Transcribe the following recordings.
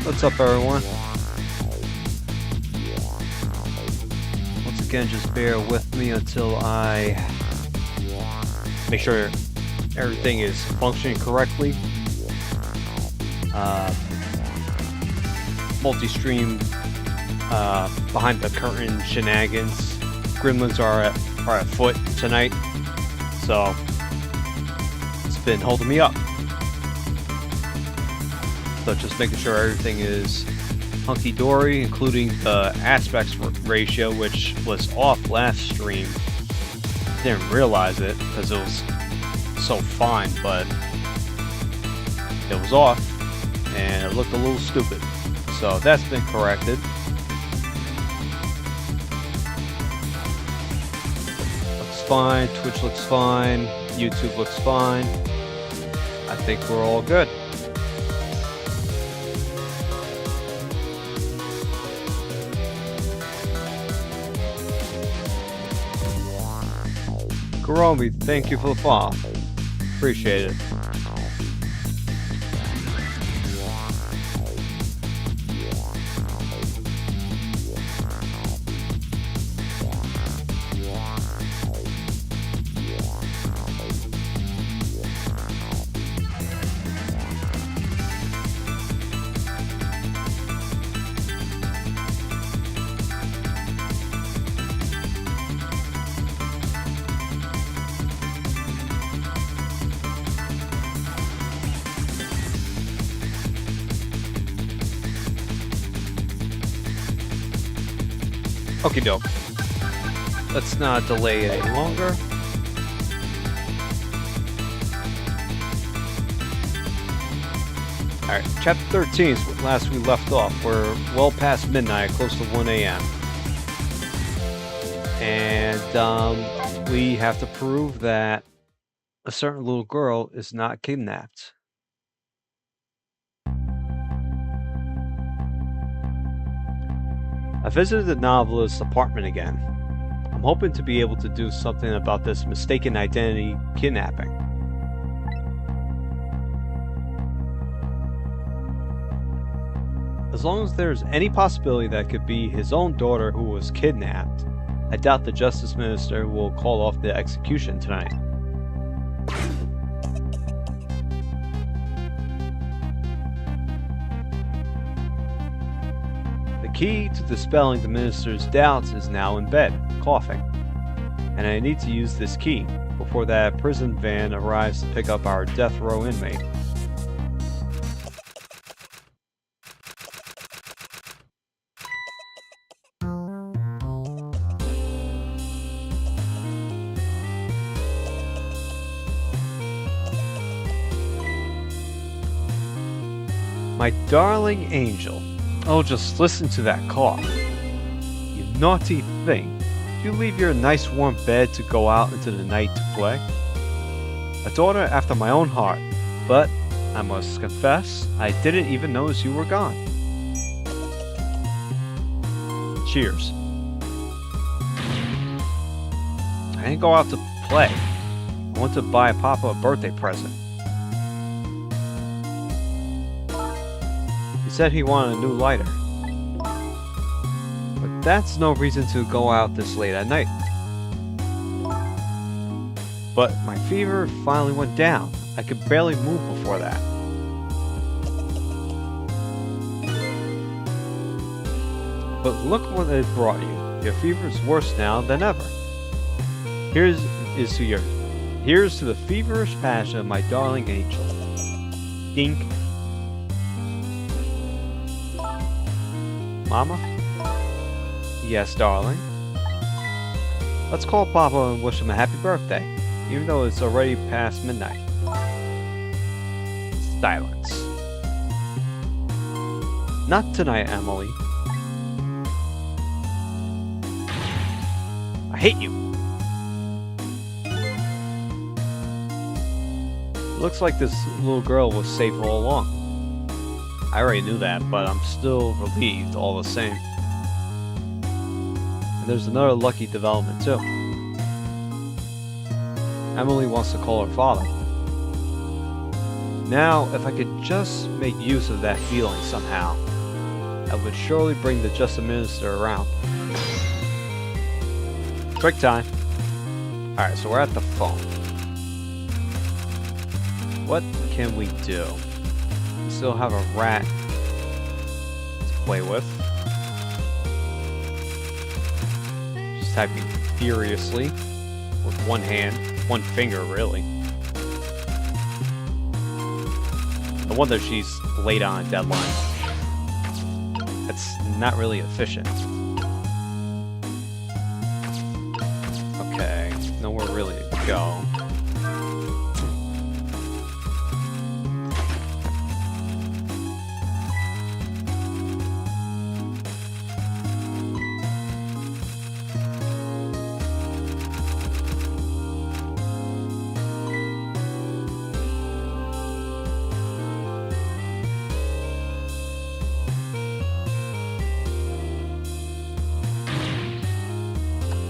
What's up, everyone? Once again, just bear with me until I make sure everything is functioning correctly. Multi-stream behind the curtain shenanigans. Gremlins are at foot tonight, so it's been holding me up. So just making sure everything is hunky-dory, including the aspect ratio, which was off last stream. Didn't realize it because it was so fine, but it was off and it looked a little stupid. So that's been corrected. Looks fine, Twitch looks fine, YouTube looks fine. I think we're all good. Karomi, thank you for the follow. Appreciate it. Okie doke. Let's not delay any longer. Alright, chapter 13 is what last we left off. We're well past midnight, close to 1 a.m. And we have to prove that a certain little girl is not kidnapped. I visited the novelist's apartment again. I'm hoping to be able to do something about this mistaken identity kidnapping. As long as there's any possibility that it could be his own daughter who was kidnapped, I doubt the Justice Minister will call off the execution tonight. The key to dispelling the minister's doubts is now in bed, coughing, and I need to use this key before that prison van arrives to pick up our death row inmate. My darling angel. Oh, just listen to that cough. You naughty thing. Did you leave your nice warm bed to go out into the night to play? A daughter after my own heart, but I must confess, I didn't even notice you were gone. Cheers. I didn't go out to play. I went to buy Papa a birthday present. He said he wanted a new lighter. But that's no reason to go out this late at night. But my fever finally went down. I could barely move before that. But look what it brought you. Your fever is worse now than ever. Here's to the feverish passion of my darling angel. Dink. Mama? Yes, darling. Let's call Papa and wish him a happy birthday, even though it's already past midnight. Silence. Not tonight, Emily. I hate you. Looks like this little girl was safe all along. I already knew that, but I'm still relieved all the same. And there's another lucky development too. Emily wants to call her father. Now, if I could just make use of that feeling somehow. I would surely bring the Justice Minister around. Quick time. Alright, so we're at the phone. What can we do? We still have a rat to play with. Just typing furiously with one hand, one finger really. No wonder she's late on a deadline. That's not really efficient. Okay, nowhere really to go.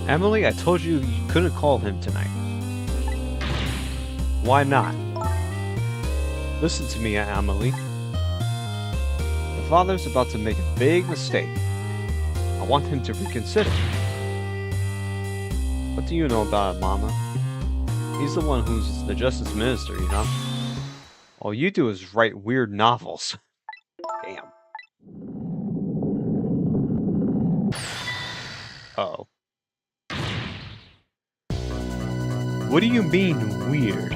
Emily, I told you you couldn't call him tonight. Why not? Listen to me, Emily. Your father's about to make a big mistake. I want him to reconsider. What do you know about it, Mama? He's the one who's the Justice Minister, you know? All you do is write weird novels. Damn. Uh-oh. What do you mean, weird?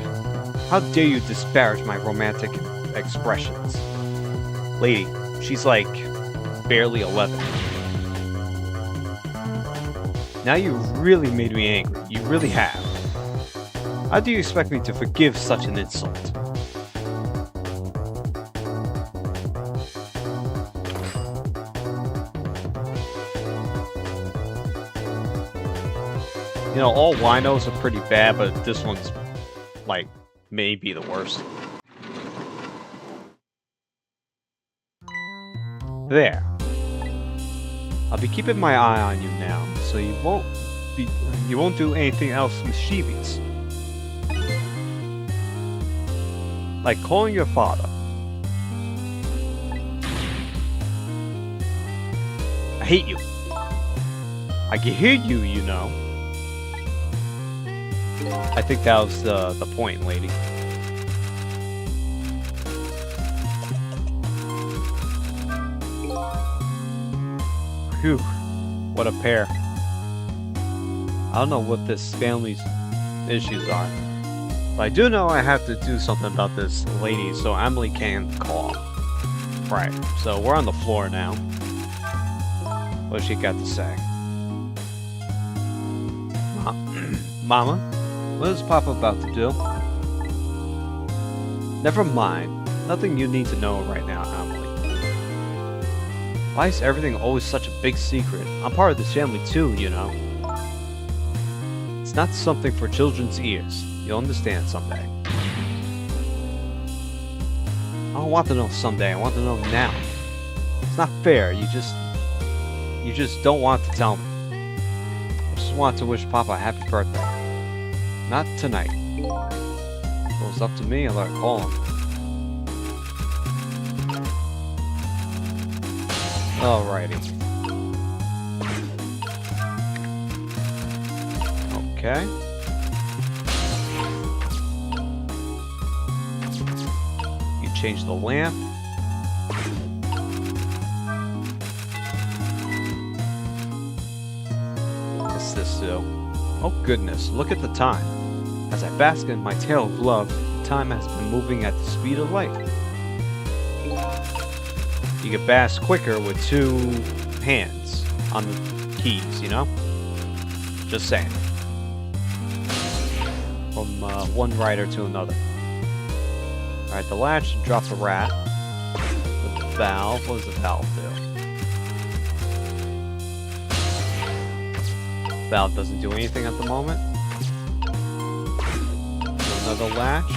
How dare you disparage my romantic expressions? Lady, she's like barely 11. Now you really made me angry. You really have. How do you expect me to forgive such an insult? You know, all winos are pretty bad, but this one's, like, maybe the worst. There. I'll be keeping my eye on you now, so you won't do anything else mischievous. Like calling your father. I hate you. I can hear you, you know. I think that was the point, lady. Phew, what a pair. I don't know what this family's issues are, but I do know I have to do something about this lady so Emily can call. Right, so we're on the floor now. What's she got to say? Mama? What is Papa about to do? Never mind. Nothing you need to know right now, Emily. Why is everything always such a big secret? I'm part of this family too, you know. It's not something for children's ears. You'll understand someday. I don't want to know someday. I want to know now. It's not fair. You just don't want to tell me. I just want to wish Papa a happy birthday. Not tonight. If it was up to me, I'd let her call him. Alrighty. Okay. You change the lamp. What's this do? Oh goodness, look at the time. As I bask in my tale of love, time has been moving at the speed of light. You can bask quicker with two hands on the keys, you know? Just saying. From one rider to another. Alright, the latch drops a rat. With the valve, what does the valve do? Valve doesn't do anything at the moment. Another latch.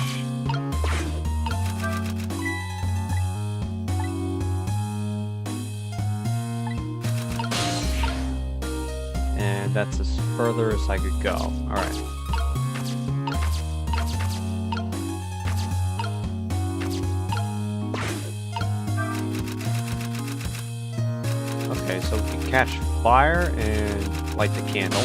And that's as further as I could go. Alright. so we can catch fire and light the candle.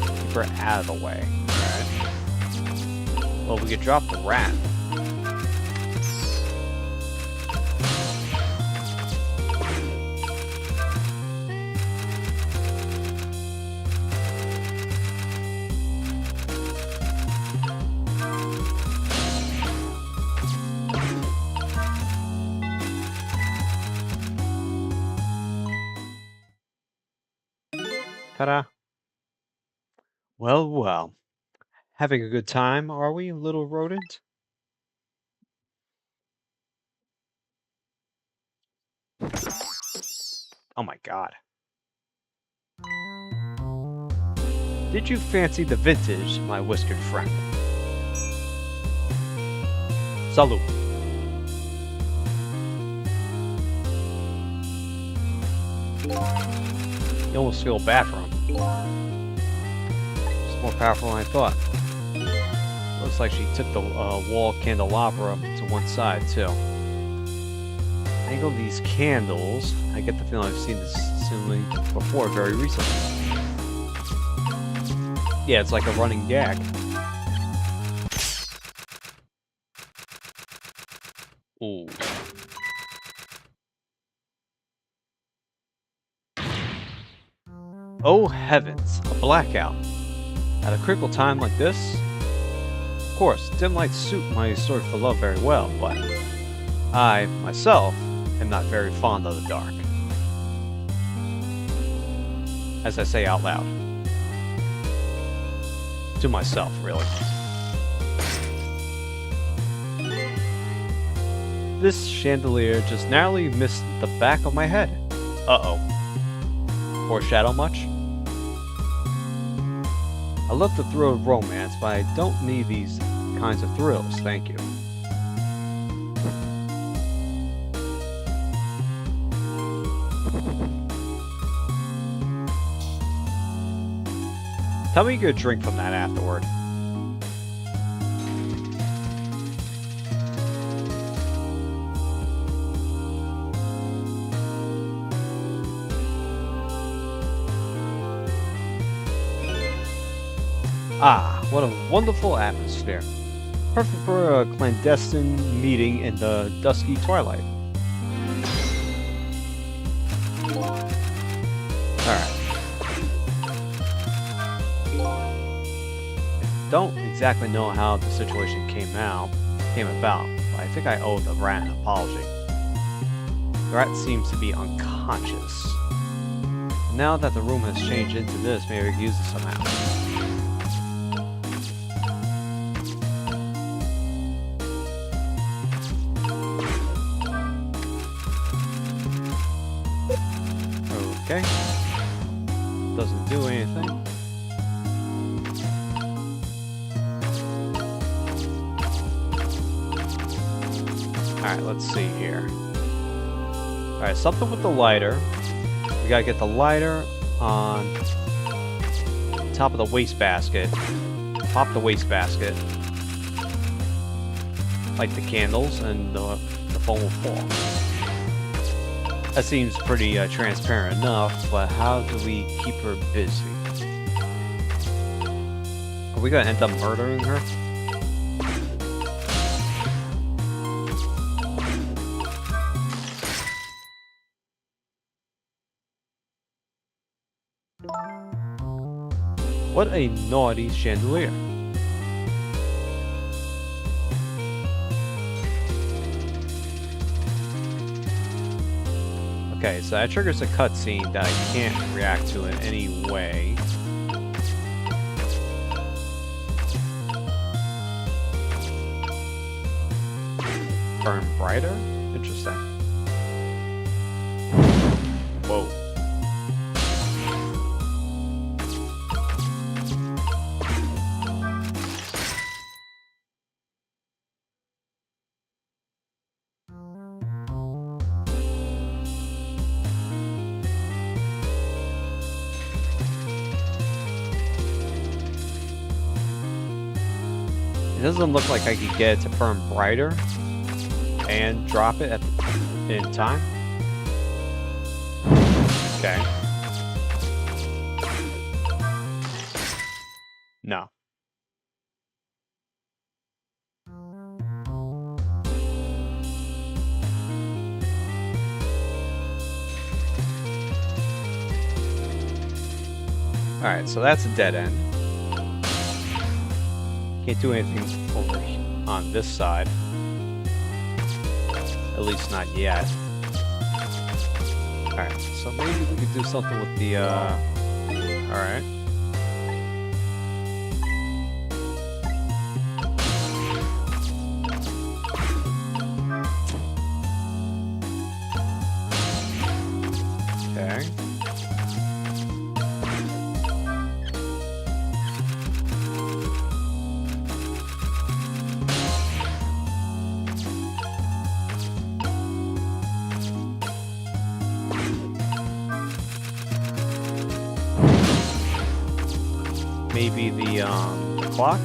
Keep her out of the way. Alright. Well, we could drop the rat. Ta-da! Well, well. Having a good time, are we, little rodent? Oh my god. Did you fancy the vintage, my whiskered friend? Salute. You almost feel bad for him. It's more powerful than I thought. Looks like she took the wall candelabra to one side, too. Angle these candles. I get the feeling I've seen this ceiling before very recently. Yeah, it's like a running gag. Ooh. Oh heavens, a blackout. At a critical time like this? Of course, dim lights suit my sword for love very well, but I, myself, am not very fond of the dark. As I say out loud. To myself, really. This chandelier just narrowly missed the back of my head. Uh-oh. Foreshadow much? I love the thrill of romance, but I don't need these kinds of thrills, thank you. Tell me you get a drink from that afterward. Ah, what a wonderful atmosphere. Perfect for a clandestine meeting in the dusky twilight. Alright. Don't exactly know how the situation came about, but I think I owe the rat an apology. The rat seems to be unconscious. Now that the room has changed into this, maybe we can use it somehow. Okay. Doesn't do anything. Alright, let's see here. Alright, something with the lighter. We gotta get the lighter on top of the wastebasket. Pop the wastebasket. Light the candles, and the phone will fall. That seems pretty transparent enough, but how do we keep her busy? Are we gonna end up murdering her? What a naughty chandelier. Okay, so that triggers a cutscene that I can't react to in any way. Burn brighter? Interesting. Whoa. It doesn't look like I could get it to burn brighter and drop it in time. Okay. No. Alright, so that's a dead end. Can't do anything over on this side. At least not yet. Alright, so maybe we could do something with the, alright. Okay. Maybe the clock?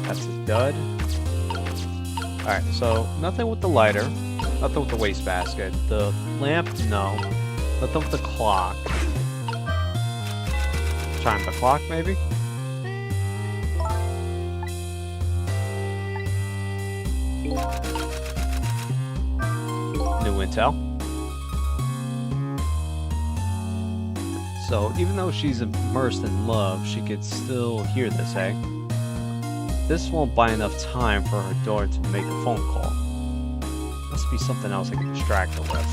That's a dud. Alright, so nothing with the lighter, nothing with the wastebasket. The lamp, no. Nothing with the clock. Chime the clock, maybe? New intel. So even though she's immersed in love, she could still hear this, eh? This won't buy enough time for her daughter to make a phone call. Must be something else I can distract her with.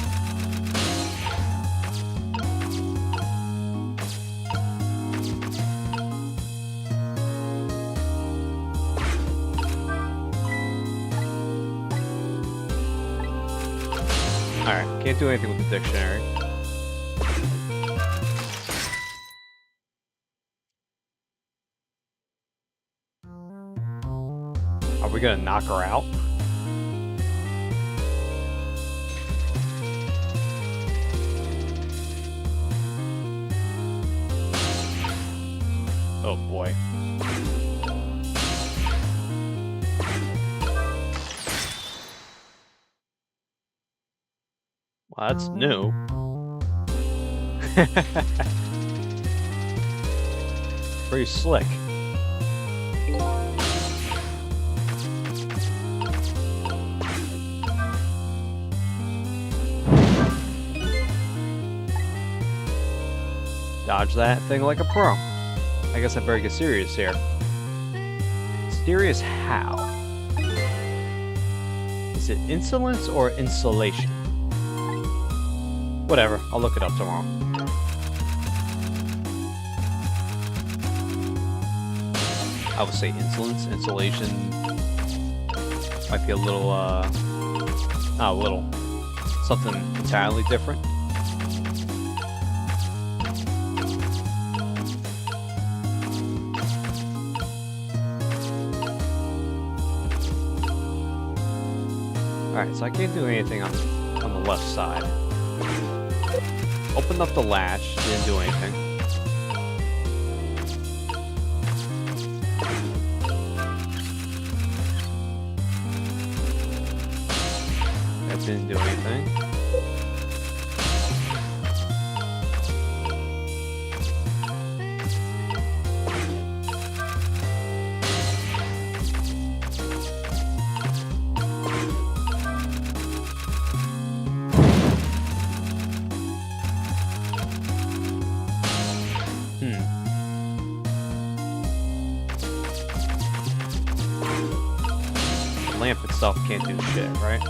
Alright, can't do anything with the dictionary. Are we gonna knock her out? Oh boy. Well, that's new. Pretty slick. Dodge that thing like a pro. I guess I better get serious here. Serious how? Is it insolence or insulation? Whatever, I'll look it up tomorrow. I would say insolence, insulation might be a little, not a little, something entirely different. Alright, so I can't do anything on the left side. Opened up the latch, didn't do anything. That didn't do anything. The lamp itself can't do shit, right?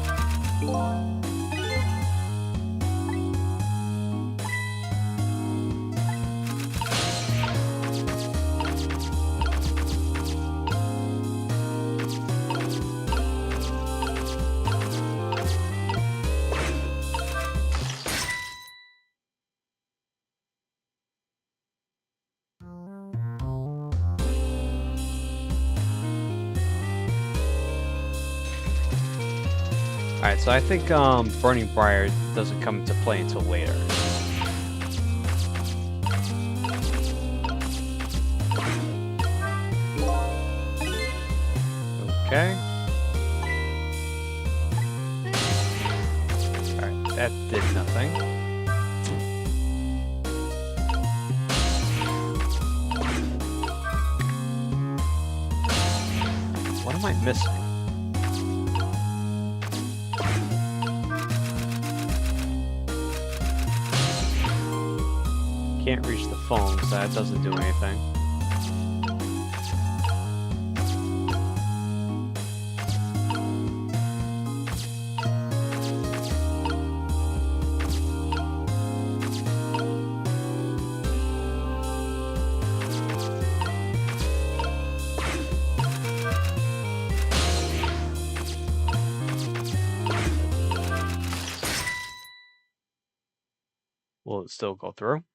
Alright, so I think Burning Briar doesn't come into play until later. Okay. Alright, that did nothing. What am I missing? Can't reach the phone, so that doesn't do anything. Will it still go through?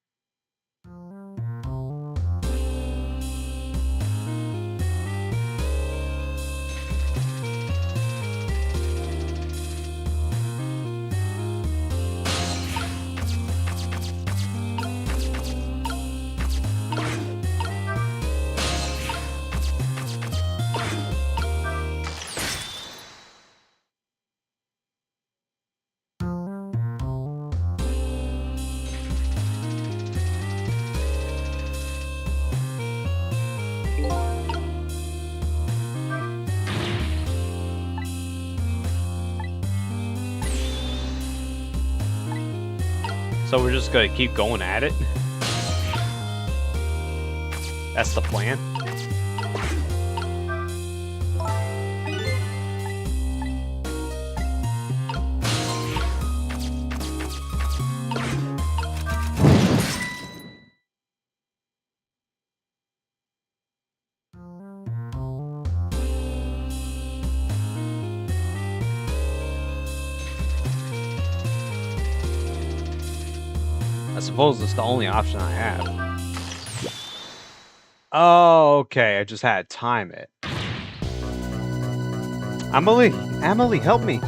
So we're just gonna keep going at it? That's the plan? I suppose it's the only option I have. Oh, okay, I just had to time it. Emily, help me!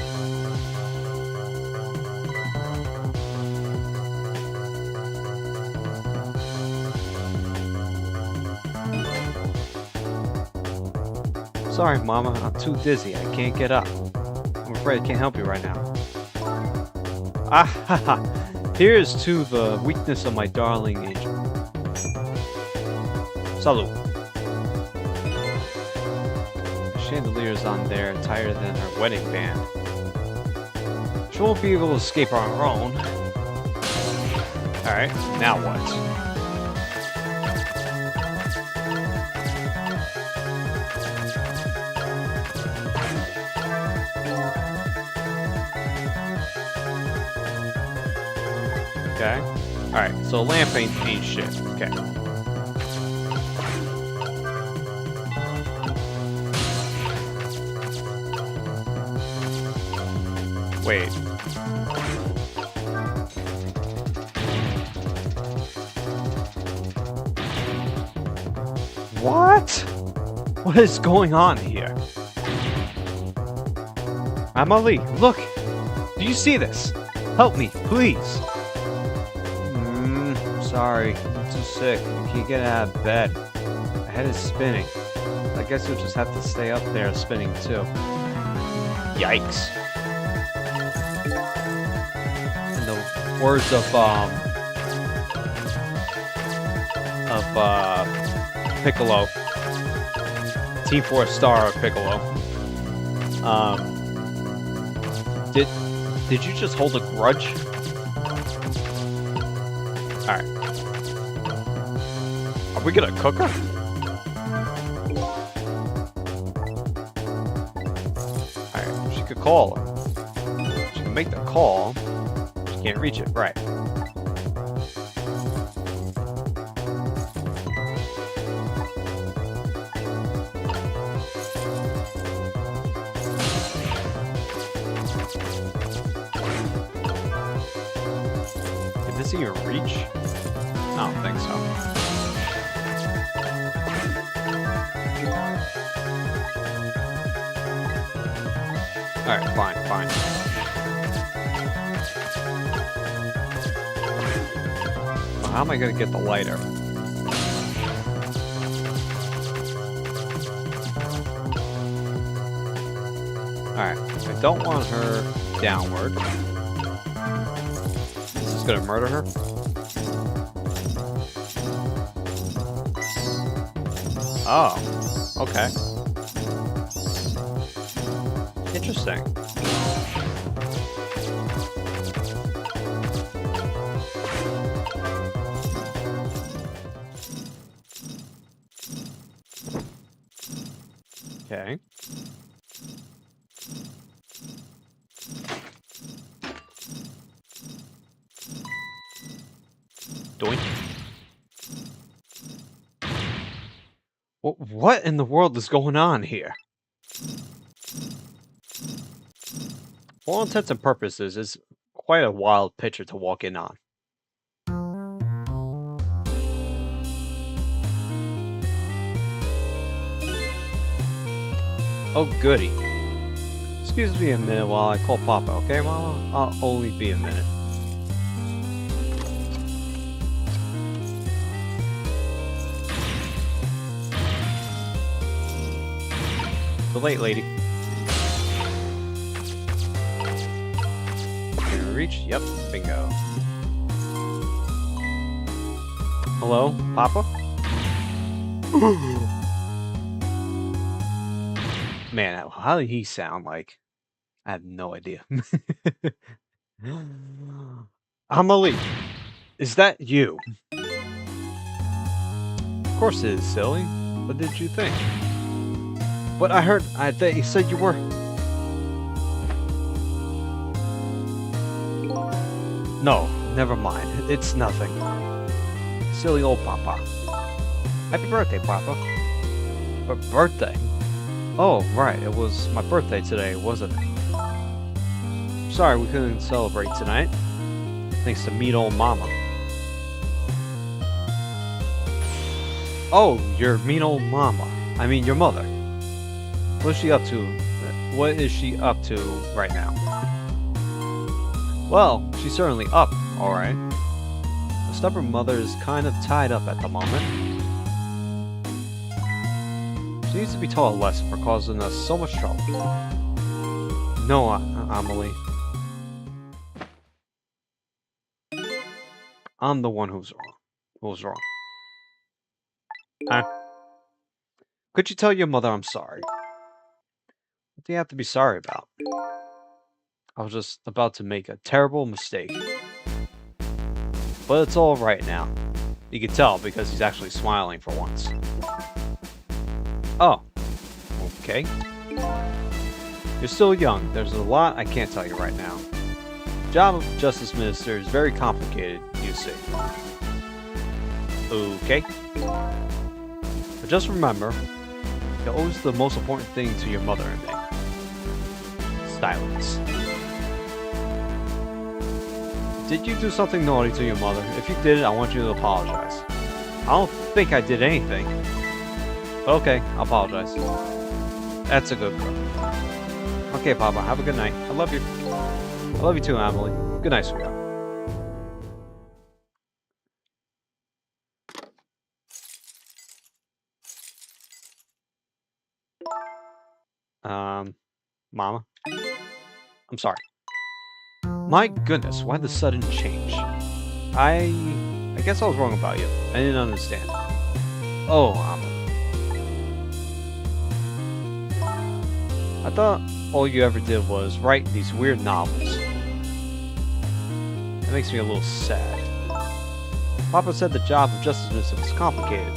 Sorry, Mama, I'm too dizzy. I can't get up. I'm afraid I can't help you right now. Ah ha ha! Here's to the weakness of my darling angel. Salute. The chandelier's on there, tighter than her wedding band. She won't be able to escape on her own. Alright, now what? Okay. Alright, so lamp ain't shit. Okay. Wait. What? What is going on here? Emily, look! Do you see this? Help me, please! Sorry, I'm too sick. I can't get out of bed. My head is spinning. I guess you'll just have to stay up there spinning too. Yikes. In the words of Piccolo, Team 4 star of Piccolo. Did you just hold a grudge? Alright. Are we gonna cook her? Alright, she could call her. She can make the call. She can't reach it, right. Did this even reach? I don't think so. Alright, fine. how am I gonna get the lighter? Alright, I don't want her downward. This is gonna murder her. Oh, okay. Interesting. Okay. Doink. What in the world is going on here? For all intents and purposes, it's quite a wild picture to walk in on. Oh, goody. Excuse me a minute while I call Papa, okay, Mama? I'll only be a minute. Too late, lady. Can we reach? Yep, bingo. Hello, Papa? Man, how did he sound like? I have no idea. Amelie, is that you? Of course it is, silly. What did you think? But I heard that you said you were. No, never mind. It's nothing. Silly old Papa. Happy birthday, Papa. But birthday? Oh, right. It was my birthday today, wasn't it? Sorry we couldn't celebrate tonight. Thanks to mean old Mama. Oh, your mean old Mama. I mean, your mother. What is she up to? What is she up to right now? Well, she's certainly up, alright. The stubborn mother is kind of tied up at the moment. She needs to be taught a lesson for causing us so much trouble. No, Amelie. I'm the one who's wrong. Who's wrong? Huh? Could you tell your mother I'm sorry? What do you have to be sorry about? I was just about to make a terrible mistake. But it's all right now. You can tell because he's actually smiling for once. Oh. Okay. You're still young. There's a lot I can't tell you right now. The job of Justice Minister is very complicated, you see. Okay. But just remember, you're always the most important thing to your mother and me. Silence. Did you do something naughty to your mother? If you did, I want you to apologize. I don't think I did anything. Okay, I'll apologize. That's a good girl. Okay, Papa, have a good night. I love you. I love you too, Emily. Good night, sweetheart. Mama? I'm sorry. My goodness, why the sudden change? I guess I was wrong about you. I didn't understand. Oh, I thought all you ever did was write these weird novels. That makes me a little sad. Papa said the job of Justice Minister was complicated.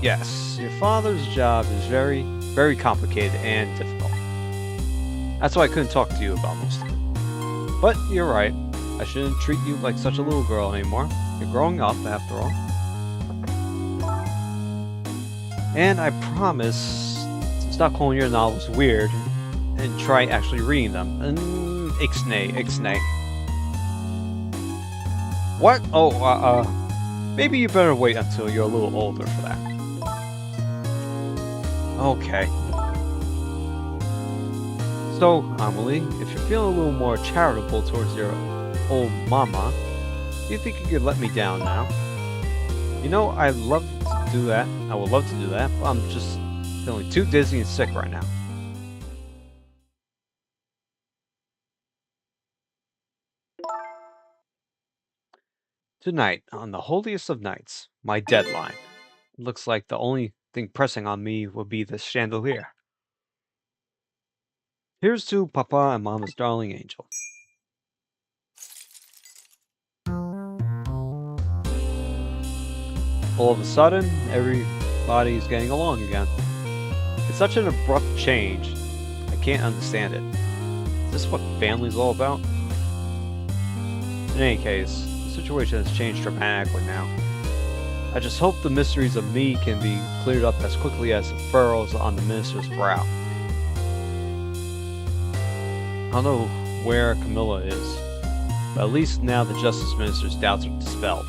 Yes, your father's job is very, very complicated and difficult. That's why I couldn't talk to you about most of it. But you're right. I shouldn't treat you like such a little girl anymore. You're growing up, after all. And I promise to stop calling your novels weird and try actually reading them. Ixnay, ixnay. What? Oh, maybe you better wait until you're a little older for that. Okay. So, Amelie, if you're feeling a little more charitable towards your old mama, do you think you could let me down now? You know, I'd love to do that. I would love to do that, but I'm just feeling too dizzy and sick right now. Tonight, on the holiest of nights, my deadline. It looks like the only thing pressing on me would be the chandelier. Here's to Papa and Mama's darling angel. All of a sudden, everybody's getting along again. It's such an abrupt change. I can't understand it. Is this what family's all about? In any case, the situation has changed dramatically now. I just hope the mysteries of me can be cleared up as quickly as the furrows on the minister's brow. I don't know where Camilla is, but at least now the justice minister's doubts are dispelled.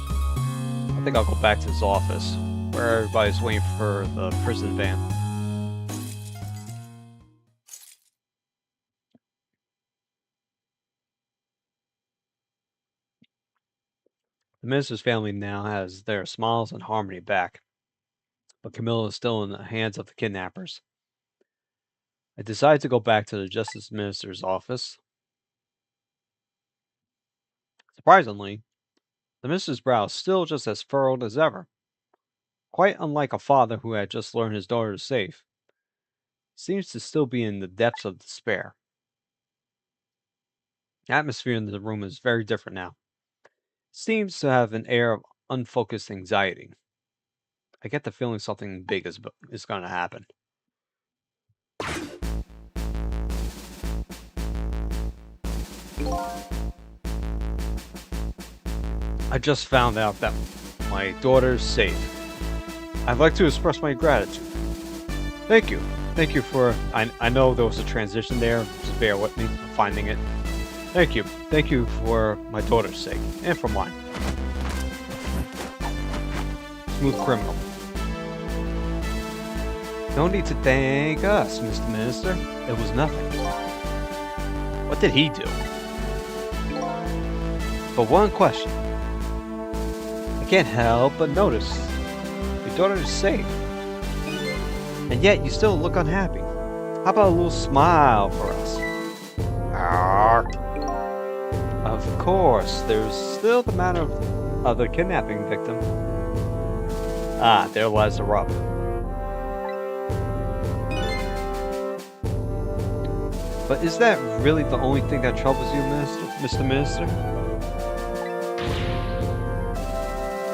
I think I'll go back to his office, where everybody's waiting for the prison van. The minister's family now has their smiles and harmony back, but Camilla is still in the hands of the kidnappers. I decided to go back to the justice minister's office. Surprisingly, the minister's brow is still just as furrowed as ever. Quite unlike a father who had just learned his daughter is safe, he seems to still be in the depths of despair. The atmosphere in the room is very different now. It seems to have an air of unfocused anxiety. I get the feeling something big is going to happen. I just found out that my daughter's safe. I'd like to express my gratitude. Thank you. Thank you for. I know there was a transition there. Just bear with me finding it. Thank you. Thank you for my daughter's sake and for mine. Smooth criminal. No need to thank us, Mr. Minister. It was nothing. What did he do? But one question. I can't help but notice your daughter is safe. And yet you still look unhappy. How about a little smile for us? Arr. Of course, there's still the matter of the kidnapping victim. Ah, there lies the rub. But is that really the only thing that troubles you, Mr. Minister?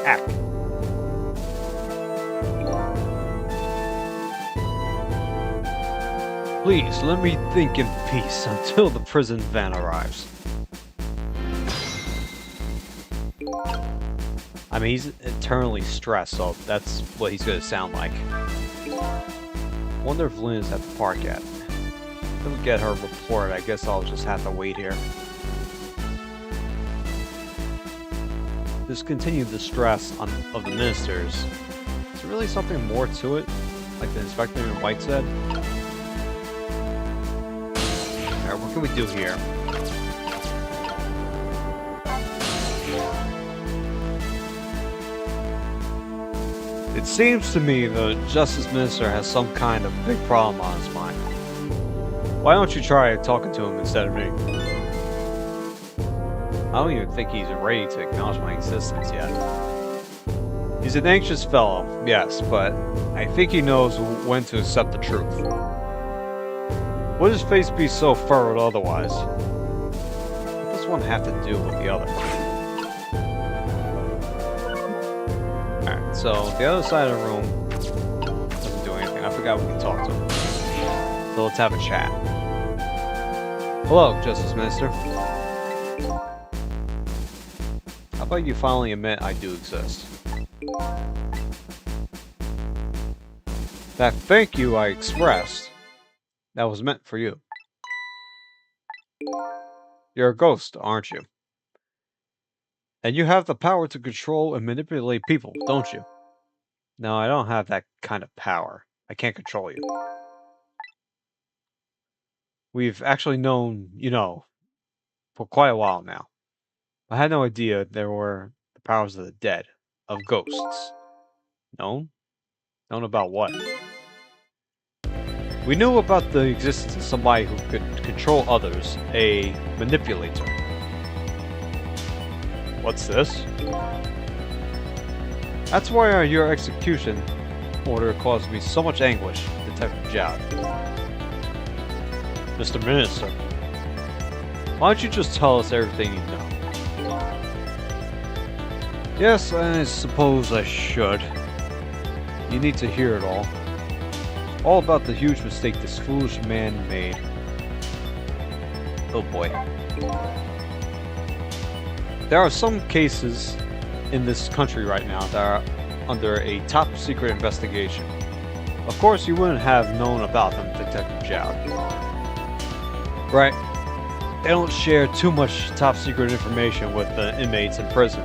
Act. Please, let me think in peace until the prison van arrives. I mean, he's eternally stressed, so that's what he's gonna sound like. Wonder if Lynn is at the park yet. If we get her report, I guess I'll just have to wait here. This continued distress of the ministers. Is there really something more to it? Like the inspector in white said? Alright, what can we do here? It seems to me the Justice Minister has some kind of big problem on his mind. Why don't you try talking to him instead of me? I don't even think he's ready to acknowledge my existence yet. He's an anxious fellow, yes, but I think he knows when to accept the truth. Would his face be so furrowed otherwise? What does one have to do with the other? Alright, so the other side of the room doesn't do anything. I forgot we can talk to him. So let's have a chat. Hello, Justice Minister. How about you finally admit I do exist? That thank you I expressed, that was meant for you. You're a ghost, aren't you? And you have the power to control and manipulate people, don't you? No, I don't have that kind of power. I can't control you. We've actually known, for quite a while now. I had no idea there were the powers of the dead, of ghosts. Known? Known about what? We knew about the existence of somebody who could control others, a manipulator. What's this? That's why your execution order caused me so much anguish, Detective Jowd. Mr. Minister, why don't you just tell us everything you know? Yes, I suppose I should. You need to hear it all. All about the huge mistake this foolish man made. Oh boy. There are some cases in this country right now that are under a top secret investigation. Of course, you wouldn't have known about them, Detective Jowd. Right. They don't share too much top secret information with the inmates in prison.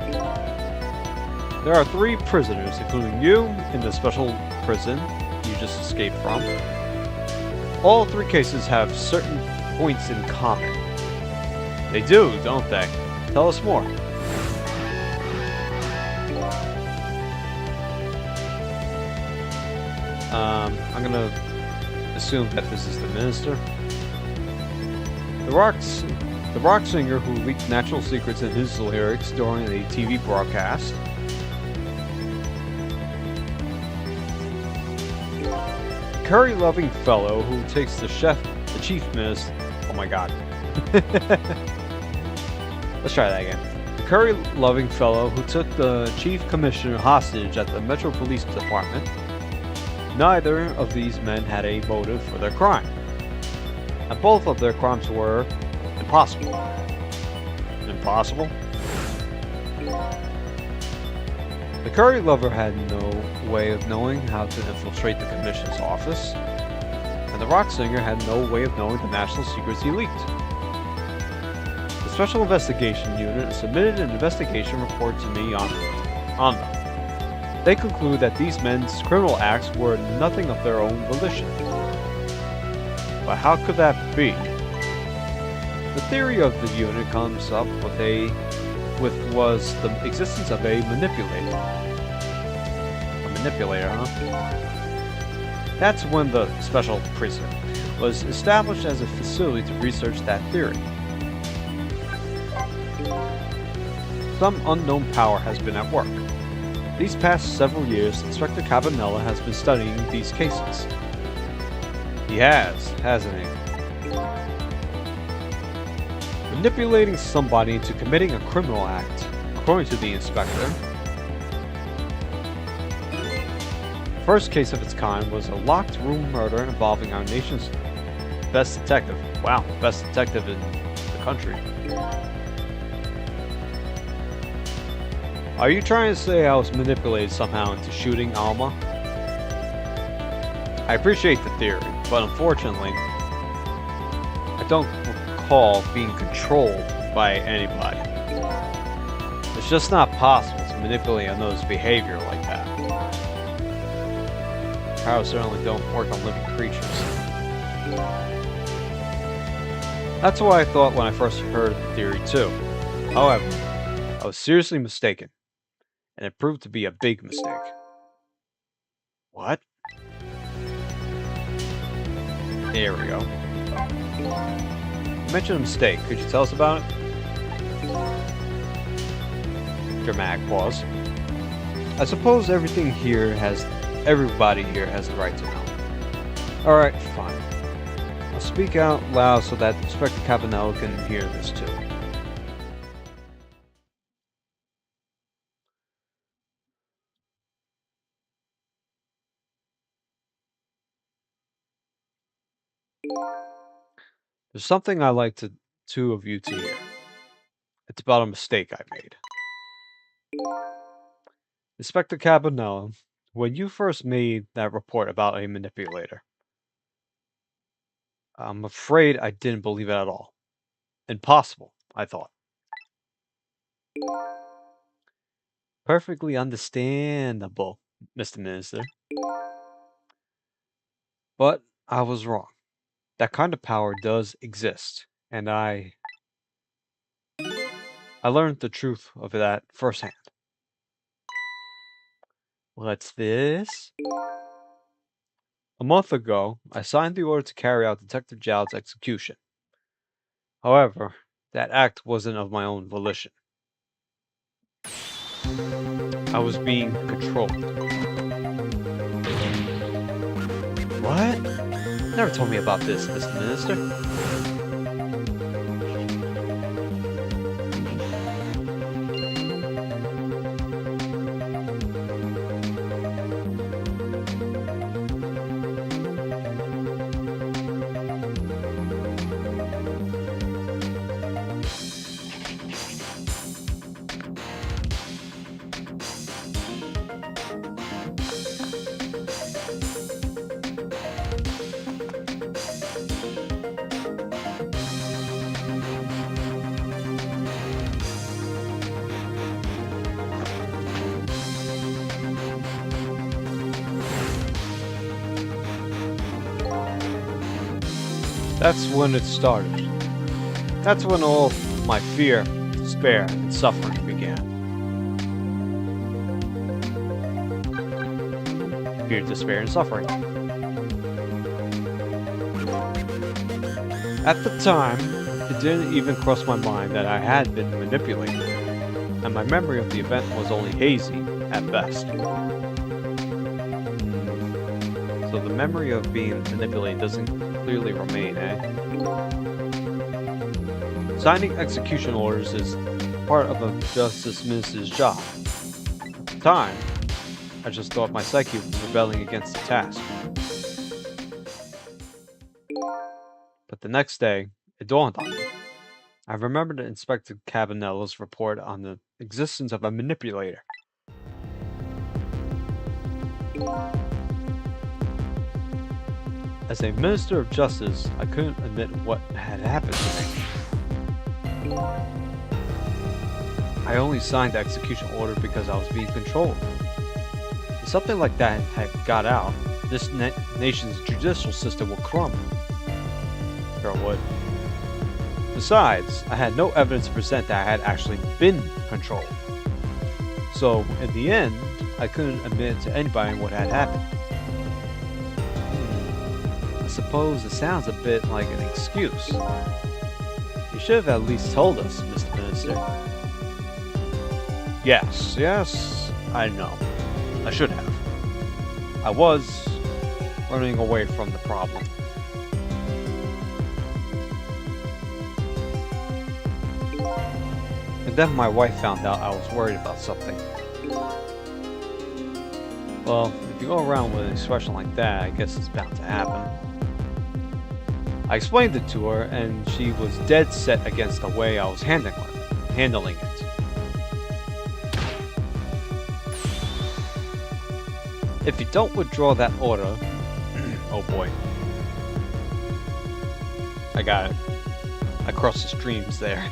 There are 3 prisoners, including you, in the special prison you just escaped from. All 3 cases have certain points in common. They do, don't they? Tell us more. I'm gonna assume that this is the minister. The rock singer who leaked national secrets in his lyrics during a TV broadcast. The curry-loving fellow who takes the chief minister. Oh my god. Let's try that again. The curry-loving fellow who took the chief commissioner hostage at the Metro Police Department. Neither of these men had a motive for their crime, and both of their crimes were impossible. Impossible? The curry lover had no way of knowing how to infiltrate the commission's office, and the rock singer had no way of knowing the national secrets he leaked. The Special Investigation Unit submitted an investigation report to me on them. They conclude that these men's criminal acts were nothing of their own volition. But how could that be? The theory of the unit comes up was the existence of a manipulator. A manipulator, huh? That's when the special prison was established as a facility to research that theory. Some unknown power has been at work. These past several years, Inspector Cabanella has been studying these cases. He has, hasn't he? Manipulating somebody into committing a criminal act, according to the inspector. The first case of its kind was a locked room murder involving our nation's best detective. Wow, best detective in the country. Are you trying to say I was manipulated somehow into shooting Alma? I appreciate the theory, but unfortunately, I don't recall being controlled by anybody. It's just not possible to manipulate another's behavior like that. Powers certainly don't work on living creatures. That's what I thought when I first heard the theory too. However, I was seriously mistaken. And it proved to be a big mistake. What? There we go. You mentioned a mistake. Could you tell us about it? Dramatic pause. I suppose everybody here has the right to know. Alright, fine. I'll speak out loud so that Inspector Cabanella can hear this too. There's something I'd like two of you to hear. It's about a mistake I made. Inspector Cabanella, when you first made that report about a manipulator, I'm afraid I didn't believe it at all. Impossible, I thought. Perfectly understandable, Mr. Minister. But I was wrong. That kind of power does exist, and I learned the truth of that firsthand. What's this? A month ago, I signed the order to carry out Detective Jowd's execution. However, that act wasn't of my own volition. I was being controlled. What? Never told me about this, Mr. Minister. That's when it started. That's when all my fear, despair, and suffering began. Fear, despair, and suffering. At the time, it didn't even cross my mind that I had been manipulated, and my memory of the event was only hazy at best. So the memory of being manipulated doesn't clearly remain, eh? Signing execution orders is part of a justice minister's job. At the time, I just thought my psyche was rebelling against the task. But the next day, it dawned on me. I remembered Inspector Cabanella's report on the existence of a manipulator. As a minister of justice, I couldn't admit what had happened to me. I only signed the execution order because I was being controlled. If something like that had got out, this nation's judicial system would crumble. Sure it would. Besides, I had no evidence to present that I had actually been controlled. So, in the end, I couldn't admit to anybody what had happened. I suppose it sounds a bit like an excuse. You should have at least told us, Mr. Minister. Yes, I know. I should have. I was running away from the problem. And then my wife found out I was worried about something. Well, if you go around with an expression like that, I guess it's bound to happen. I explained it to her, and she was dead set against the way I was handling it. If you don't withdraw that order... oh boy. I got it. I crossed the streams there.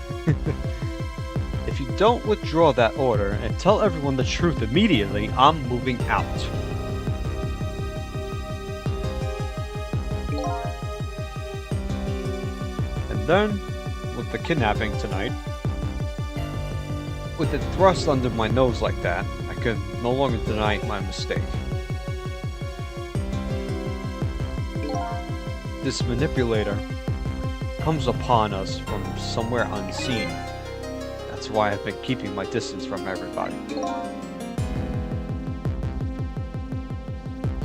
If you don't withdraw that order and tell everyone the truth immediately, I'm moving out. And then, with the kidnapping tonight, with it thrust under my nose like that, I could no longer deny my mistake. This manipulator comes upon us from somewhere unseen. That's why I've been keeping my distance from everybody.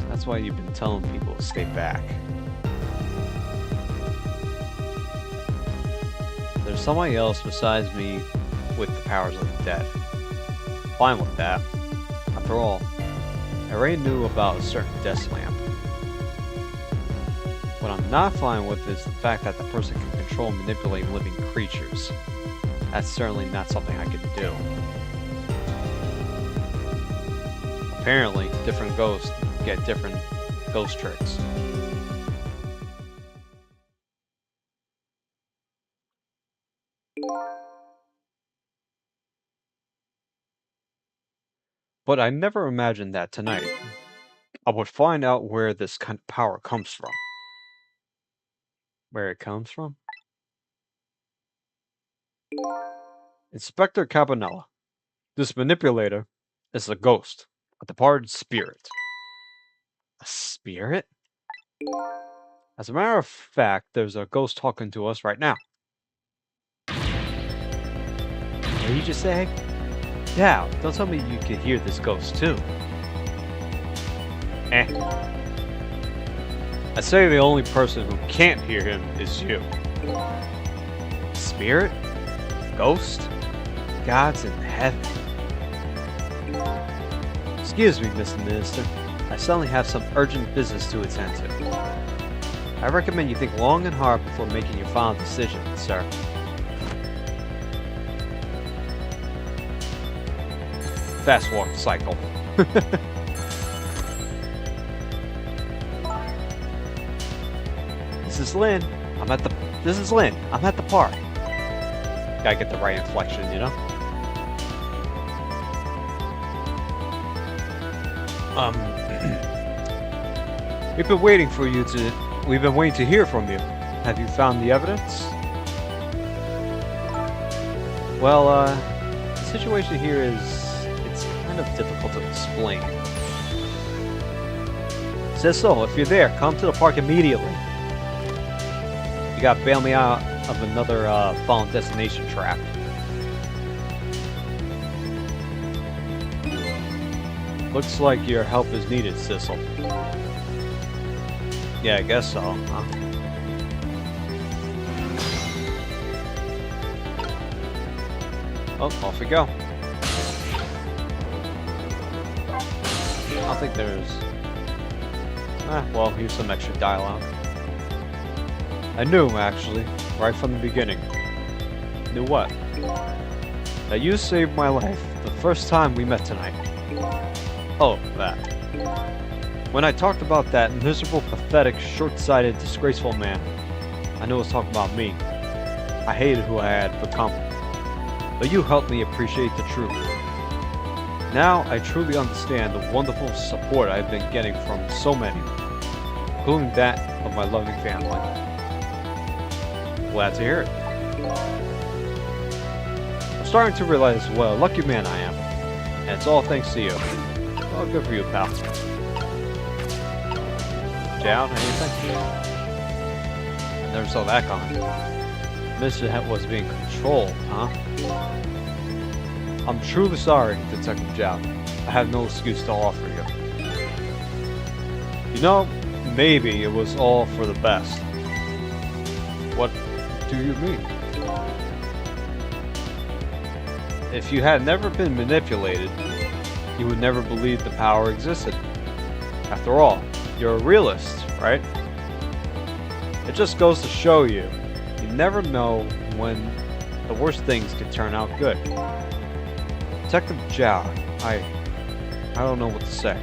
That's why you've been telling people to stay back. There's somebody else besides me with the powers of the dead. Fine with that. After all, I already knew about a certain death lamp. What I'm not fine with is the fact that the person can control and manipulate living creatures. That's certainly not something I can do. Apparently, different ghosts get different ghost tricks. But I never imagined that tonight I would find out where this kind of power comes from. Where it comes from? Inspector Cabanella. This manipulator is a ghost. A departed spirit. A spirit? As a matter of fact, there's a ghost talking to us right now. What did you just say? Yeah, don't tell me you could hear this ghost too. Eh. I say the only person who can't hear him is you. Spirit? Ghost? Gods in heaven. Excuse me, Mr. Minister. I suddenly have some urgent business to attend to. I recommend you think long and hard before making your final decision, sir. Fast walk cycle. This is Lynn. This is Lynn. I'm at the park. Gotta get the right inflection, you know? We've been waiting to hear from you. Have you found the evidence? Well, the situation here it's kind of difficult to explain. Sissel, if you're there, come to the park immediately. You gotta bail me out of another Final Destination trap. Looks like your help is needed, Sissel. Yeah, I guess so, huh? Oh, off we go. I don't think there's... well, here's some extra dialogue. I knew, actually, right from the beginning. Knew what? That you saved my life the first time we met tonight. Oh, that. When I talked about that miserable, pathetic, short-sighted, disgraceful man, I knew it was talking about me. I hated who I had become. But you helped me appreciate the truth. Now I truly understand the wonderful support I've been getting from so many, including that of my loving family. Glad to hear it. I'm starting to realize what a lucky man I am, and it's all thanks to you. Well, good for you, pal. Down, anything? I never saw that coming. Mr. Het was being controlled, huh? I'm truly sorry, Detective Zhao. I have no excuse to offer you. You know, maybe it was all for the best. What do you mean? If you had never been manipulated, you would never believe the power existed. After all, you're a realist, right? It just goes to show you, you never know when the worst things can turn out good. Detective Zhao, I don't know what to say.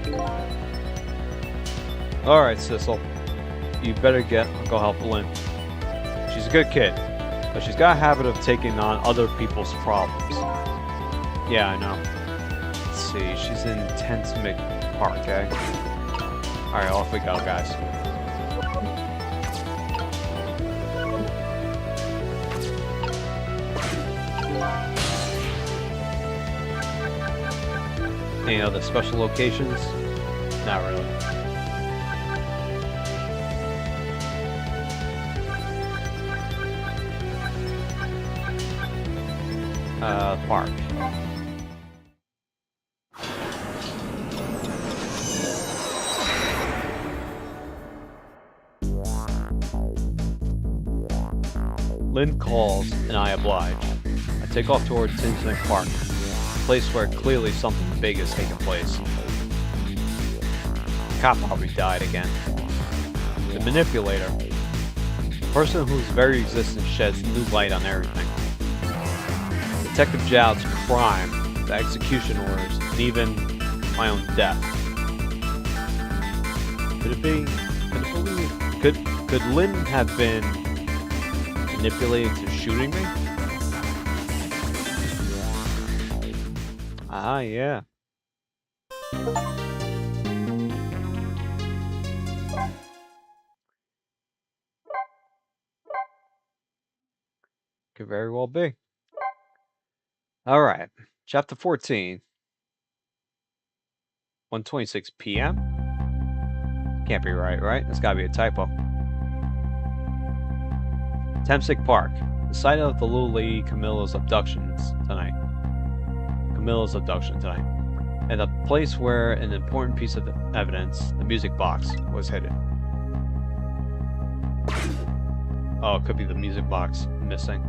Alright, Sissel. You better go help Lynn. She's a good kid, but she's got a habit of taking on other people's problems. Yeah, I know. Let's see, she's in Tensmic Park, eh? Alright, off we go, guys. Any other special locations? Not really. Park. Lynn calls, and I oblige. I take off toward Tinsmith Park, a place where clearly something big is taking place. The cop probably died again. The manipulator. The person whose very existence sheds new light on everything. Detective Zhao's crime, the execution orders, and even my own death. Could it be? Could Lynn have been manipulated to shooting me? Ah, yeah. Could very well be. All right, chapter 14. 1:26 p.m.? Can't be right, right? That's gotta be a typo. Temsick Park, the site of the little lady Camilla's abduction tonight. And the place where an important piece of evidence, the music box, was hidden. Oh, it could be the music box missing.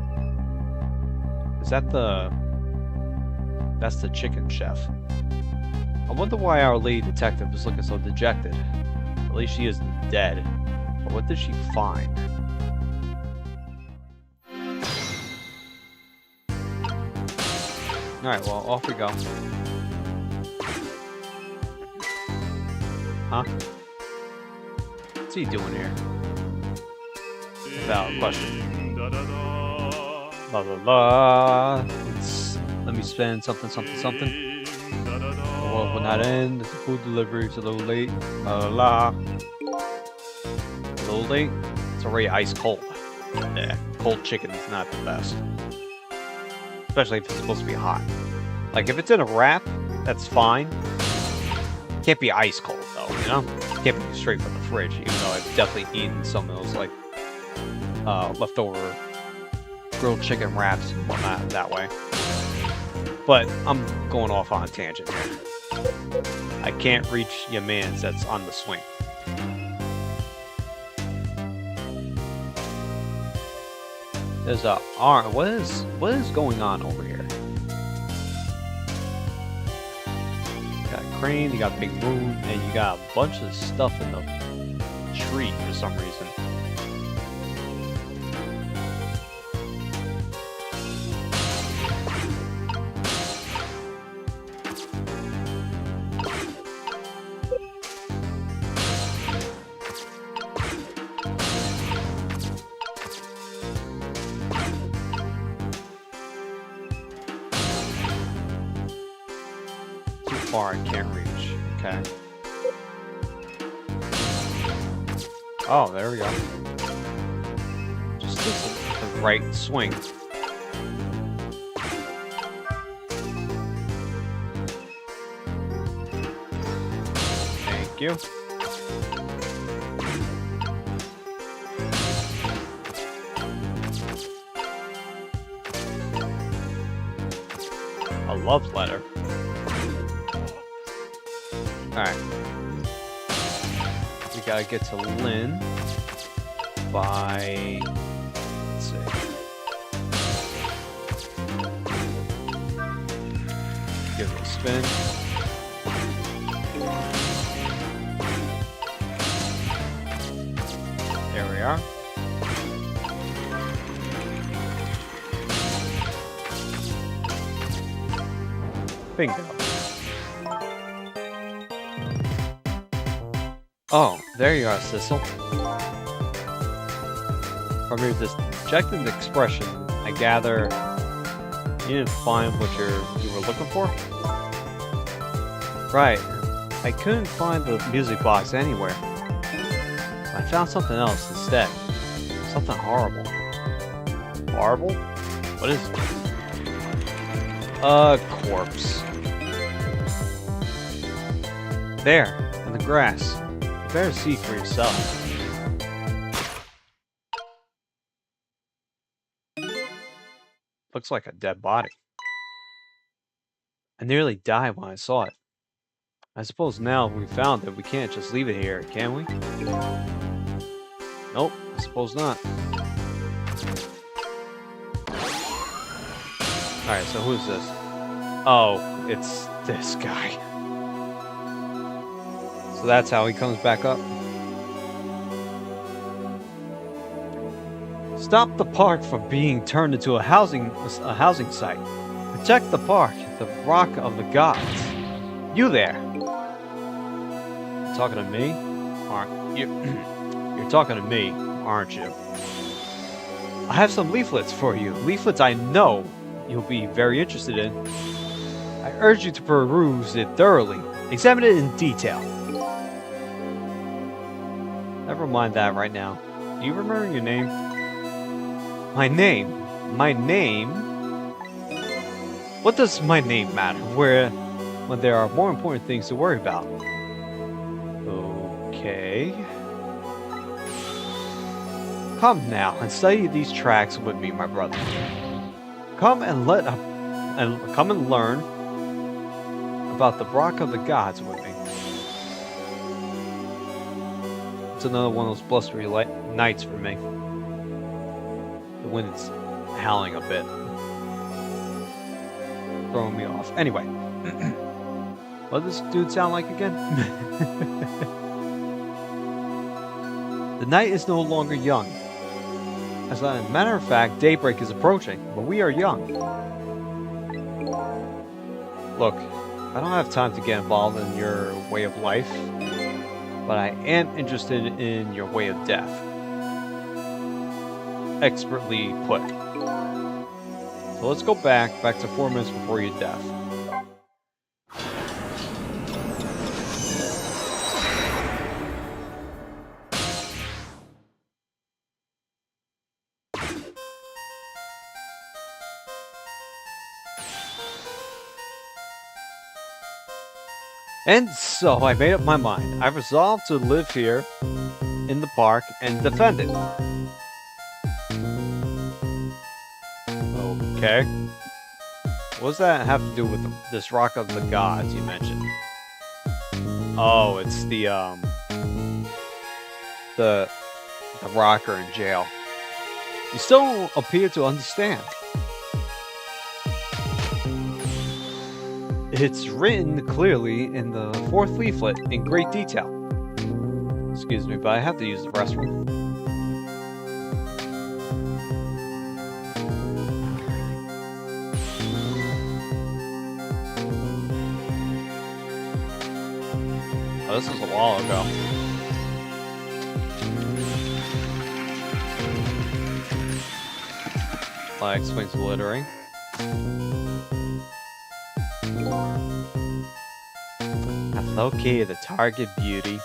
Is that the... That's the chicken chef. I wonder why our lady detective is looking so dejected. At least she isn't dead. But what did she find? Alright, well, off we go. Huh? What's he doing here? Valid question. La la la. Let me spend something. The world will not end. The food delivery is a little late. La la la. A little late? It's already ice cold. Yeah, cold chicken is not the best. Especially if it's supposed to be hot. Like, if it's in a wrap, that's fine. Can't be ice cold, though, you know? Can't be straight from the fridge, even though I've definitely eaten some of those, like, leftover grilled chicken wraps and whatnot that way. But I'm going off on a tangent here. I can't reach your mans that's on the swing. There's a arm. What is going on over here? You got a crane, you got a big moon, and you got a bunch of stuff in the tree for some reason. I can't reach. Okay. Oh, there we go. Just the right swing. Thank you. A love letter. Alright. We gotta get to Lynn by... Let's see. Give it a spin. There we are. Bingo. Oh, there you are, Sissel. From your dejected expression, I gather you didn't find what you were looking for? Right. I couldn't find the music box anywhere. I found something else instead. Something horrible. Horrible? What is it? A corpse. There, in the grass. You better see for yourself. Looks like a dead body. I nearly died when I saw it. I suppose now we found it, we can't just leave it here, can we? Nope, I suppose not. Alright, so who's this? Oh, it's this guy. So that's how he comes back up. Stop the park from being turned into a housing site. Protect the park, the rock of the gods. You there. You're talking to me? Aren't you? You're talking to me, aren't you? I have some leaflets for you. Leaflets I know you'll be very interested in. I urge you to peruse it thoroughly. Examine it in detail. Never mind that right now. Do you remember your name? My name? My name? What does my name matter? when there are more important things to worry about. Okay. Come now and study these tracks with me, my brother. Come and come and learn about the Rock of the Gods with me. It's another one of those blustery nights for me. The wind's howling a bit, throwing me off. Anyway, what does this dude sound like again? The night is no longer young. As a matter of fact, daybreak is approaching, but we are young. Look, I don't have time to get involved in your way of life, but I am interested in your way of death. Expertly put. So let's go back to 4 minutes before your death. And so I made up my mind. I resolved to live here in the park and defend it. Okay. What does that have to do with this Rock of the Gods you mentioned? Oh, it's the rocker in jail. You still appear to understand. It's written clearly in the 4th leaflet in great detail. Excuse me, but I have to use the restroom. Oh, this was a while ago. That explains the littering. I've located the target beauty.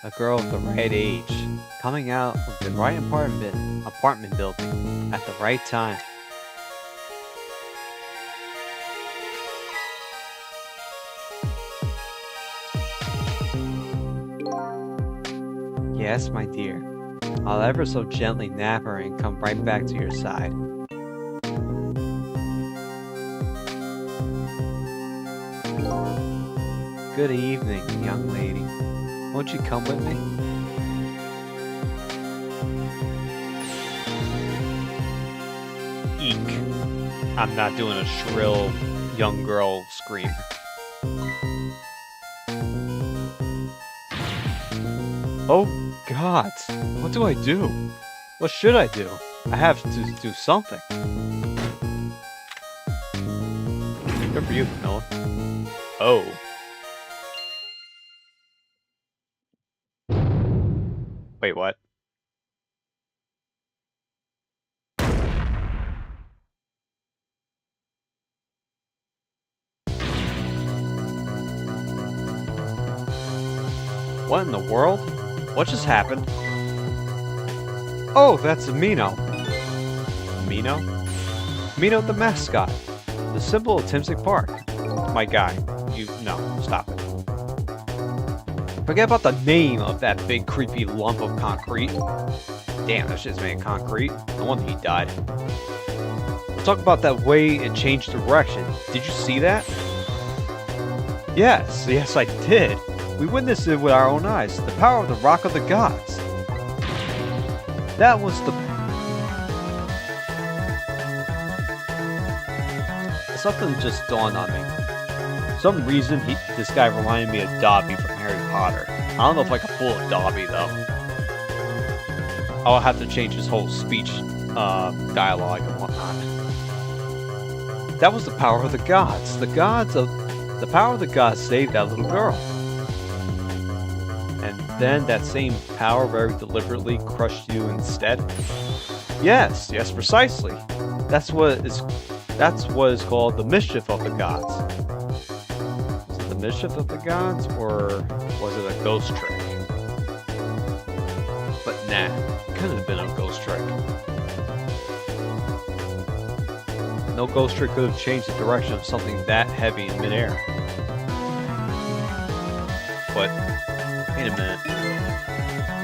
A girl of the right age, coming out of the right apartment building at the right time. Yes, my dear. I'll ever so gently nap her and come right back to your side. Good evening, young lady. Won't you come with me? Eek. I'm not doing a shrill young girl scream. Oh God, what do I do? What should I do? I have to do something. Good for you, Camilla. Oh. Wait, what? What in the world? What just happened? Oh, that's Amino. Amino? Amino the mascot. The symbol of Timsic Park. My guy. No, stop it. Forget about the name of that big creepy lump of concrete. Damn, that shit's made of concrete. No wonder he died. Talk about that way it changed direction. Did you see that? Yes, I did. We witnessed it with our own eyes. The power of the Rock of the Gods. That was the... Something just dawned on me. For some reason, this guy reminded me of Dobby from Harry Potter. I don't know if I can pull a Dobby, though. I'll have to change his whole speech dialogue and whatnot. That was the power of the gods. The power of the gods saved that little girl. And then that same power very deliberately crushed you instead? Yes, precisely. That's what is called the mischief of the gods. Was it the mischief of the gods, or was it a ghost trick? But nah, it couldn't have been a ghost trick. No ghost trick could have changed the direction of something that heavy in midair. But, wait a minute.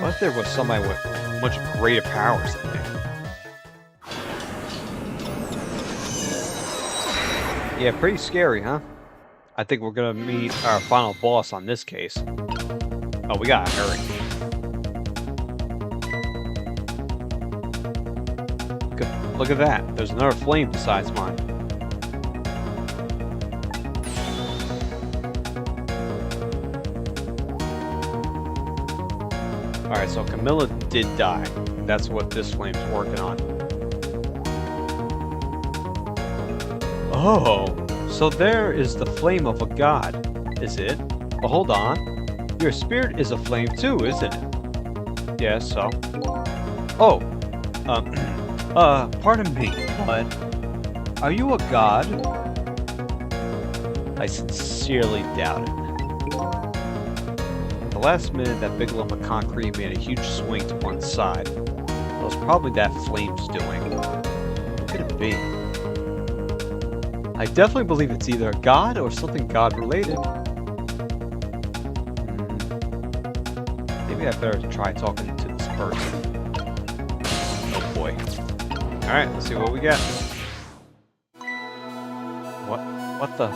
What if there was somebody with much greater powers than me? Yeah, pretty scary, huh? I think we're gonna meet our final boss on this case. Oh, we gotta hurry. Look at that. There's another flame besides mine. Alright, so Camilla did die. That's what this flame's working on. Oh, so there is the flame of a god, is it? Well, hold on. Your spirit is a flame too, isn't it? Yeah, so. Oh, pardon me, but are you a god? I sincerely doubt it. At the last minute, that big lump of concrete made a huge swing to one side. That was probably that flame's doing. What could it be? I definitely believe it's either a god or something god-related. Maybe I better try talking to this person. Oh boy. Alright, let's see what we get. What the?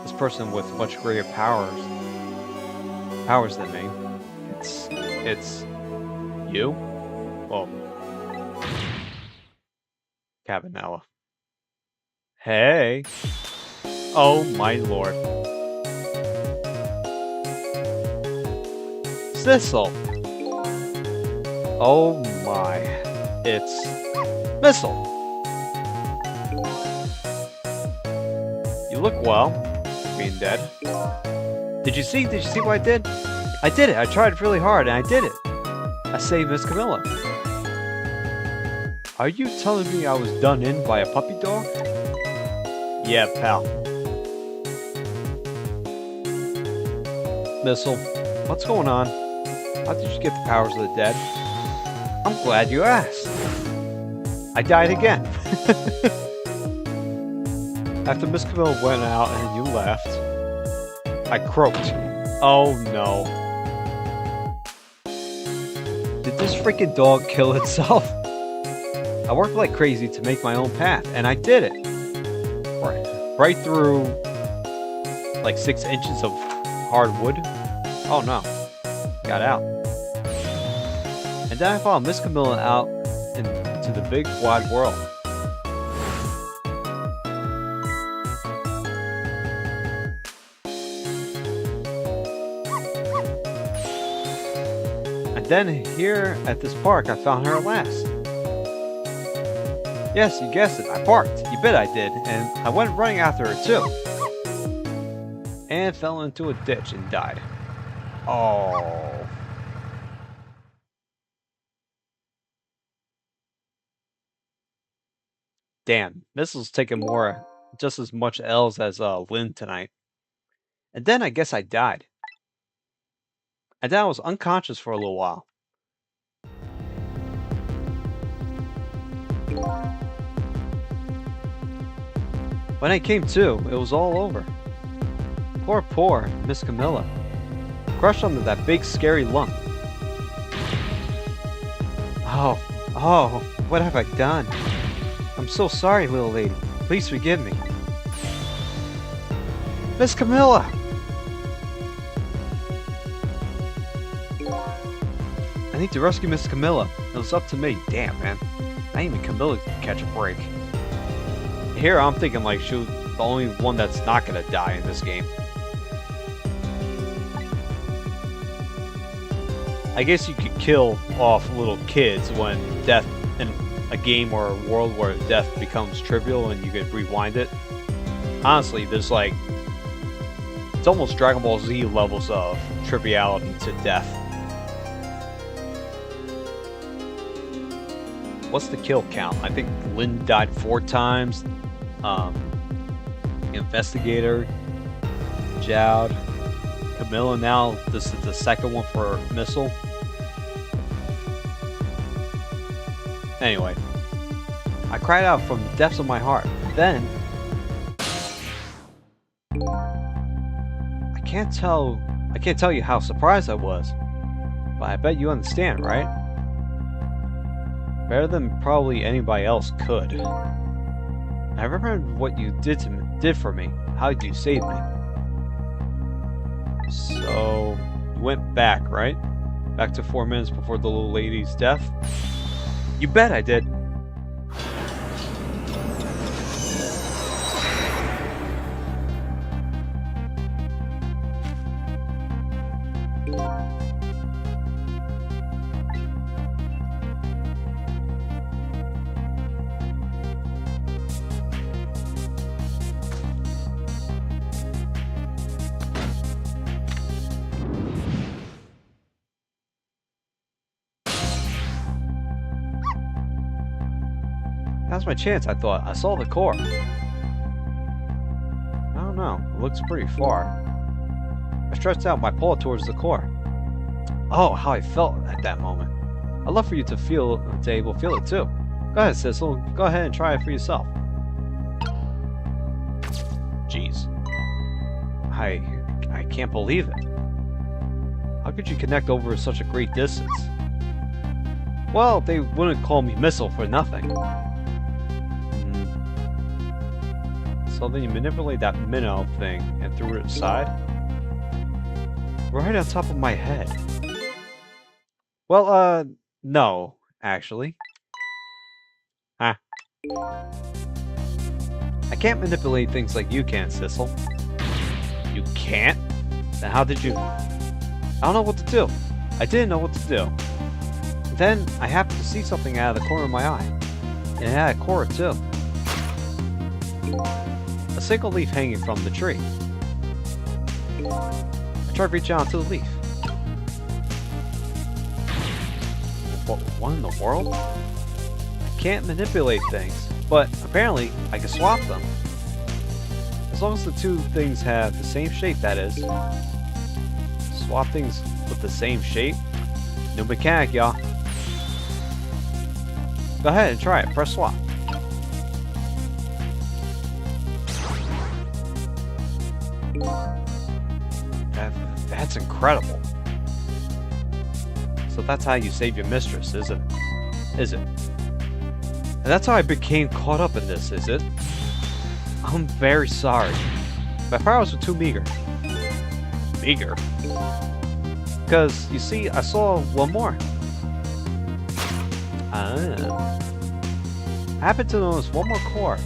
This person with much greater powers than me. It's you? Oh. Cabanella. Hey. Oh my lord. Sissel. Oh my. It's Sissel. You look well, being dead. Did you see what I did? I did it. I tried really hard and I did it. I saved Miss Camilla. Are you telling me I was done in by a puppy dog? Yeah, pal. Sissel, what's going on? How did you get the powers of the dead? I'm glad you asked. I died again. After Miss Camilla went out and you left, I croaked. Oh no. Did this freaking dog kill itself? I worked like crazy to make my own path, and I did it. Right through like 6 inches of hard wood. Oh no. Got out. And then I followed Miss Camilla out into the big wide world. And then here at this park I found her at last. Yes, you guessed it, I barked. You bet I did, and I went running after her too. And fell into a ditch and died. Oh. Damn, Missel's taking just as much L's as Lynn tonight. And then I guess I died. And then I was unconscious for a little while. When I came to, it was all over. Poor Miss Camilla. Crushed under that big scary lump. Oh, what have I done? I'm so sorry, little lady. Please forgive me. Miss Camilla! I need to rescue Miss Camilla. It was up to me. Damn, man. Not even Camilla could catch a break. Here I'm thinking like she was the only one that's not gonna die in this game. I guess you could kill off little kids when death in a game or a world where death becomes trivial and you could rewind it. Honestly, there's like, it's almost Dragon Ball Z levels of triviality to death. What's the kill count? I think Lynn died 4 times. Investigator, Jowd, Camilla. Now this is the second one for Missile. Anyway, I cried out from the depths of my heart. Then... I can't tell you how surprised I was. But I bet you understand, right? Better than probably anybody else could. I remembered what you did for me. How you saved me. So, you went back, right? Back to 4 minutes before the little lady's death? You bet I did. Now's my chance, I thought. I saw the core. I don't know. It looks pretty far. I stretched out my paw towards the core. Oh, how I felt at that moment. I'd love for you to able to feel it too. Go ahead, Sissel. Go ahead and try it for yourself. Jeez. I can't believe it. How could you connect over such a great distance? Well, they wouldn't call me Missile for nothing. So then you manipulate that minnow thing and threw it aside? Right on top of my head. Well, no, actually. Huh. I can't manipulate things like you can, Sissel. You can't? Then how did you... I don't know what to do. I didn't know what to do. Then I happened to see something out of the corner of my eye. And it had a core too. A single leaf hanging from the tree. I tried reaching out to the leaf. What in the world? I can't manipulate things, but apparently I can swap them. As long as the two things have the same shape, that is. Swap things with the same shape? New mechanic, y'all. Go ahead and try it. Press swap. That's incredible. So that's how you save your mistress, is it? Is it? And that's how I became caught up in this, is it? I'm very sorry. My powers were too meager. Meager? Because, you see, I saw one more. I happened to notice one more core.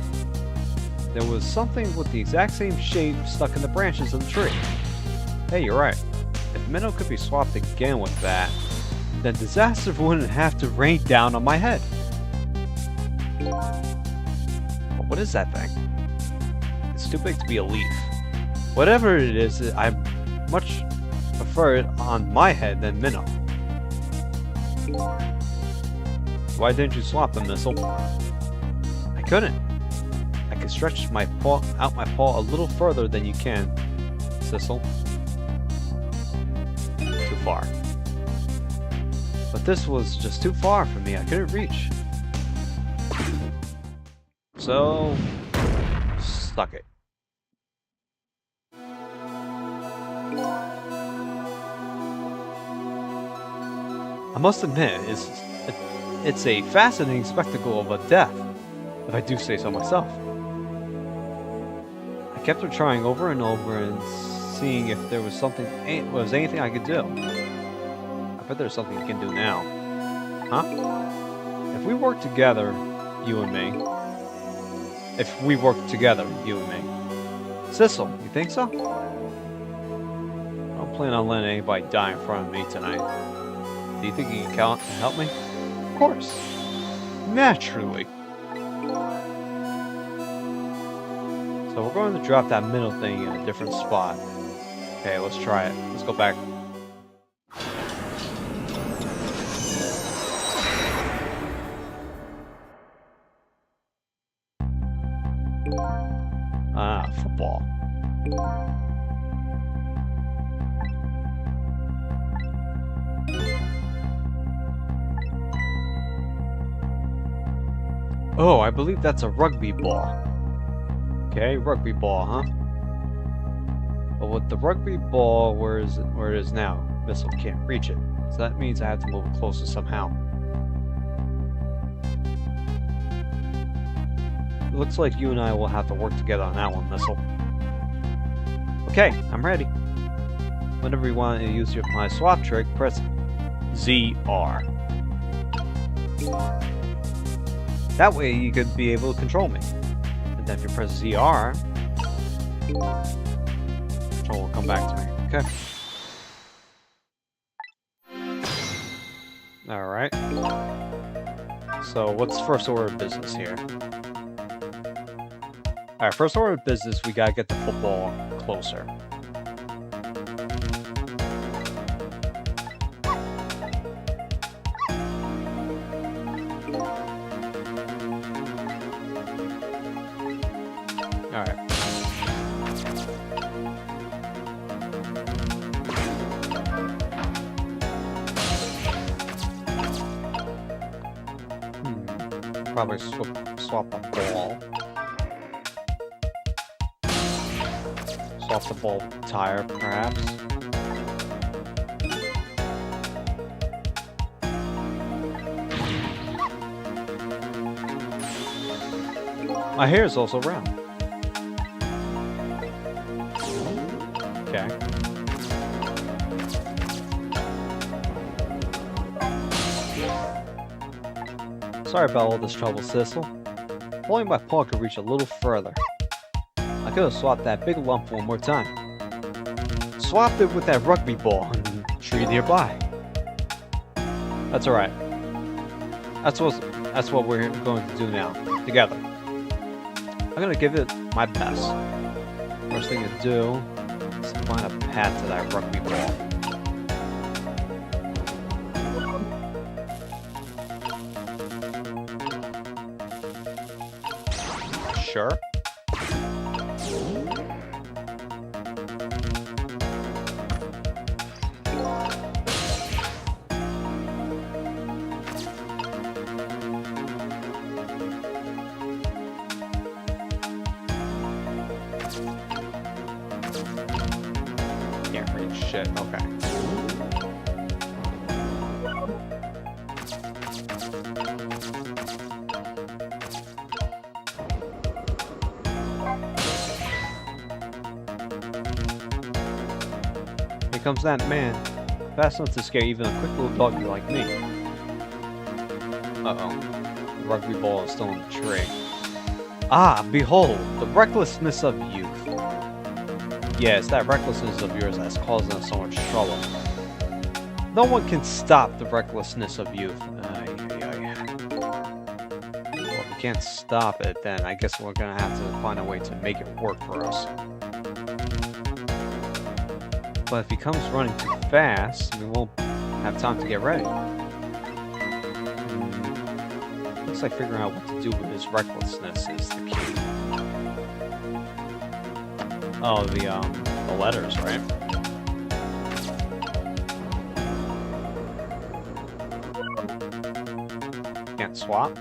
There was something with the exact same shape stuck in the branches of the tree. Hey, you're right. If Minnow could be swapped again with that, then disaster wouldn't have to rain down on my head. But what is that thing? It's too big to be a leaf. Whatever it is, I much prefer it on my head than Minnow. Why didn't you swap them, Missile? I couldn't. I could stretch my paw a little further than you can, Sissel. Too far. But this was just too far for me. I couldn't reach. So, suck it. I must admit, it's a fascinating spectacle of a death, if I do say so myself. I kept on trying over and over and seeing if there was anything I could do. I bet there's something you can do now. Huh? If we work together, you and me. If we work together, you and me. Sissel, you think so? I don't plan on letting anybody die in front of me tonight. Do you think you can help me? Of course. Naturally. So we're going to drop that middle thing in a different spot. Okay, let's try it. Let's go back. Ah, football. Oh, I believe that's a rugby ball. Okay, rugby ball, huh? But with the rugby ball where it is now, Missile can't reach it. So that means I have to move it closer somehow. It looks like you and I will have to work together on that one, Missile. Okay, I'm ready. Whenever you want to use my swap trick, press ZR. That way you could be able to control me. And then if you press ZR, control will come back to me. Okay. Alright. So what's first order of business here? Alright, first order of business, we gotta get the football closer. Alright. Probably swap a ball. Swap the ball tire, perhaps. My hair is also round. Okay. Sorry about all this trouble, Sissel. If only my paw could reach a little further. I could have swapped that big lump one more time. Swapped it with that rugby ball in the tree nearby. That's alright. That's what we're going to do now, together. I'm gonna give it my best. First thing to do is find a path to that rugby ball. Sure. Can't reach shit. Okay. Here comes that man. Fast enough to scare even a quick little doggy like me. Uh-oh. The rugby ball is still in the tree. Ah, behold, the recklessness of youth. Yeah, it's that recklessness of yours that's causing us so much trouble. No one can stop the recklessness of youth. Well, if we can't stop it, then I guess we're gonna have to find a way to make it work for us. But if he comes running too fast, we won't have time to get ready. Looks like figuring out what to do with his recklessness is the key. Oh, the letters, right? Can't swap.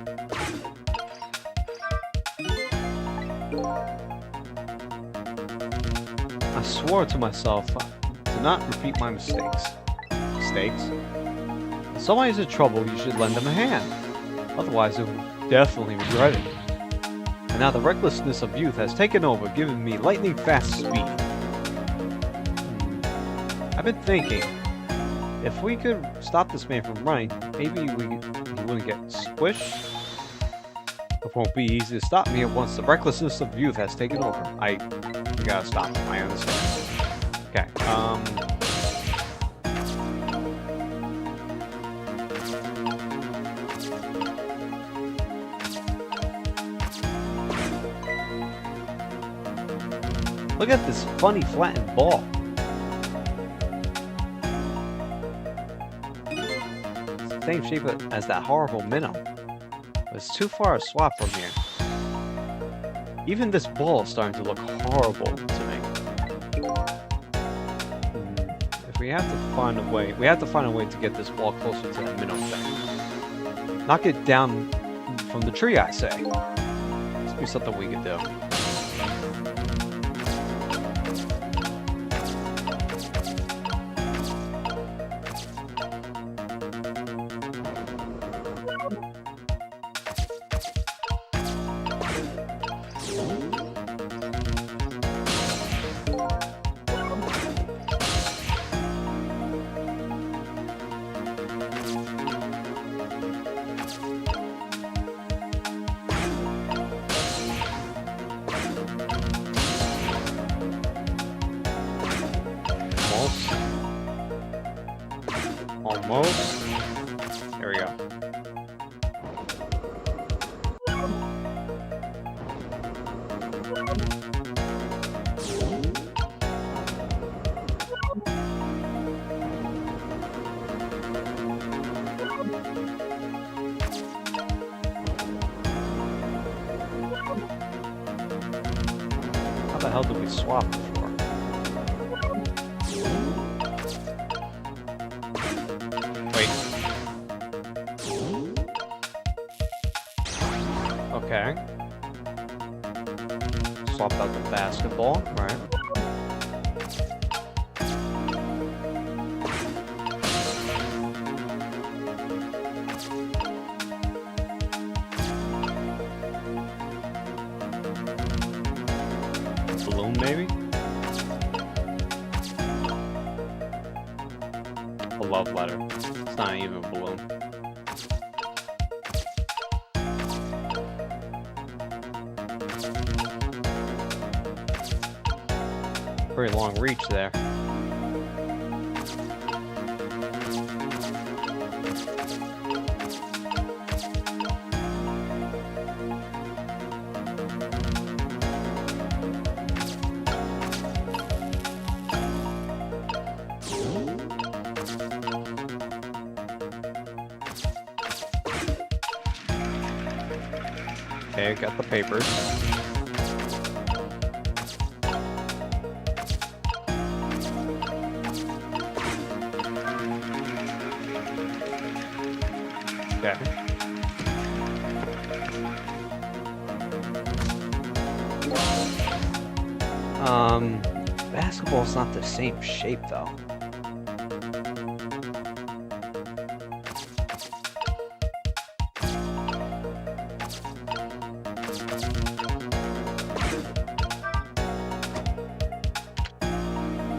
I swore to myself to not repeat my mistakes. Mistakes? If someone is in trouble, you should lend them a hand. Otherwise, they will definitely regret it. And now the recklessness of youth has taken over, giving me lightning fast speed. I've been thinking, if we could stop this man from running, maybe he wouldn't get squished. It won't be easy to stop me once the recklessness of youth has taken over. We gotta stop him, I understand. Okay, look at this funny flattened ball. It's the same shape as that horrible minnow. But it's too far to swap from here. Even this ball is starting to look horrible to me. If we have to find a way, to get this ball closer to that minnow thing. Knock it down from the tree, I say. Let's do something we can do. Almost. There we go. How the hell did we swap before? Okay. Swapped out the basketball, right? Balloon, maybe? A love letter. It's not even a balloon. Very long reach there. Okay, got the papers. Okay. Basketball's not the same shape though.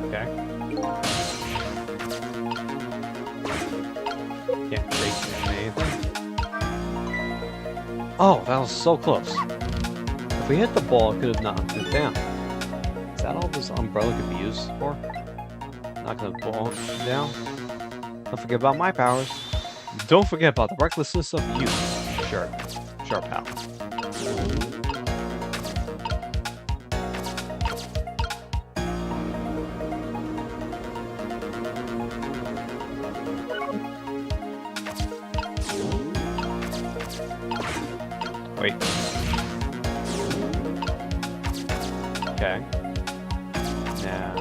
Okay. Can't shake anything. Oh, that was so close. If we hit the ball, it could have knocked it down. Is that all this umbrella could be used for? Knocking the ball down? Don't forget about my powers. Don't forget about the recklessness of you. Sure. Sure, pal. Wait. Okay. Now...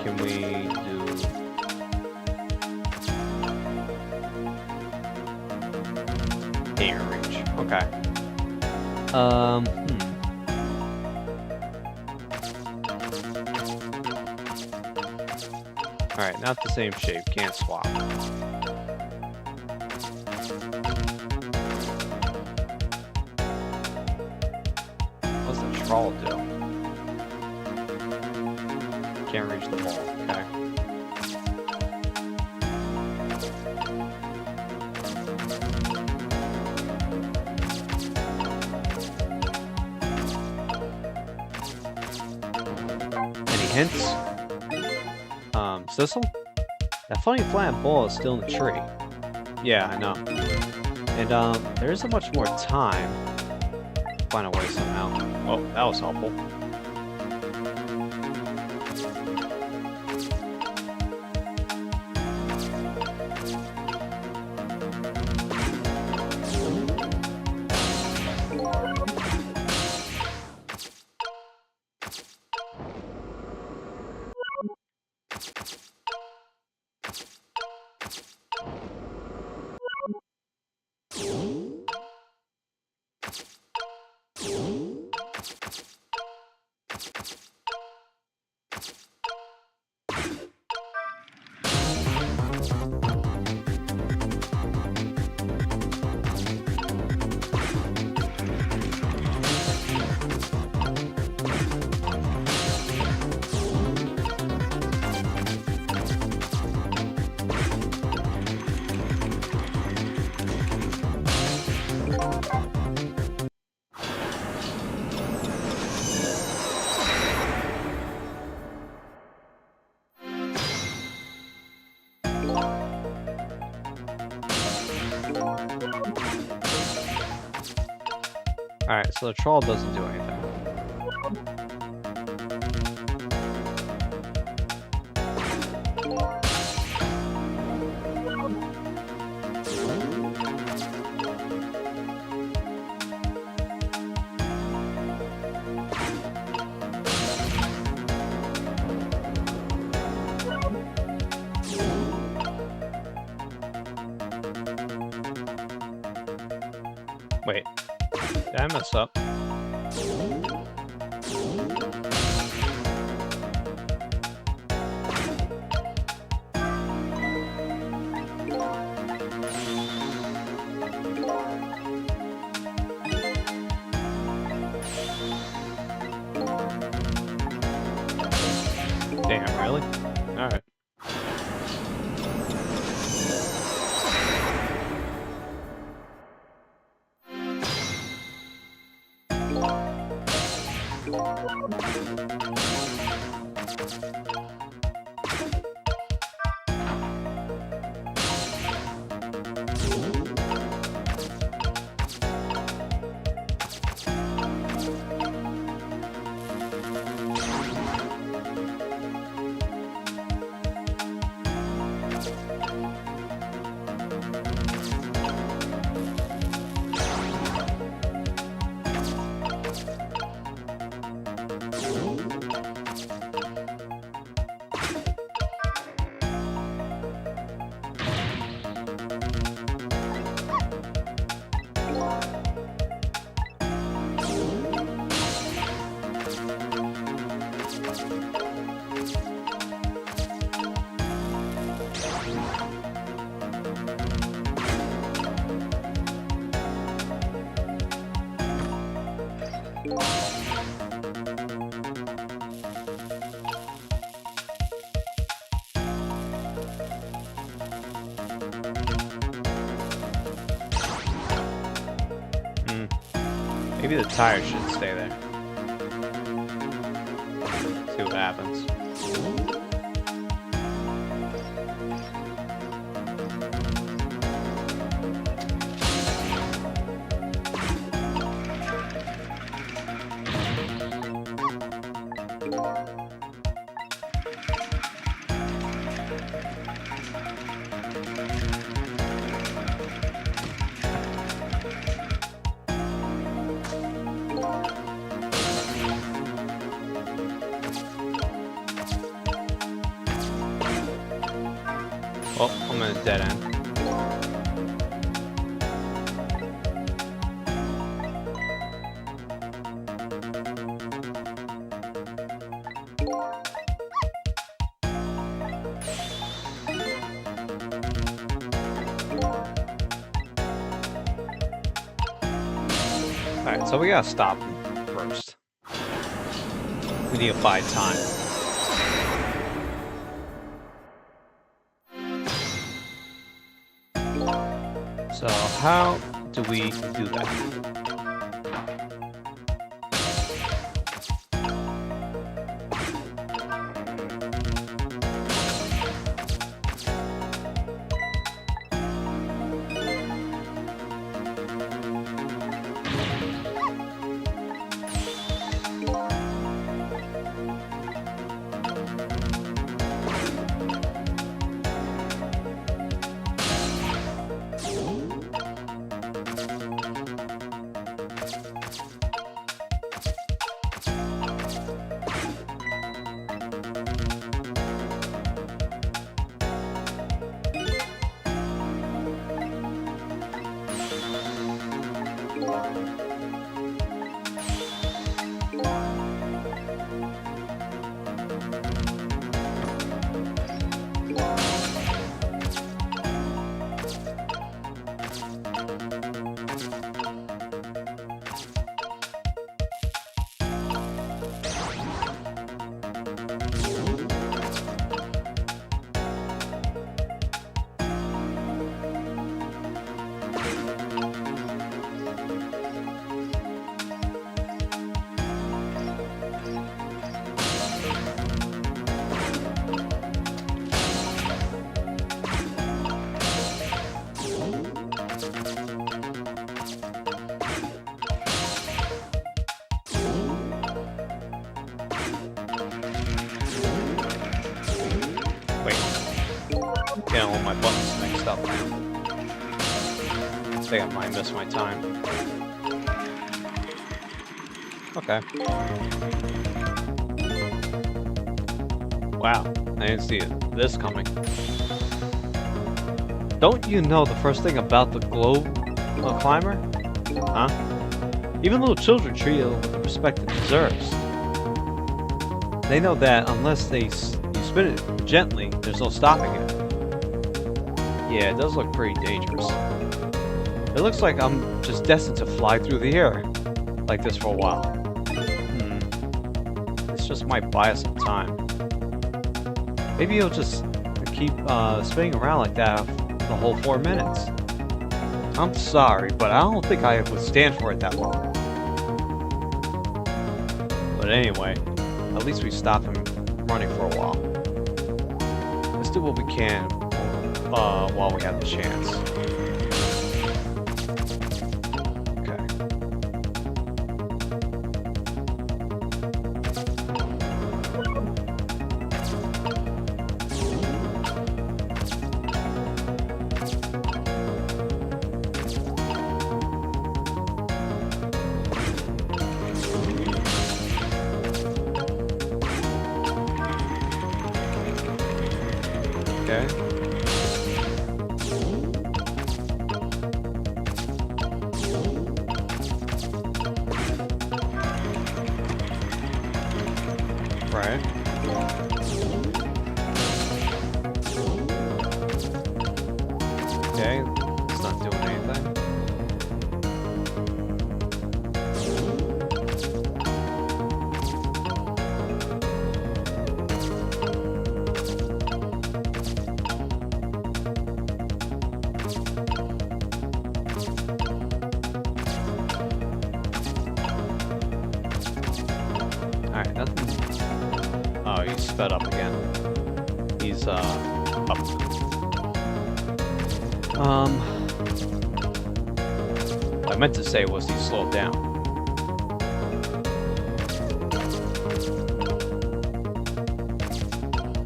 Can we do... Can't reach. Okay. Alright, not the same shape. Can't swap. What's the trawl do? Can't reach the ball. Okay. Any hints? Sissel? That funny flat ball is still in the tree. Yeah, I know. And, there isn't much more time. Find a way somehow. Oh, that was helpful. Alright, so the troll doesn't do anything. Wait, did I mess up? Damn, really? Alright. Maybe the tire should stay there. See what happens. Oh, I'm in a dead end. Alright, so we gotta stop him first. We need to buy time. So how do we do that? Wait. Getting all my buttons mixed up now. I think I might miss my time. Okay. Wow, I didn't see this coming. Don't you know the first thing about the globe climber? Huh? Even little children treat it with the respect it deserves. They know that unless you spin it gently, there's no stopping it. Yeah, it does look pretty dangerous. It looks like I'm just destined to fly through the air like this for a while. It's just my bias of time. Maybe it'll just keep spinning around like that the whole 4 minutes. I'm sorry, but I don't think I would stand for it that long. But anyway, at least we stopped him running for a while. Let's do what we can while we have the chance. Okay. Right. Okay, it's not doing anything. Alright, nothing. Oh, he's sped up again. He's up. What I meant to say was he slowed down.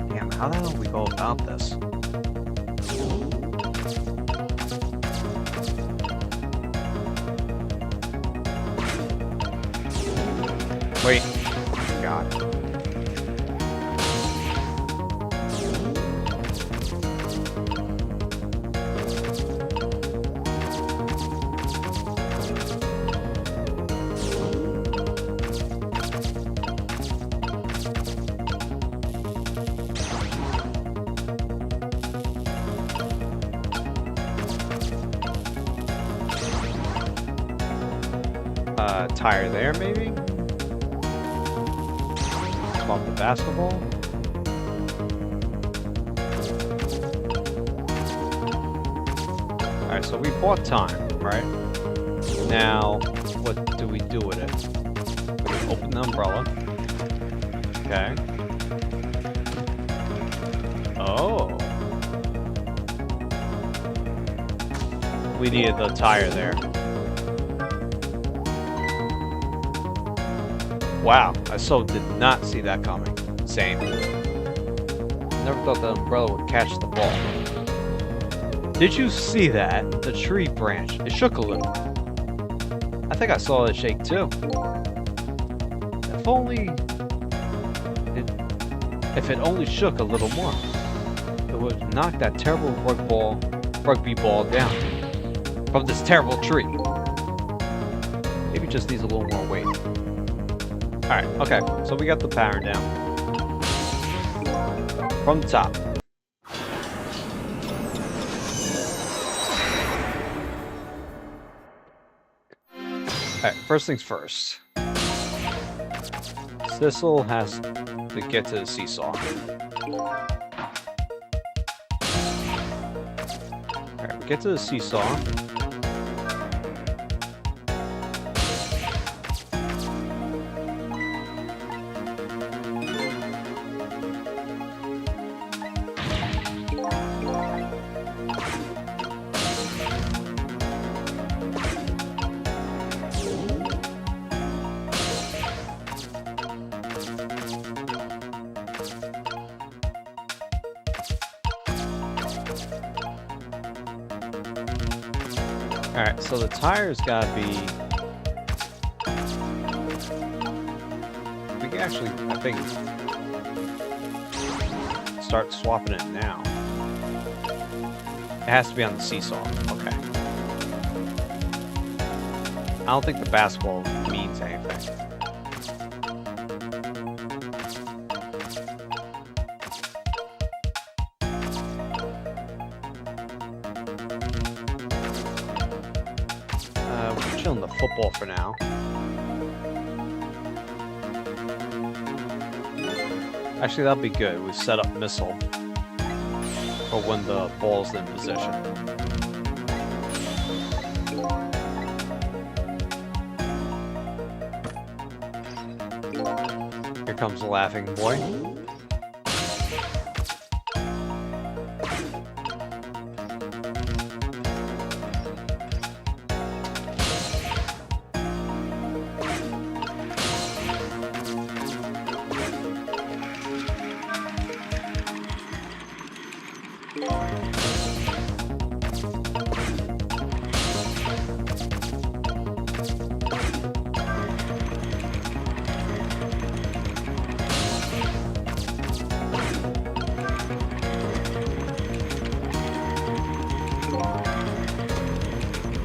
Damn, how the hell do we go about this? Wait. God. Tire there, maybe? Off the basketball. Alright, so we bought time, right? Now, what do we do with it? We open the umbrella. Okay. Oh. We needed the tire there. Wow, I so did not see that coming. Same. Never thought the umbrella would catch the ball. Did you see that? The tree branch. It shook a little. I think I saw it shake too. If it only shook a little more, it would knock that terrible rugby ball down from this terrible tree. Maybe it just needs a little more weight. Alright, okay, so we got the power down. From the top. Alright, first things first. Sissel has to get to the seesaw. Alright, we get to the seesaw. Alright, so the tires gotta be... We can actually, I think, start swapping it now. It has to be on the seesaw. Okay. I don't think the basketball means anything. We're chilling the football for now. Actually, that'll be good. We set up missile for when the ball's in position. Here comes the laughing boy.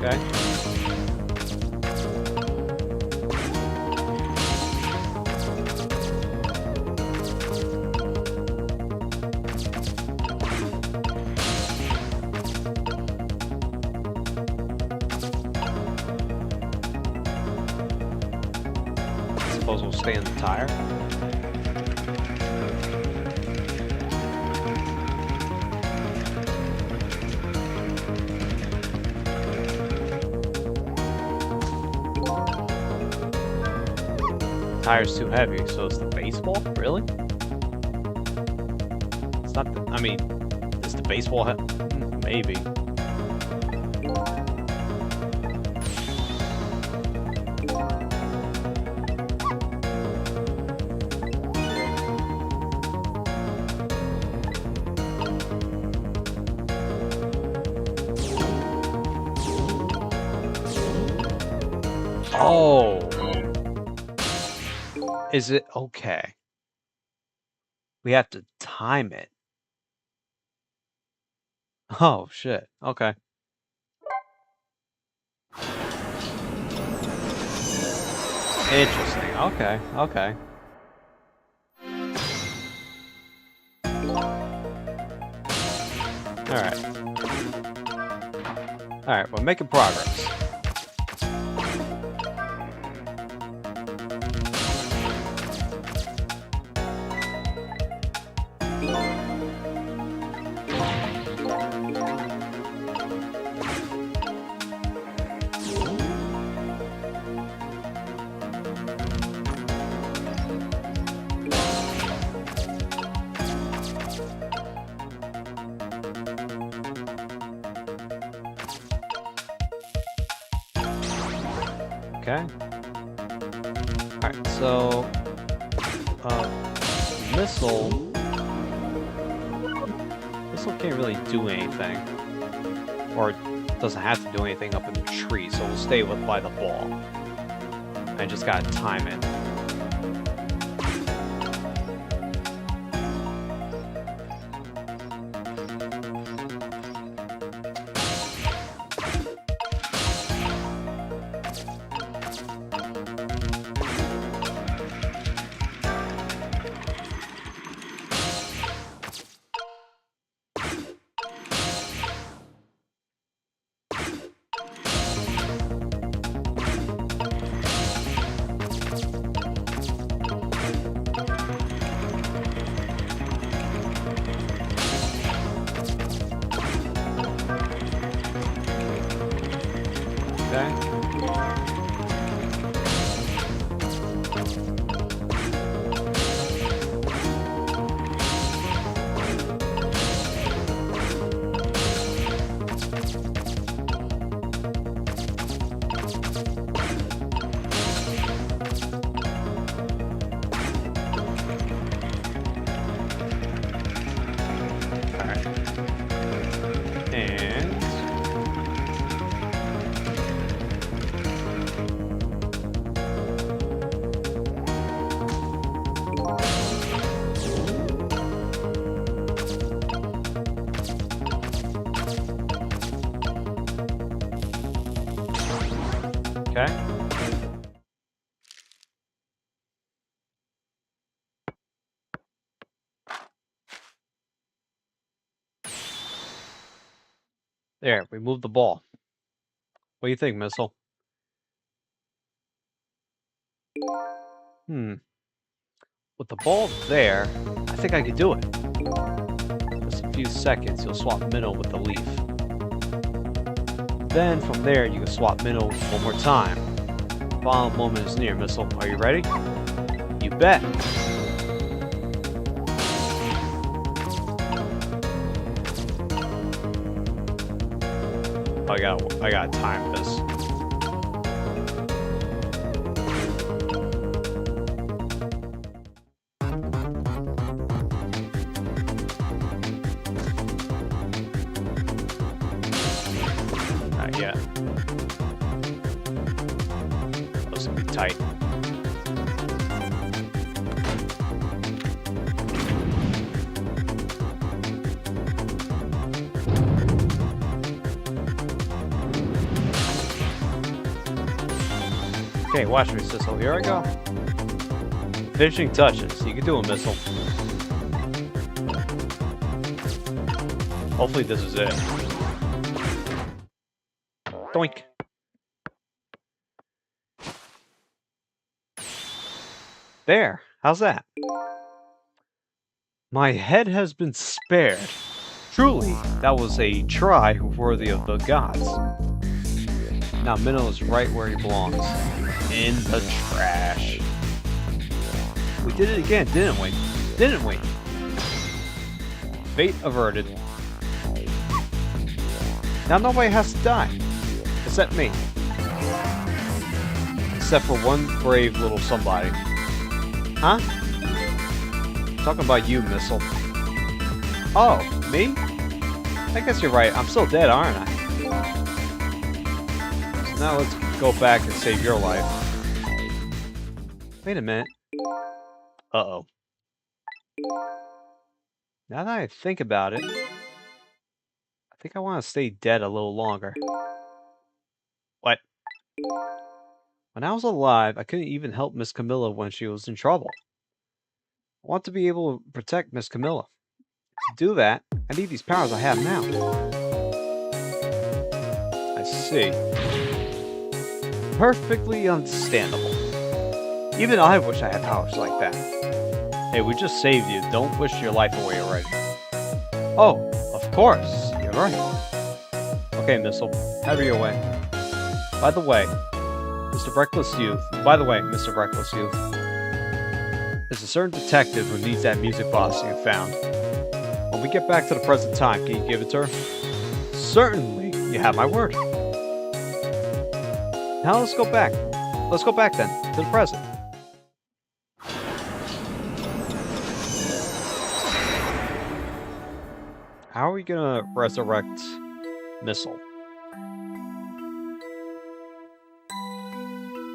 Okay. Suppose we'll stay in the tire. Tire's too heavy, so it's the baseball? Really? It's not the, I mean, is the baseball maybe. Oh! Is it okay? We have to time it. Oh, shit. Okay. Interesting. Okay. Okay. Alright. Alright, we're making progress. Okay. Alright, so Missile can't really do anything. Or doesn't have to do anything up in the tree, so we'll stay by the ball. I just gotta time it. Okay. There, we moved the ball. What do you think, Missile? With the ball there, I think I could do it. Just a few seconds, you'll swap Minnow with the leaf. Then, from there, you can swap Minnow one more time. Final moment is near, Missile. Are you ready? You bet! I gotta time this. Not yet. That was gonna be tight. Okay, watch me, Sissel. Here I go. Finishing touches. You can do a Missile. Hopefully this is it. Doink. There. How's that? My head has been spared. Truly, that was a try worthy of the gods. Now Minnow is right where he belongs. In the trash. We did it again, didn't we? Didn't we? Fate averted. Now nobody has to die. Except me. Except for one brave little somebody. Huh? Talking about you, Missile. Oh, me? I guess you're right. I'm still dead, aren't I? So now let's go back and save your life. Wait a minute. Uh-oh. Now that I think about it, I think I want to stay dead a little longer. What? When I was alive, I couldn't even help Miss Camilla when she was in trouble. I want to be able to protect Miss Camilla. To do that, I need these powers I have now. I see. Perfectly understandable. Even I wish I had powers like that. Hey, we just saved you. Don't wish your life away already. Oh, of course. You're right. Okay, Missile. Have your way. By the way, Mr. Reckless Youth. By the way, Mr. Reckless Youth. There's a certain detective who needs that music box you found. When we get back to the present time, can you give it to her? Certainly. You have my word. Now let's go back. Let's go back then, to the present. How are we gonna resurrect Missile?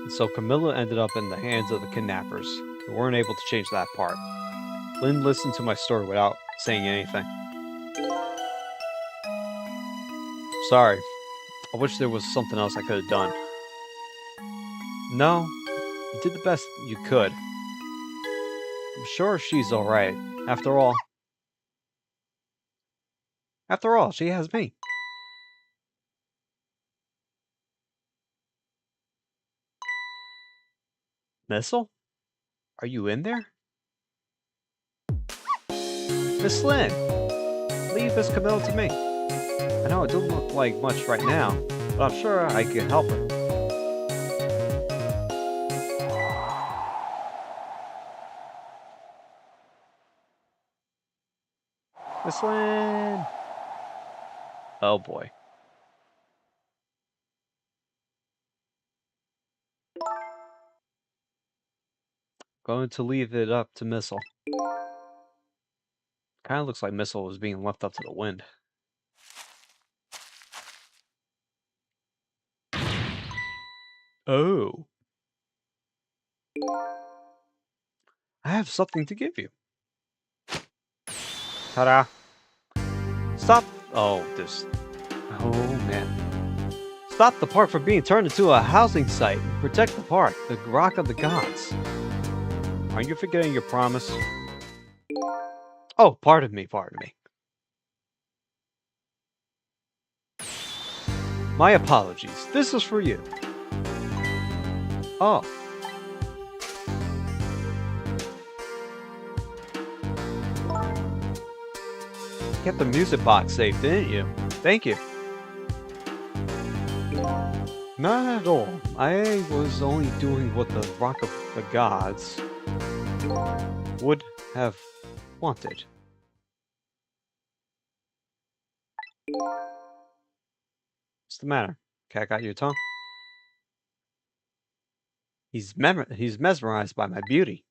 And so Camilla ended up in the hands of the kidnappers, who weren't able to change that part. Lynn listened to my story without saying anything. Sorry. I wish there was something else I could have done. No, you did the best you could. I'm sure she's alright. After all, she has me. Missile? Are you in there? Miss Lynn! Leave Miss Camille to me. I know it doesn't look like much right now, but I'm sure I can help her. Miss Lynn! Oh boy. Going to leave it up to Missile. Kinda looks like Missile was being left up to the wind. Oh. I have something to give you. Ta-da. Stop. Oh, this. Oh, man. Stop the park from being turned into a housing site. Protect the park, the Rock of the Gods. Are you forgetting your promise? Oh, pardon me, pardon me. My apologies. This is for you. Oh. Kept the music box safe, didn't you? Thank you. Not at all. I was only doing what the Rock of the Gods would have wanted. What's the matter? Cat got your tongue? He's mesmerized by my beauty.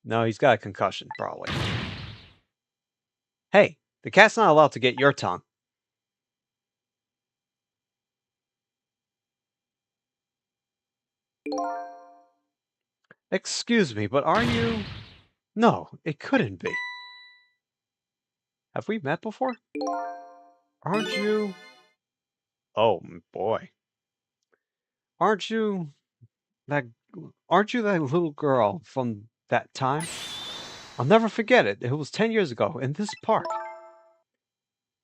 No, he's got a concussion, probably. Hey, the cat's not allowed to get your tongue. Excuse me, but are you... No, it couldn't be. Have we met before? Aren't you... Oh, boy. Aren't you that little girl from that time? I'll never forget it. It was 10 years ago in this park.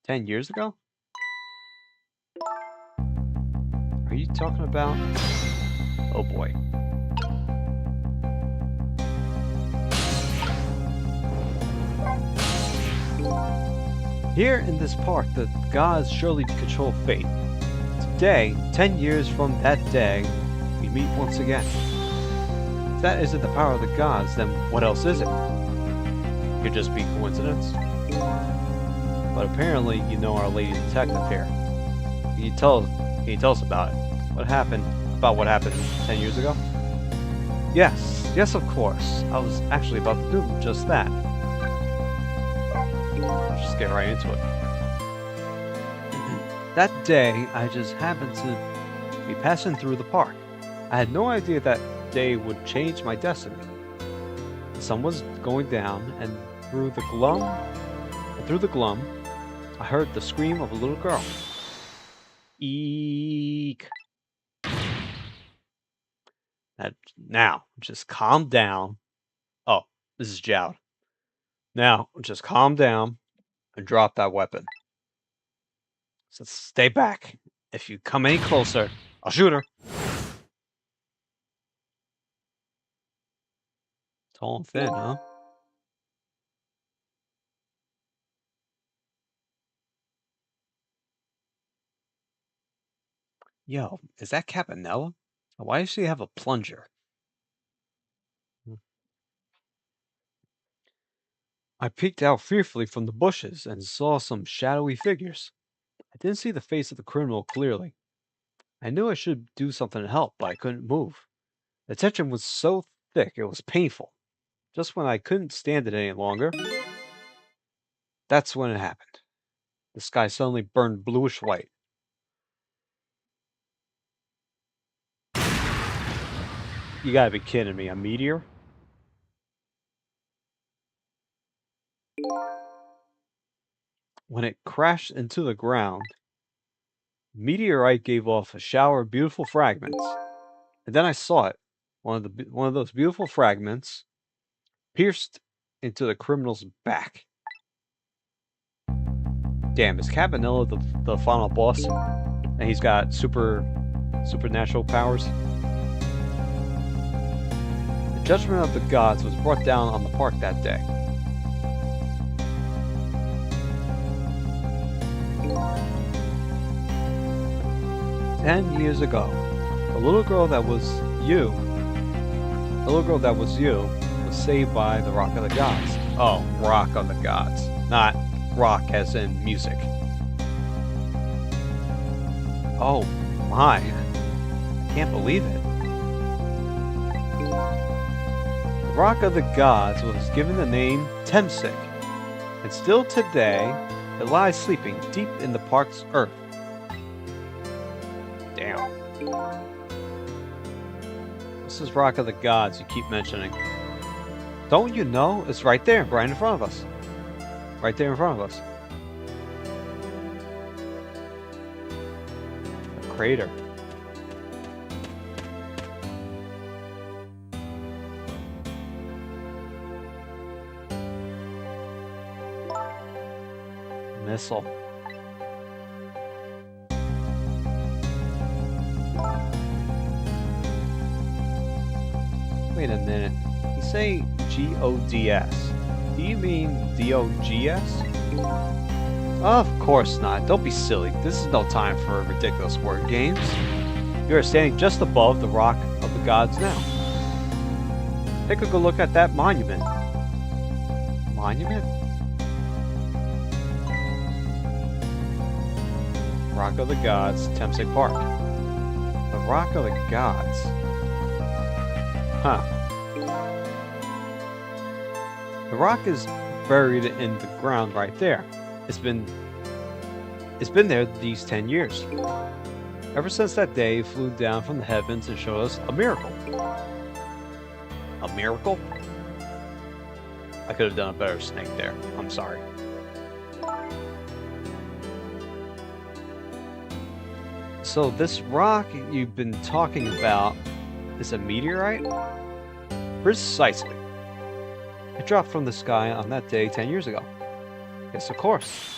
10 years ago? Are you talking about... Oh, boy. Here in this park, the gods surely control fate. Today, 10 years from that day, we meet once again. If that isn't the power of the gods, then what else is it? Could just be coincidence. But apparently, you know our lady detective here. Can you tell us about it? What happened? About what happened 10 years ago? Yes, of course. I was actually about to do just that. Let's just get right into it. That day, I just happened to be passing through the park. I had no idea that day would change my destiny. The sun was going down, and through the glum, I heard the scream of a little girl. Eek. Now, just calm down. Oh, this is Jowd. Now, just calm down and drop that weapon. So stay back. If you come any closer, I'll shoot her. Tall and thin, huh? Yo, is that Cabanella? Why does she have a plunger? I peeked out fearfully from the bushes and saw some shadowy figures. I didn't see the face of the criminal clearly. I knew I should do something to help, but I couldn't move. The tension was so thick it was painful. Just when I couldn't stand it any longer, that's when it happened. The sky suddenly burned bluish white. You gotta be kidding me, a meteor? When it crashed into the ground, the meteorite gave off a shower of beautiful fragments. And then I saw it. One of those beautiful fragments pierced into the criminal's back. Damn, is Cabanilla the final boss? And he's got supernatural powers? The judgment of the gods was brought down on the park that day. "10 years ago, the little girl that was you was saved by the Rock of the Gods." Oh, Rock of the Gods, not rock as in music. Oh my, I can't believe it. The Rock of the Gods was given the name Temsik, and still today it lies sleeping deep in the park's earth. Damn. This is Rock of the Gods you keep mentioning. Don't you know? It's right there, right in front of us. Right there in front of us. crater. Missile. Wait a minute. You say G-O-D-S. Do you mean D-O-G-S? Of course not. Don't be silly. This is no time for ridiculous word games. You are standing just above the Rock of the Gods now. Take a good look at that monument. Monument? Rock of the Gods, Temsek Park. The Rock of the Gods. Huh. The rock is buried in the ground right there. It's been there these 10 years. Ever since that day, it flew down from the heavens and showed us a miracle. A miracle? I could have done a better snake there. I'm sorry. So this rock you've been talking about is a meteorite? Precisely. It dropped from the sky on that day 10 years ago. Yes, of course.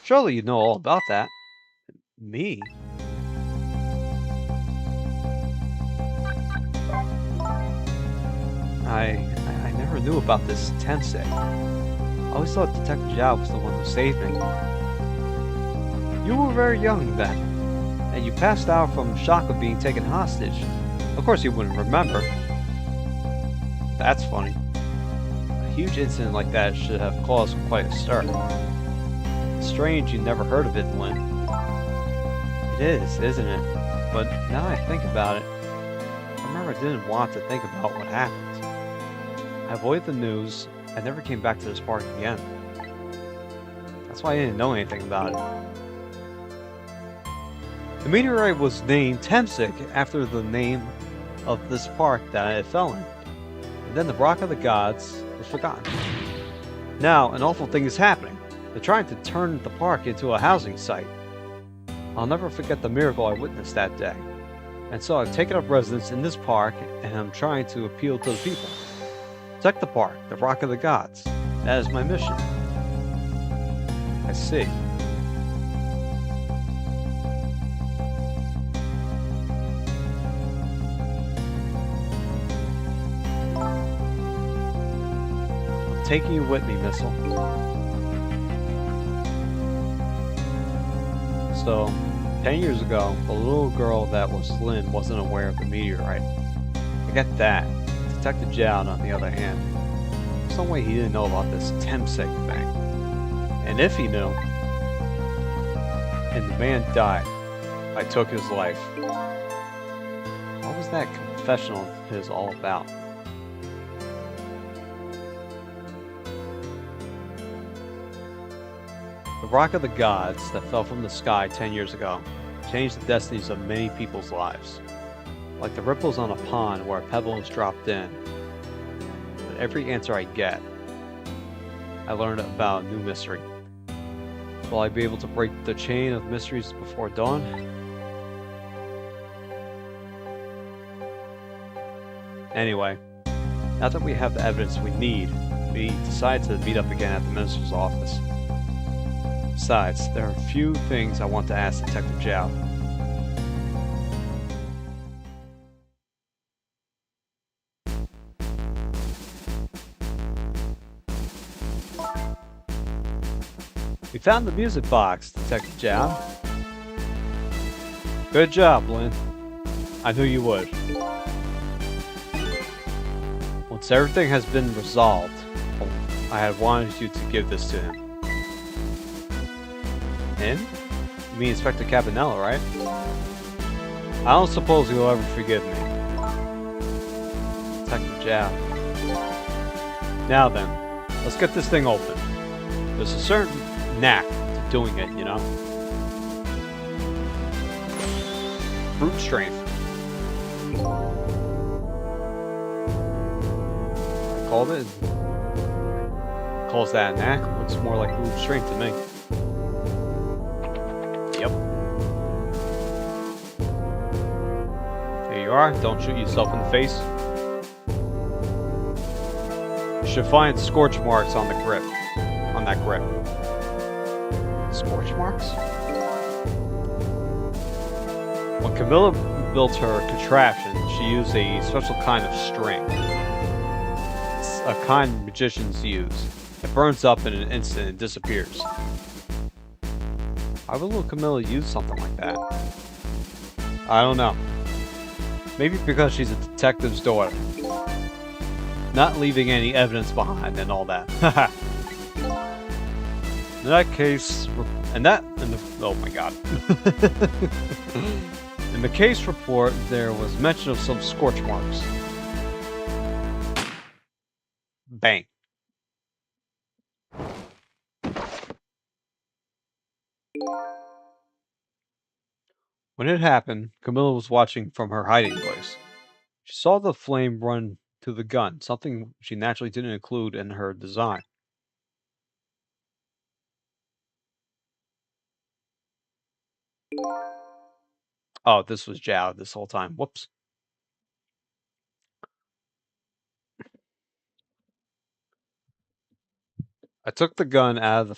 Surely you know all about that. Me? I never knew about this Tensei. I always thought Detective Zhao was the one who saved me. You were very young then, and you passed out from shock of being taken hostage. Of course you wouldn't remember. That's funny. A huge incident like that should have caused quite a stir. Strange you never heard of it, Lynn. It is, isn't it? But now I think about it, I remember I didn't want to think about what happened. I avoided the news. I never came back to this park again. That's why I didn't know anything about it. The meteorite was named Temsek after the name of this park that it fell in. And then the Rock of the Gods was forgotten. Now, an awful thing is happening. They're trying to turn the park into a housing site. I'll never forget the miracle I witnessed that day. And so I've taken up residence in this park, and I'm trying to appeal to the people. Protect the park, the Rock of the Gods. That is my mission. I see. I'm taking you with me, Missel. So, 10 years ago, the little girl that was Lynn wasn't aware of the meteorite. I get that. Detective Zhao, on the other hand, some way he didn't know about this Temsek thing. And if he knew, and the man died, I took his life. What was that confessional of his all about? The Rock of the Gods that fell from the sky 10 years ago changed the destinies of many people's lives. Like the ripples on a pond where a pebble is dropped in. But every answer I get, I learn about a new mystery. Will I be able to break the chain of mysteries before dawn? Anyway, now that we have the evidence we need, we decide to meet up again at the minister's office. Besides, there are a few things I want to ask Detective Zhao. We found the music box, Detective Zhao. Good job, Lynn. I knew you would. Once everything has been resolved, I had wanted you to give this to him. Him? You mean Inspector Cabanella, right? I don't suppose he'll ever forgive me. Detective Zhao. Now then, let's get this thing open. There's a certain knack to doing it, you know? Brute strength. I called it. Calls that a knack? Looks more like brute strength to me. Yep. you are. Don't shoot yourself in the face. You should find scorch marks on the grip. On that grip. Scorch marks? When Camilla built her contraption, she used a special kind of string. It's a kind magicians use. It burns up in an instant and disappears. Why would little Camilla use something like that? I don't know. Maybe because she's a detective's daughter. Not leaving any evidence behind and all that. In that case, oh my god. In the case report, there was mention of some scorch marks. Bang. When it happened, Camilla was watching from her hiding place. She saw the flame run to the gun, something she naturally didn't include in her design. Oh, this was Jao this whole time. Whoops. I took the gun out of the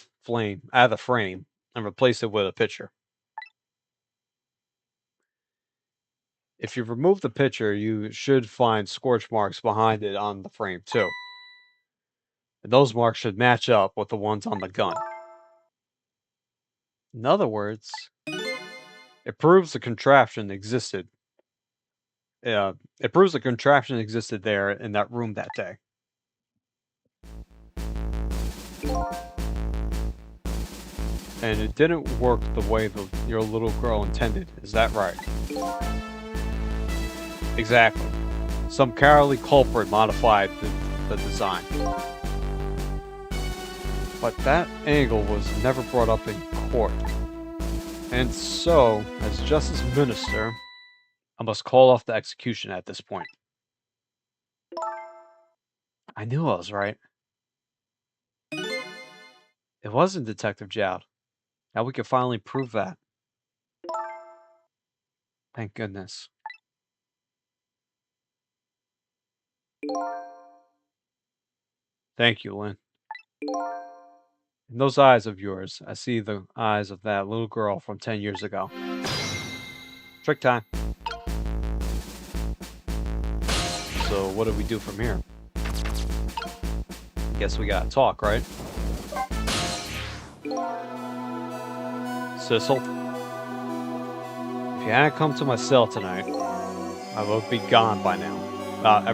frame, and replaced it with a picture. If you remove the picture, you should find scorch marks behind it on the frame too. And those marks should match up with the ones on the gun. In other words, it proves the contraption existed. It proves the contraption existed there in that room that day. And it didn't work the way your little girl intended. Is that right? Exactly. Some cowardly culprit modified the design. But that angle was never brought up in court. And so, as Justice Minister, I must call off the execution at this point. I knew I was right. It wasn't Detective Jowd. Now we can finally prove that. Thank goodness. Thank you, Lynn. In those eyes of yours, I see the eyes of that little girl from 10 years ago. Trick time. So what do we do from here? Guess we gotta talk, right? Sissel, if you hadn't come to my cell tonight, I would be gone by now, without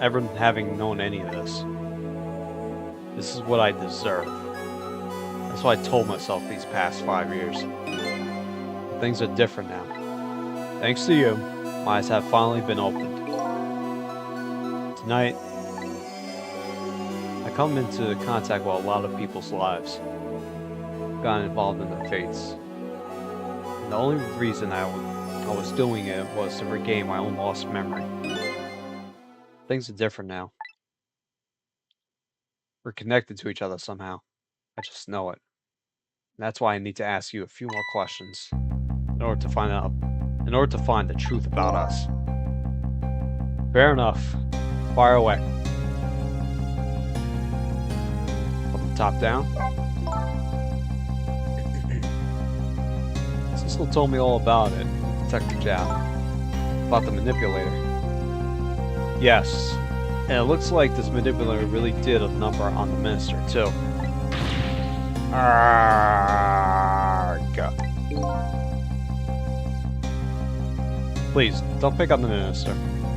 ever having known any of this. This is what I deserve. That's what I told myself these past 5 years. But things are different now. Thanks to you, my eyes have finally been opened. Tonight, I come into contact with a lot of people's lives. I've gotten involved in their fates. And the only reason I was doing it was to regain my own lost memory. Things are different now. We're connected to each other somehow. I just know it. And that's why I need to ask you a few more questions in order to find the truth about us. Fair enough. Fire away. From the top down. Sissel told me all about it, Detective Jowd. About the manipulator. Yes. And it looks like this manipulator really did a number on the minister, too. Arrgh. Please, don't pick on the minister.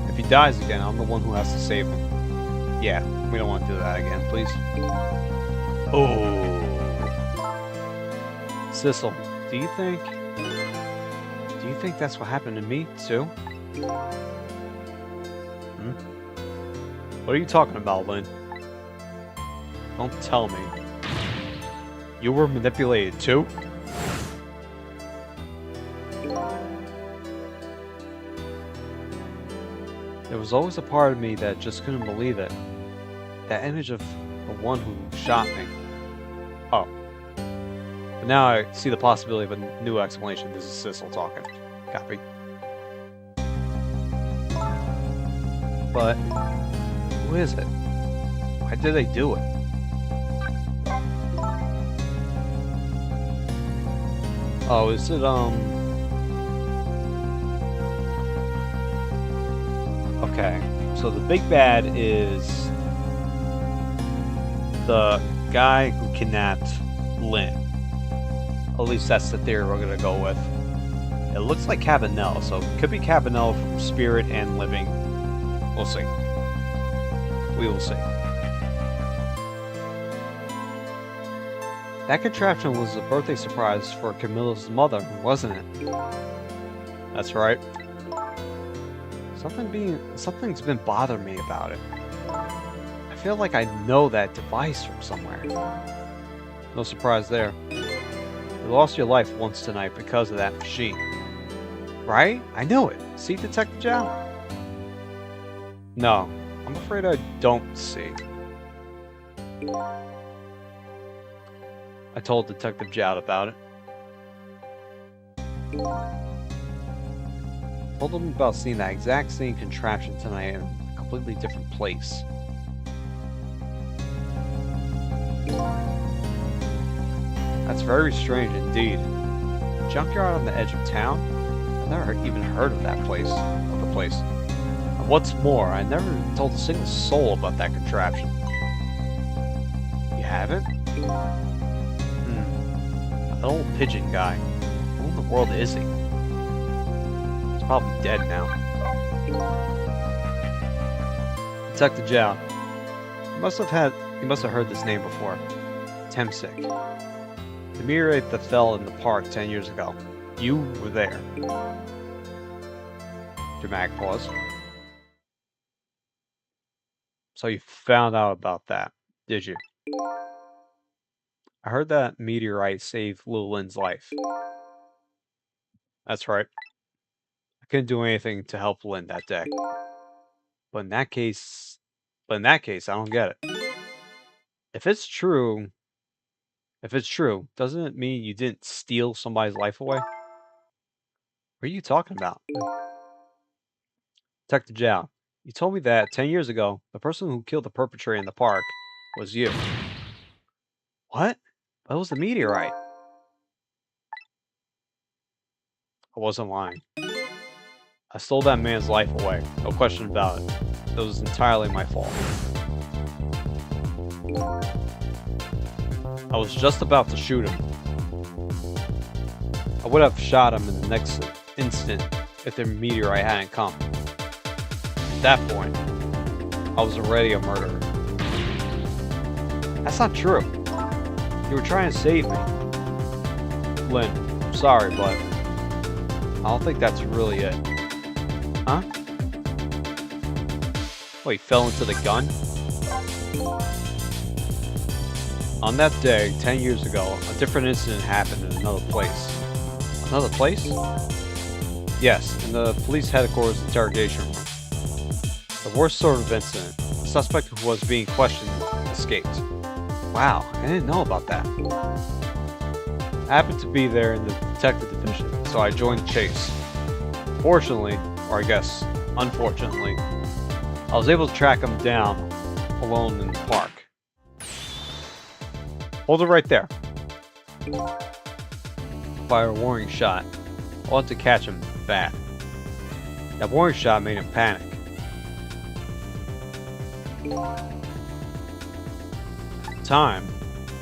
If he dies again, I'm the one who has to save him. Yeah, we don't want to do that again, please. Oh. Sissel, do you think that's what happened to me, too? What are you talking about, Lynn? Don't tell me. You were manipulated too? There was always a part of me that just couldn't believe it. That image of the one who shot me. Oh. But now I see the possibility of a new explanation. This is Sissel talking. Copy. but who is it? Why did they do it? Oh, is it, okay, so the big bad is the guy who kidnapped Lynn. At least that's the theory we're gonna go with. It looks like Cabanel, so it could be Cabanel from Spirit and Living. We'll see. We will see. That contraption was a birthday surprise for Camilla's mother, wasn't it? That's right. Something's been bothering me about it. I feel like I know that device from somewhere. No surprise there. You lost your life once tonight because of that machine. Right? I knew it. See, Detective Zhao? No, I'm afraid I don't see. I told Detective Zhao about it. Told him about seeing that exact same contraption tonight in a completely different place. That's very strange indeed. Junkyard on the edge of town? I've never even heard of that place. And what's more, I never told a single soul about that contraption. You haven't? That old pigeon guy. Who in the world is he? He's probably dead now. Detective Zhao. You must have heard this name before. Temsik. The meteorite that fell in the park 10 years ago. You were there. Dramatic pause. So you found out about that, did you? I heard that meteorite saved Lil Lynn's life. That's right. I couldn't do anything to help Lynn that day. But in that case, I don't get it. If it's true, doesn't it mean you didn't steal somebody's life away? What are you talking about? Detective Zhao, you told me that 10 years ago, the person who killed the perpetrator in the park was you. What? That was the meteorite. I wasn't lying. I stole that man's life away, no question about it. It was entirely my fault. I was just about to shoot him. I would have shot him in the next instant if the meteorite hadn't come. At that point, I was already a murderer. That's not true. You were trying to save me. Lynn, I'm sorry, but I don't think that's really it. Huh? Oh, he fell into the gun? On that day, 10 years ago, a different incident happened in another place. Another place? Yes, in the police headquarters interrogation room. The worst sort of incident. The suspect who was being questioned escaped. Wow, I didn't know about that. I happened to be there in the detective division, so I joined the chase. Fortunately, or I guess unfortunately, I was able to track him down alone in the park. Hold it right there. Fire a warning shot. I want to catch him bad. That warning shot made him panic. At the time,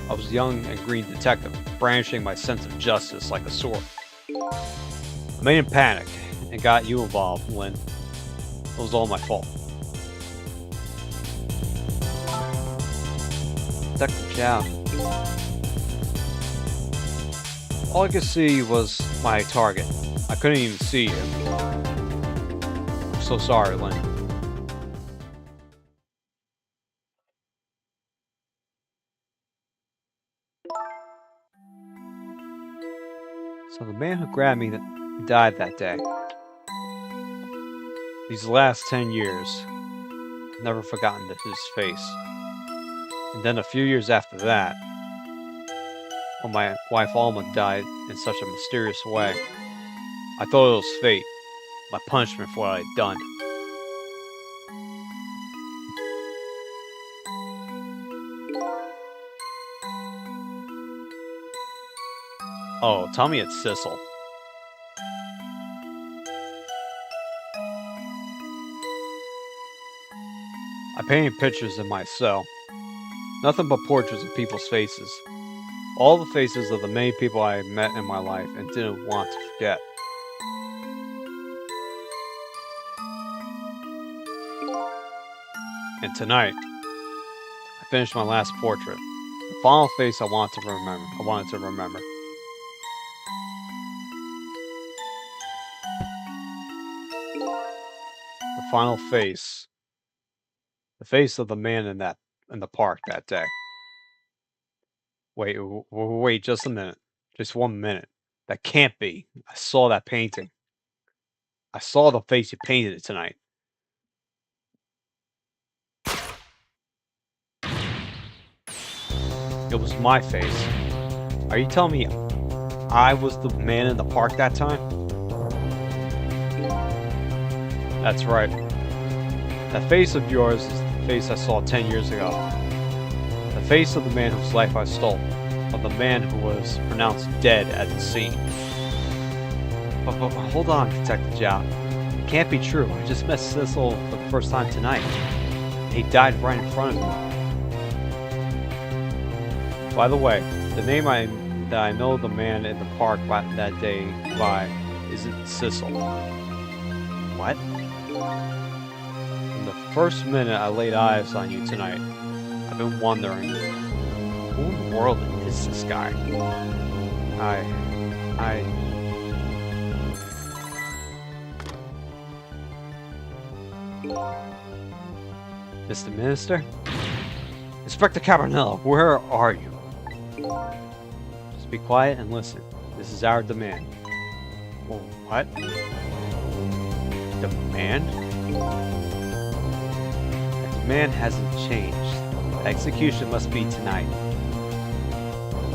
I was a young and green detective, brandishing my sense of justice like a sword. I made him panic and got you involved, Lynn. It was all my fault. Detective Zhao. All I could see was my target. I couldn't even see you. I'm so sorry, Lynn. So the man who grabbed me died that day. These last 10 years, I've never forgotten his face. And then a few years after that, when my wife Alma died in such a mysterious way, I thought it was fate, my punishment for what I had done. Oh, tell me it's Sissel. I painted pictures in my cell. Nothing but portraits of people's faces. All the faces of the many people I met in my life and didn't want to forget. And tonight, I finished my last portrait. The final face I wanted to remember. The final face. The face of the man in the park that day. Wait, just a minute. Just 1 minute. That can't be. I saw that painting. I saw the face you painted it tonight. It was my face. Are you telling me I was the man in the park that time? That's right. That face of yours is the face I saw 10 years ago. The face of the man whose life I stole. Of the man who was pronounced dead at the scene. But hold on, Detective Zhao. It can't be true. I just met Sissel for the first time tonight. He died right in front of me. By the way, the name that I know the man in the park that day by isn't Sissel. What? From the first minute I laid eyes on you tonight, I've been wondering, who in the world is this guy? Mr. Minister? Inspector Cabanello, where are you? Just be quiet and listen. This is our demand. Well, what? Demand? The demand hasn't changed. The execution must be tonight.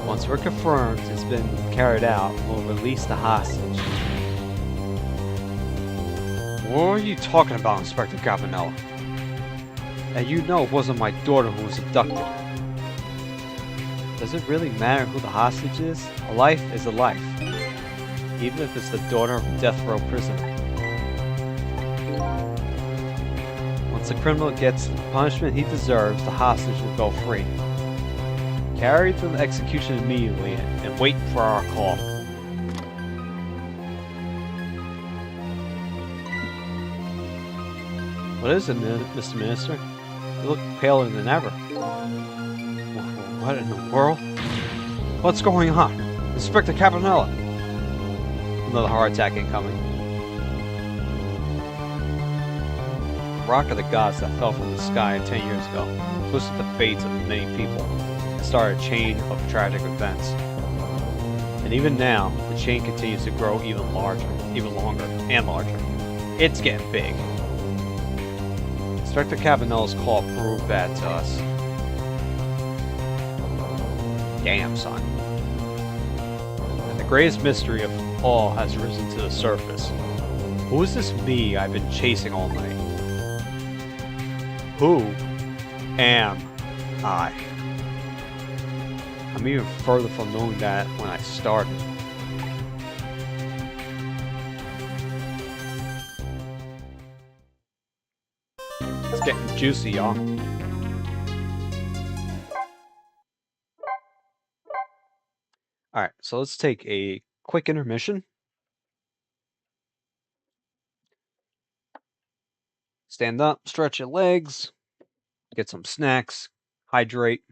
Once we're confirmed it's been carried out, we'll release the hostage. What are you talking about, Inspector Cabanello? And you know it wasn't my daughter who was abducted. Does it really matter who the hostage is? A life is a life. Even if it's the daughter of a death row prisoner. Once the criminal gets the punishment he deserves, the hostage will go free. Carry to the execution immediately and wait for our call. What is it, Mr. Minister? You look paler than ever. What in the world? What's going on? Inspector Cabanella! Another heart attack incoming. The rock of the gods that fell from the sky 10 years ago twisted the fates of many people and started a chain of tragic events. And even now, the chain continues to grow even longer, and larger. It's getting big. Inspector Cabanella's call proved that to us. Damn, son. And the greatest mystery of all has risen to the surface. Who is this me I've been chasing all night? Who am I? I'm even further from knowing that when I started. It's getting juicy, y'all. Alright, so let's take a quick intermission. Stand up, stretch your legs, get some snacks, hydrate,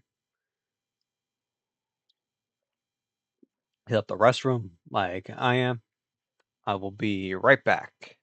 hit up the restroom like I am. I will be right back.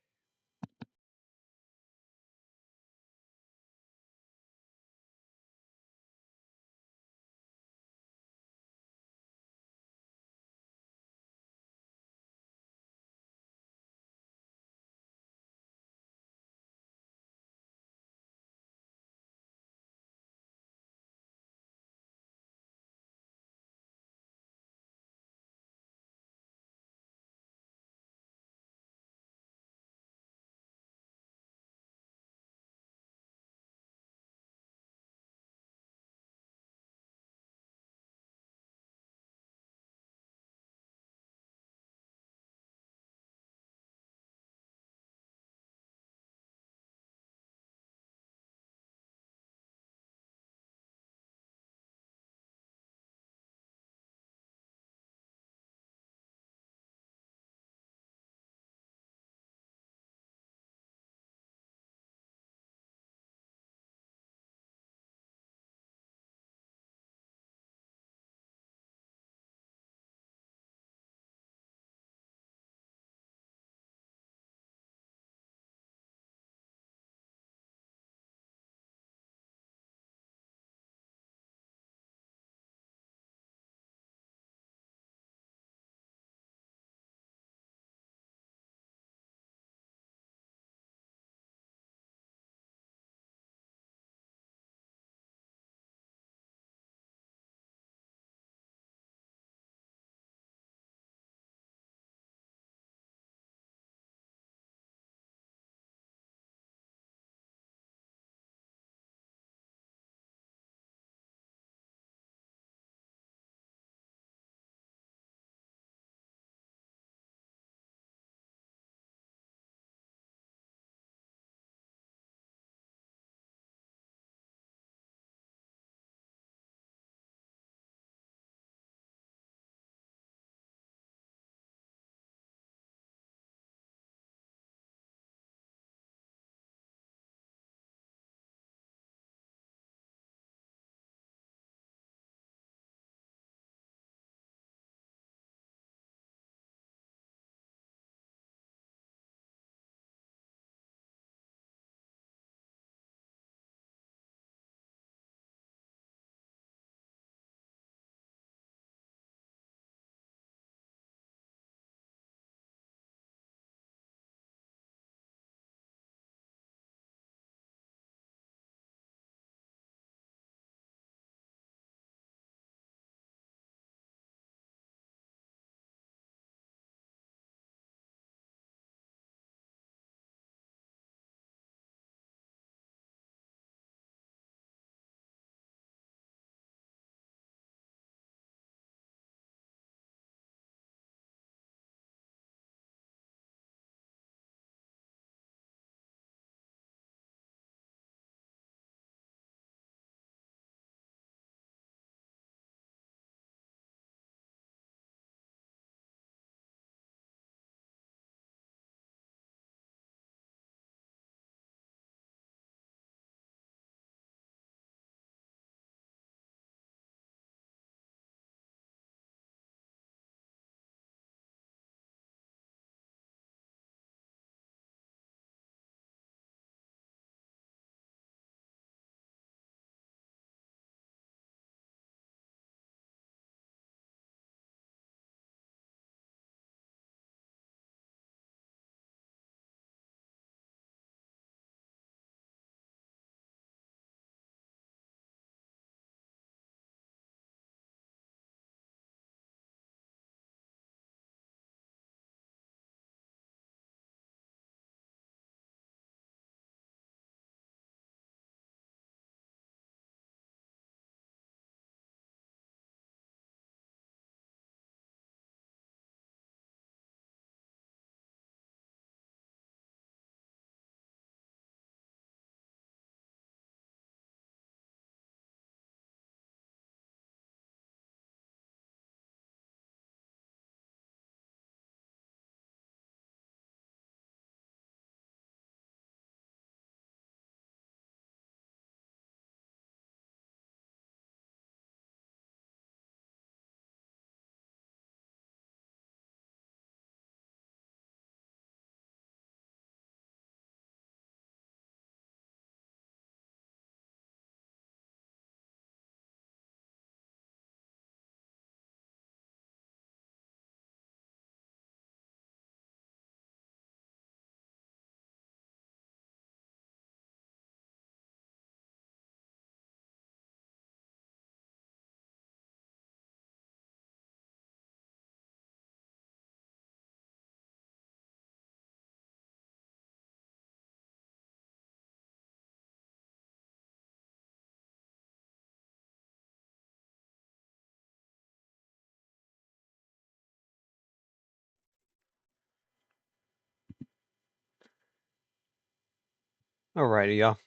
Alrighty, y'all.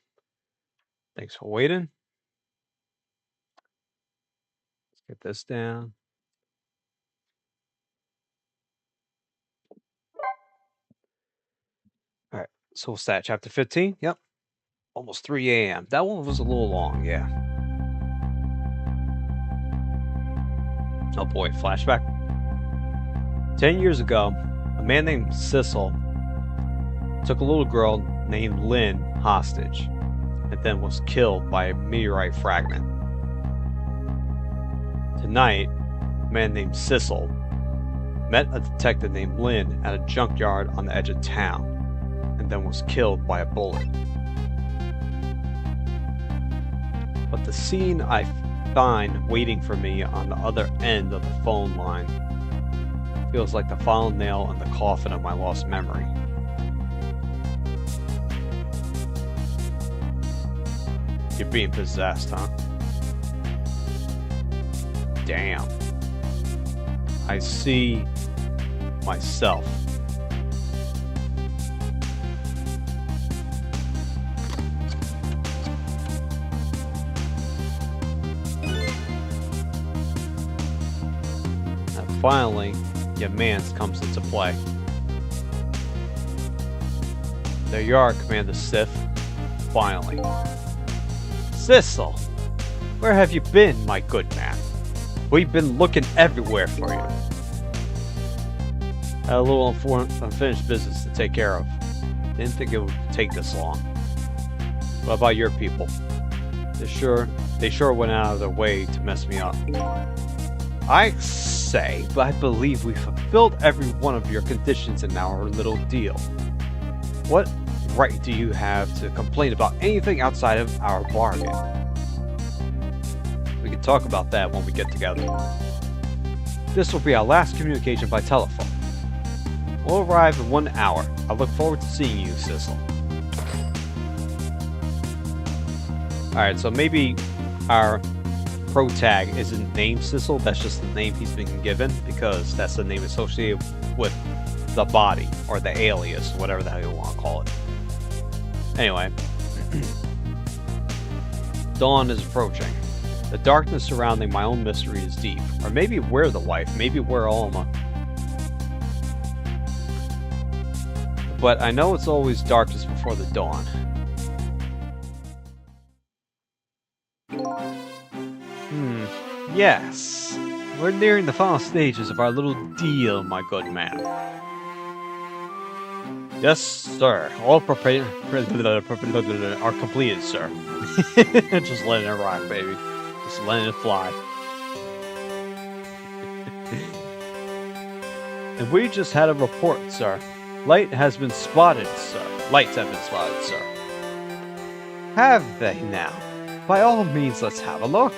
Thanks for waiting. Let's get this down. All right. So what's that? Chapter 15? Yep. Almost 3 a.m. That one was a little long, yeah. Oh boy, flashback. 10 years ago, a man named Sissel took a little girl named Lynn hostage and then was killed by a meteorite fragment. Tonight, a man named Sissel met a detective named Lynn at a junkyard on the edge of town and then was killed by a bullet. But the scene I find waiting for me on the other end of the phone line feels like the final nail in the coffin of my lost memory. You're being possessed, huh? Damn. I see myself. And finally, your man's comes into play. There you are, Commander Sith. Finally. Sissel, where have you been, my good man? We've been looking everywhere for you. Had a little unfinished business to take care of. Didn't think it would take this long. What about your people? They sure went out of their way to mess me up. I say, but I believe we fulfilled every one of your conditions in our little deal. What right do you have to complain about anything outside of our bargain? We can talk about that when we get together. This will be our last communication by telephone. We'll arrive in 1 hour. I look forward to seeing you, Sissel. Alright, so maybe our pro tag isn't named Sissel, that's just the name he's been given, because that's the name associated with the body, or the alias, whatever the hell you want to call it. Anyway. Dawn is approaching. The darkness surrounding my own mystery is deep. Or maybe we're the wife, maybe we're Alma. But I know it's always darkest before the dawn. Yes. We're nearing the final stages of our little deal, my good man. Yes, sir. All are completed, sir. Just letting it rock, baby. Just letting it fly. And we just had a report, sir. Lights have been spotted, sir. Have they now? By all means, let's have a look.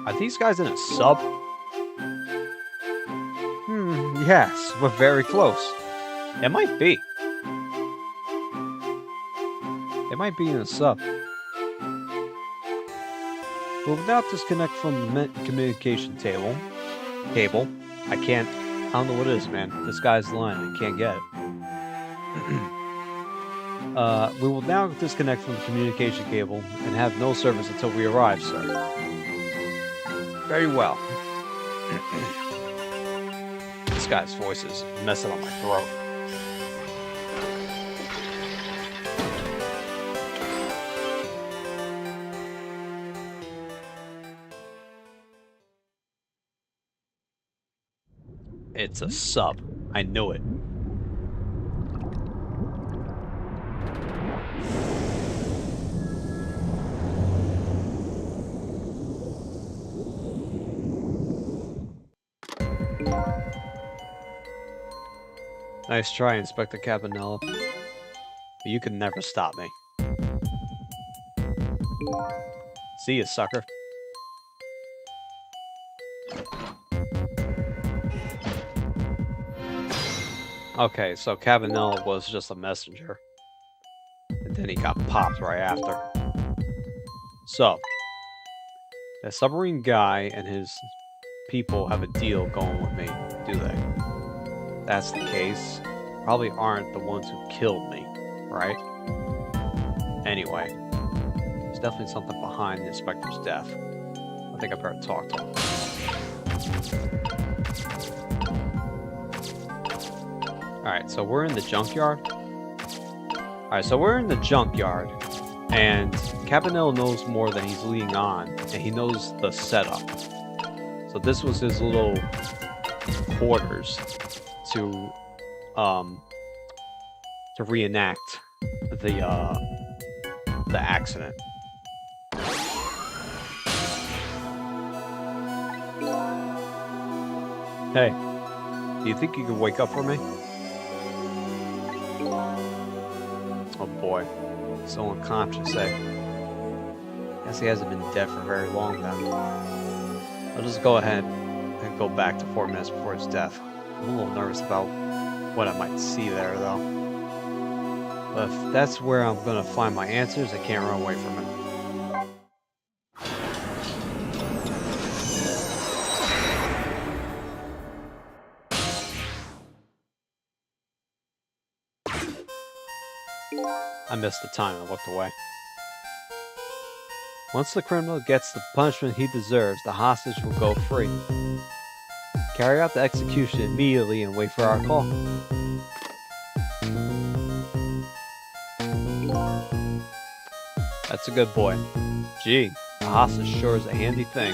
Are these guys in a sub? Yes, we're very close. It might be. It might be in a sub. We'll now disconnect from the communication cable. I don't know what it is, man. This guy's line, I can't get it. We will now disconnect from the communication cable and have no service until we arrive, sir. Very well. This guy's voice is messing on my throat. It's a sub. I knew it. Nice try, Inspector Cabanella. But you can never stop me. See ya, sucker. Okay, so Cabanella was just a messenger. And then he got popped right after. So, The submarine guy and his people have a deal going with me, do they? If that's the case, probably aren't the ones who killed me, right? Anyway, there's definitely something behind the inspector's death. I think I better talk to him. Alright, so we're in the junkyard. And Cabanel knows more than he's leading on, and he knows the setup. So this was his little quarters to reenact the accident. Hey, do you think you could wake up for me? Oh boy, so unconscious, eh? Guess he hasn't been dead for very long then. I'll just go ahead and go back to 4 minutes before his death. I'm a little nervous about what I might see there, though. But if that's where I'm gonna find my answers, I can't run away from it. I missed the time and looked away. Once the criminal gets the punishment he deserves, the hostage will go free. Carry out the execution immediately and wait for our call. That's a good boy. Gee, the hostage sure is a handy thing.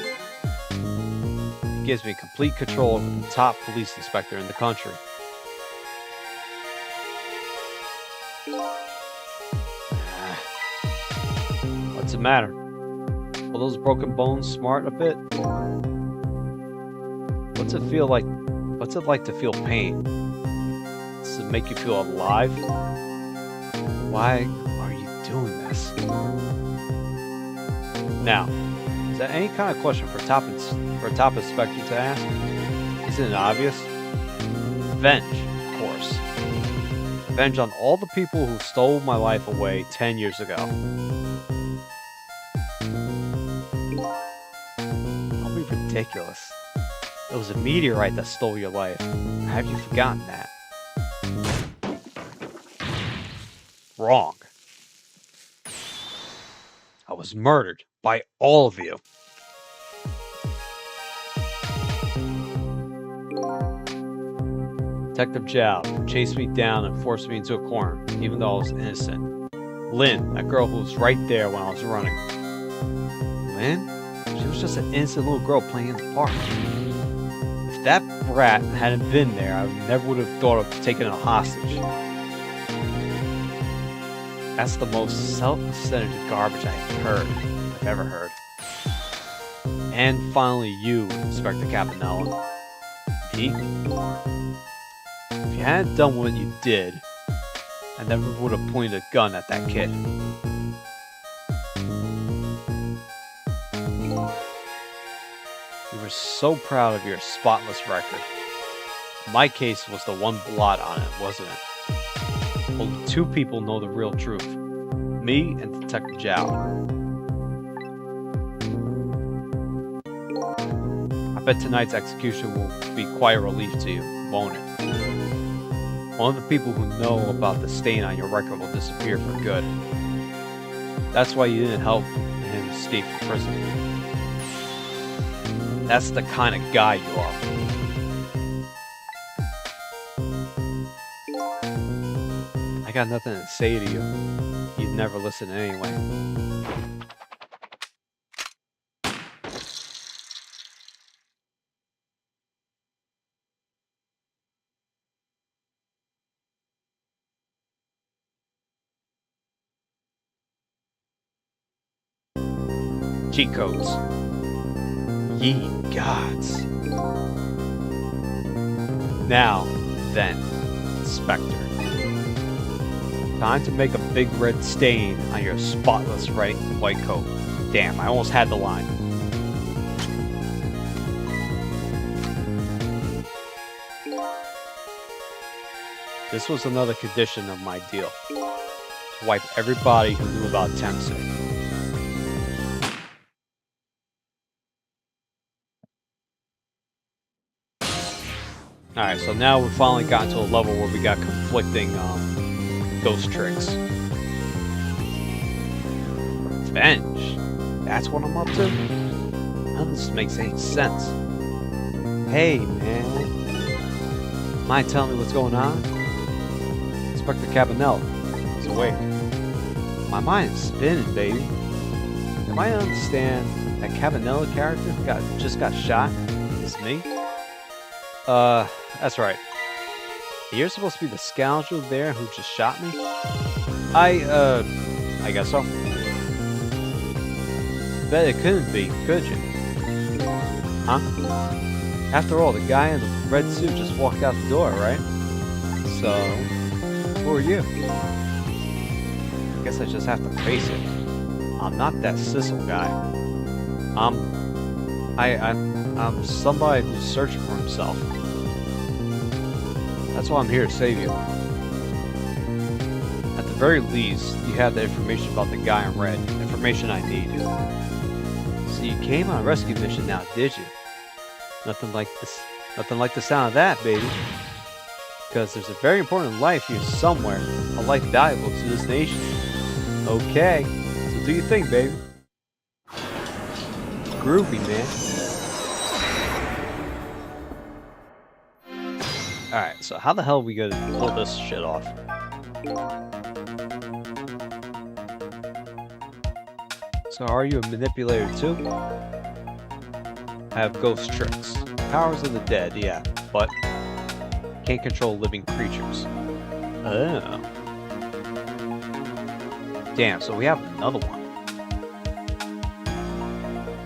It gives me complete control over the top police inspector in the country. What's the matter? Will those broken bones smart a bit? What's it feel like? What's it like to feel pain? Does it make you feel alive? Why are you doing this? Now, is that any kind of question for a top inspector to ask? Isn't it obvious? Revenge, of course. Revenge on all the people who stole my life away 10 years ago. Don't be ridiculous. It was a meteorite that stole your life. Have you forgotten that? Wrong. I was murdered by all of you. Detective Zhao chased me down and forced me into a corner, even though I was innocent. Lynn, that girl who was right there when I was running. Lynn? She was just an innocent little girl playing in the park. If that brat hadn't been there, I never would have thought of taking a hostage. That's the most self-centered garbage I've ever heard. And finally you, Inspector Cabanella. Me? If you hadn't done what you did, I never would have pointed a gun at that kid. You were so proud of your spotless record. My case was the one blot on it, wasn't it? Only 2 people know the real truth. Me and Detective Zhao. I bet tonight's execution will be quite a relief to you, won't it? One of the people who know about the stain on your record will disappear for good. That's why you didn't help him escape from prison. That's the kind of guy you are. I got nothing to say to you. You'd never listen anyway. Cheat codes. Ye gods. Now, then, Inspector. Time to make a big red stain on your spotless white coat. Damn, I almost had the line. This was another condition of my deal. To wipe everybody who knew about Temsu. Alright, so now we've finally gotten to a level where we got conflicting ghost tricks. Revenge? That's what I'm up to? None of this makes any sense. Hey, man. Mind telling me what's going on? Inspector Cabanel is awake. My mind is spinning, baby. Am I to understand that Cabanella character just got shot? It's me? That's right. You're supposed to be the scoundrel there who just shot me? I guess so. Bet it couldn't be, could you? Huh? After all, the guy in the red suit just walked out the door, right? So, who are you? I guess I just have to face it. I'm not that Sissel guy. I'm somebody who's searching for himself. That's why I'm here to save you. At the very least, you have the information about the guy in red. Information I need. So you came on a rescue mission now, did you? Nothing like the sound of that, baby. Because there's a very important life here somewhere. A life valuable to this nation. Okay. So do your thing, baby. Groovy, man. Alright, so how the hell are we gonna pull this shit off? So are you a manipulator too? I have ghost tricks. Powers of the dead, yeah, but can't control living creatures. Oh. Damn, so we have another one.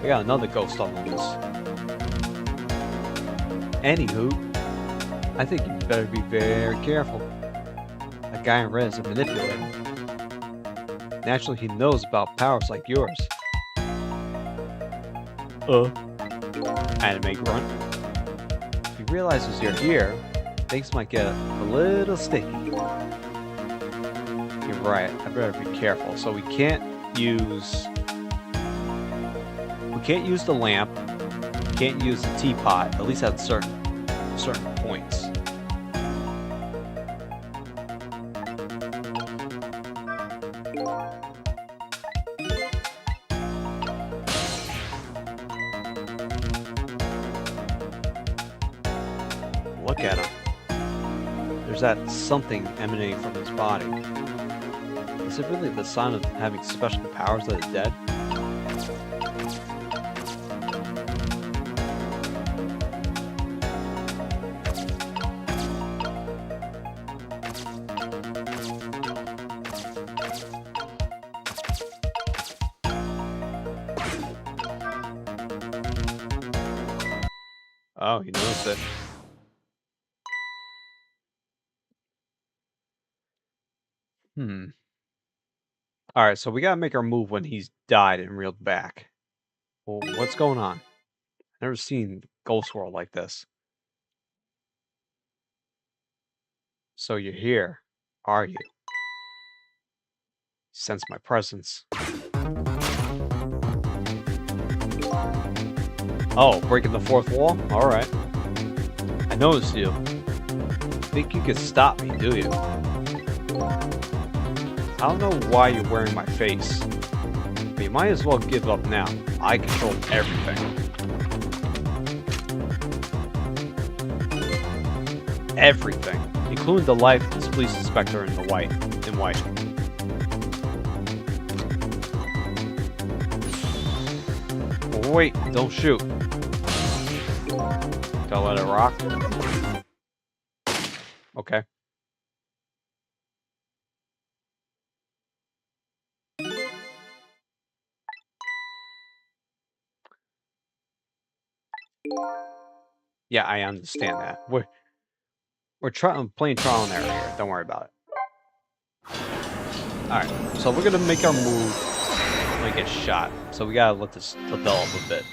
We got another ghost on the loose. Anywho, I think you better be very careful. That guy in red is a manipulator. Naturally, he knows about powers like yours. Anime grunt. If he realizes you're here, things might get a little sticky. You're right, I better be careful. So we can't use the lamp, we can't use the teapot, at least at certain points. Look at him. There's that something emanating from his body. Is it really the sign of having special powers that are dead? Oh, he noticed it. Alright, so we gotta make our move when he's died and reeled back. Well, what's going on? Never seen Ghost World like this. So you're here, are you? Sense my presence. Oh, breaking the fourth wall? Alright. I noticed you. Think you could stop me, do you? I don't know why you're wearing my face. But you might as well give up now. I control everything. Everything. Including the life of this police inspector in white. Oh, wait, don't shoot. Gotta let it rock. Okay. Yeah, I understand that. We're playing trial and error here. Don't worry about it. Alright, so we're gonna make our move when we get shot. So we gotta let this develop a bit.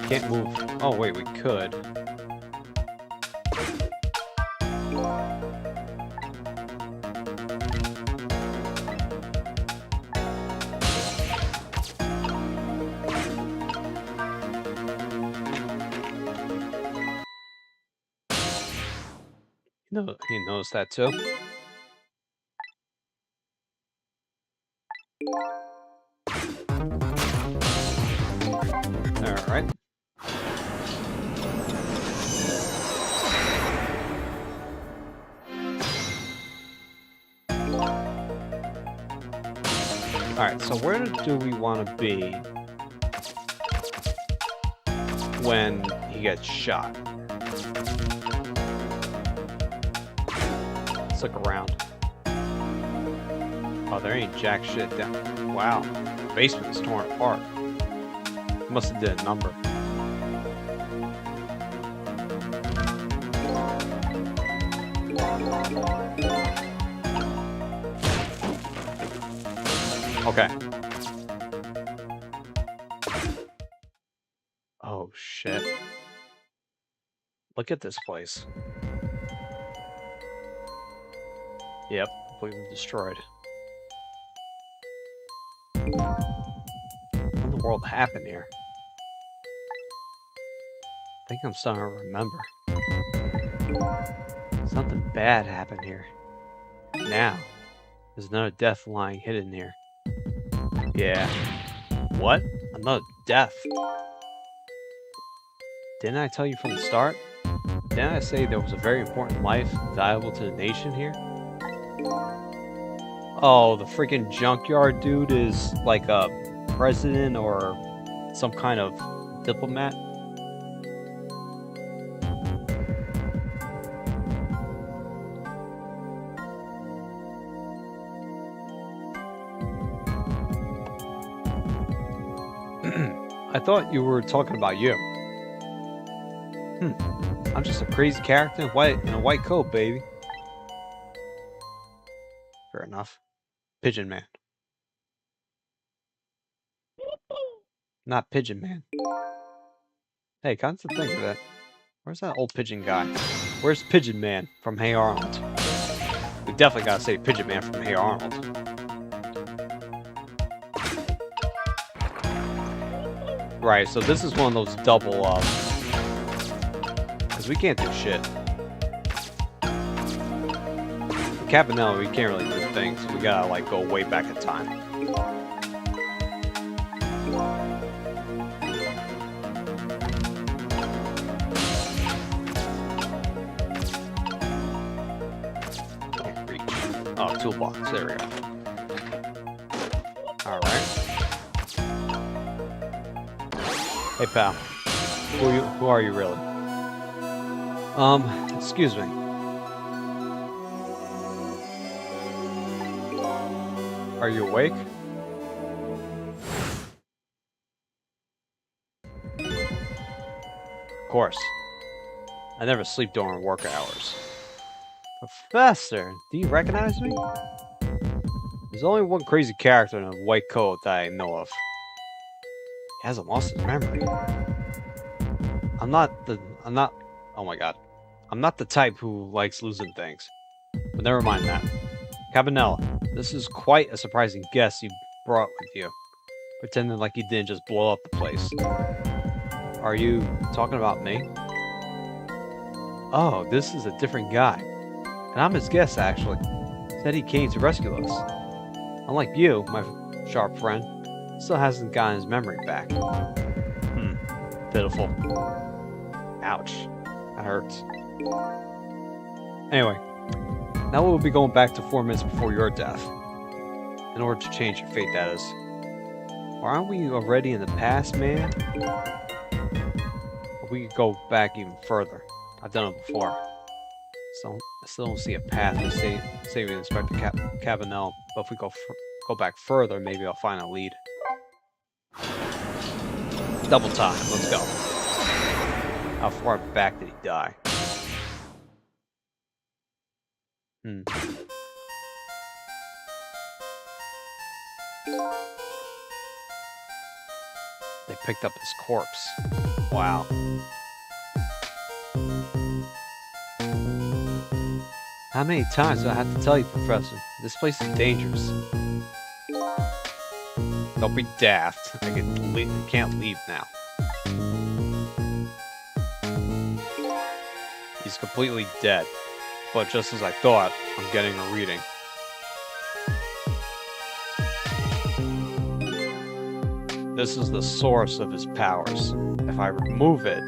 Can't move. Oh wait, we could. No, he knows that too. Alright. Alright, so where do we want to be when he gets shot? Let's look around. Oh, there ain't jack shit down. Wow. The basement is torn apart. Must have did a number. Okay. Oh, shit. Look at this place. Yep, completely destroyed. What in the world happened here? I think I'm starting to remember. Something bad happened here. Now, there's another death lying hidden here. Yeah. What? Another death? Didn't I tell you from the start? Didn't I say there was a very important life valuable to the nation here? Oh, the freaking junkyard dude is like a president or some kind of diplomat? I thought you were talking about you. I'm just a crazy character in a white coat, baby. Fair enough. Pigeon Man. Not Pigeon Man. Hey, come to think of it. Where's that old pigeon guy? Where's Pigeon Man from Hey Arnold? We definitely gotta say Pigeon Man from Hey Arnold. Right, so this is one of those double, because we can't do shit. With Cabanella, we can't really do things. We gotta, like, go way back in time. Can't reach. Oh, toolbox. There we go. Alright. Hey, pal. Who are you really? Excuse me. Are you awake? Of course. I never sleep during work hours. Professor, do you recognize me? There's only one crazy character in a white coat that I know of. He hasn't lost his memory. Oh my god. I'm not the type who likes losing things. But never mind that. Cabanella, this is quite a surprising guest you brought with you. Pretending like you didn't just blow up the place. Are you talking about me? Oh, this is a different guy. And I'm his guest, actually. Said he came to rescue us. Unlike you, my sharp friend, still hasn't gotten his memory back. Pitiful. Ouch. That hurts. Anyway, now we'll be going back to 4 minutes before your death. In order to change your fate, that is. Or aren't we already in the past, man? Or we could go back even further. I've done it before. So I still don't see a path to saving Inspector Cabanel, but if we go back further, maybe I'll find a lead. Double time, let's go. How far back did he die? They picked up his corpse. Wow. How many times do I have to tell you, Professor? This place is dangerous. Don't be daft. I can't leave now. He's completely dead. But just as I thought, I'm getting a reading. This is the source of his powers. If I remove it,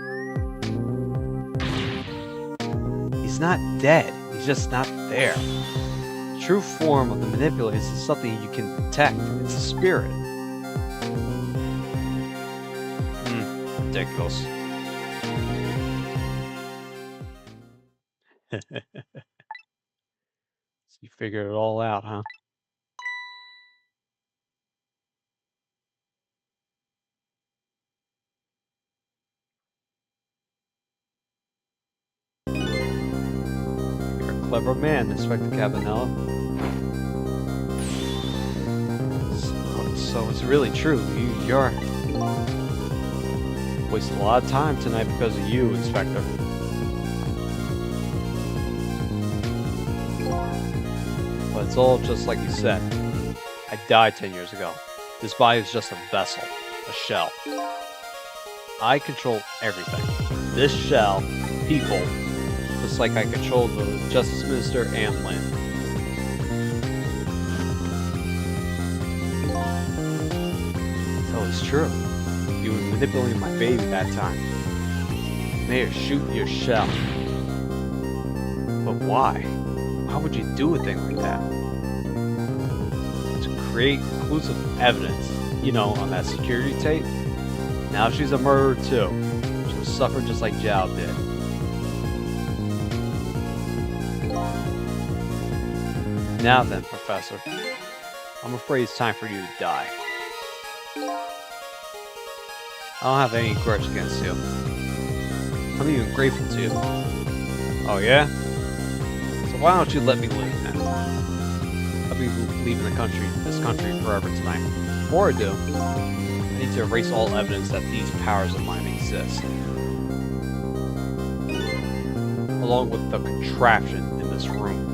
he's not dead. He's just not there. The true form of the manipulators is something you can detect. It's a spirit. Ridiculous. So you figured it all out, huh? You're a clever man, Inspector Cabanella. So it's really true. You're wasted a lot of time tonight because of you, Inspector. But it's all just like you said. I died 10 years ago. This body is just a vessel, a shell. I control everything. This shell, people, just like I control the Justice Minister and Lynn. So it's true. You were manipulating my baby that time. You made her shoot your shell. But why? Why would you do a thing like that? To create conclusive evidence, you know, on that security tape. Now she's a murderer too. She'll suffer just like Zhao did. Now then, Professor. I'm afraid it's time for you to die. I don't have any grudge against you. I'm even grateful to you. Oh yeah? So why don't you let me live then? I'll be leaving this country forever tonight. Before I do, I need to erase all evidence that these powers of mine exist. Along with the contraption in this room.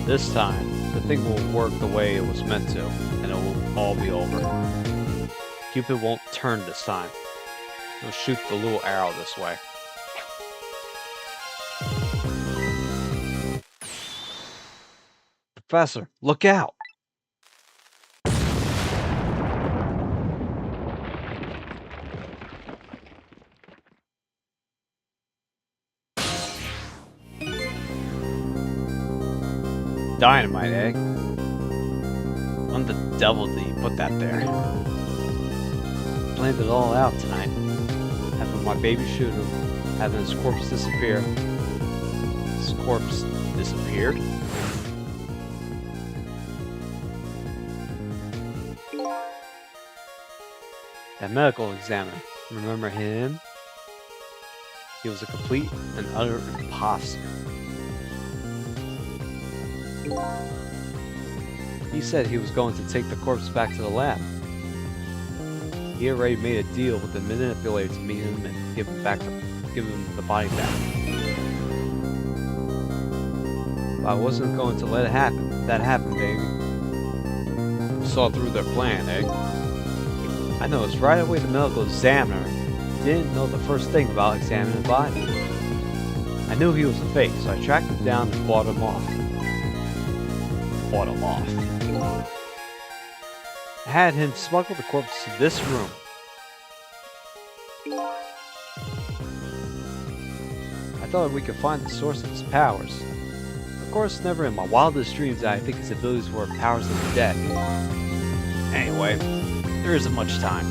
This time, the thing will work the way it was meant to, and it will all be over. Cupid won't turn this time. He'll shoot the little arrow this way. Professor, look out! Dynamite, eh? When the devil did you put that there? Planned it all out tonight. Having my baby shoot him, having his corpse disappear. His corpse disappeared? That medical examiner, remember him? He was a complete and utter imposter. He said he was going to take the corpse back to the lab. He already made a deal with the manipulator to meet him and give him the body back. But I wasn't going to let it happen. That happened, baby. We saw through their plan, eh? I noticed right away the medical examiner didn't know the first thing about examining the body. I knew he was a fake, so I tracked him down and bought him off. I had him smuggle the corpse to this room. I thought we could find the source of his powers. Of course, never in my wildest dreams did I think his abilities were powers of the dead. Anyway, there isn't much time.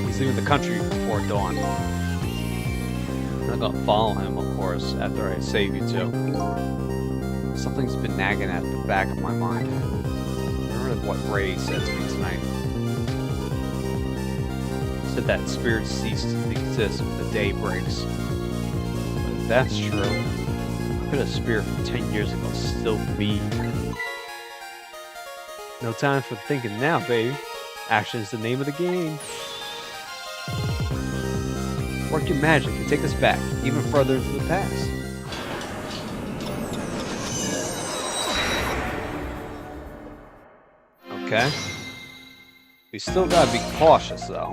He's leaving the country before dawn. I'm not gonna follow him, of course, after I save you two. Something's been nagging at the back of my mind. Remember what Ray said to me tonight. He said that spirits cease to exist when the day breaks. But if that's true, how could a spirit from 10 years ago still be here? No time for thinking now, baby. Action is the name of the game. Work your magic and take us back, even further into the past. Okay. We still gotta be cautious, though.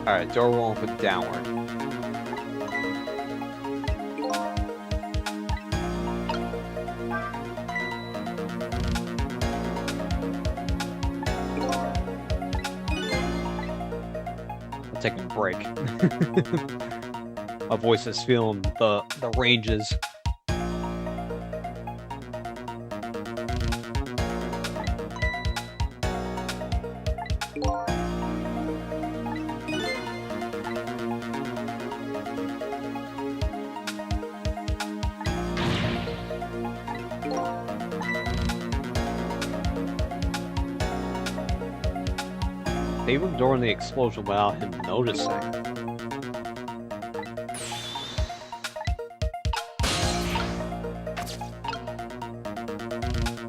Alright, door will open downward. Take a break. My voice is feeling the ranges. They were during the explosion without him noticing.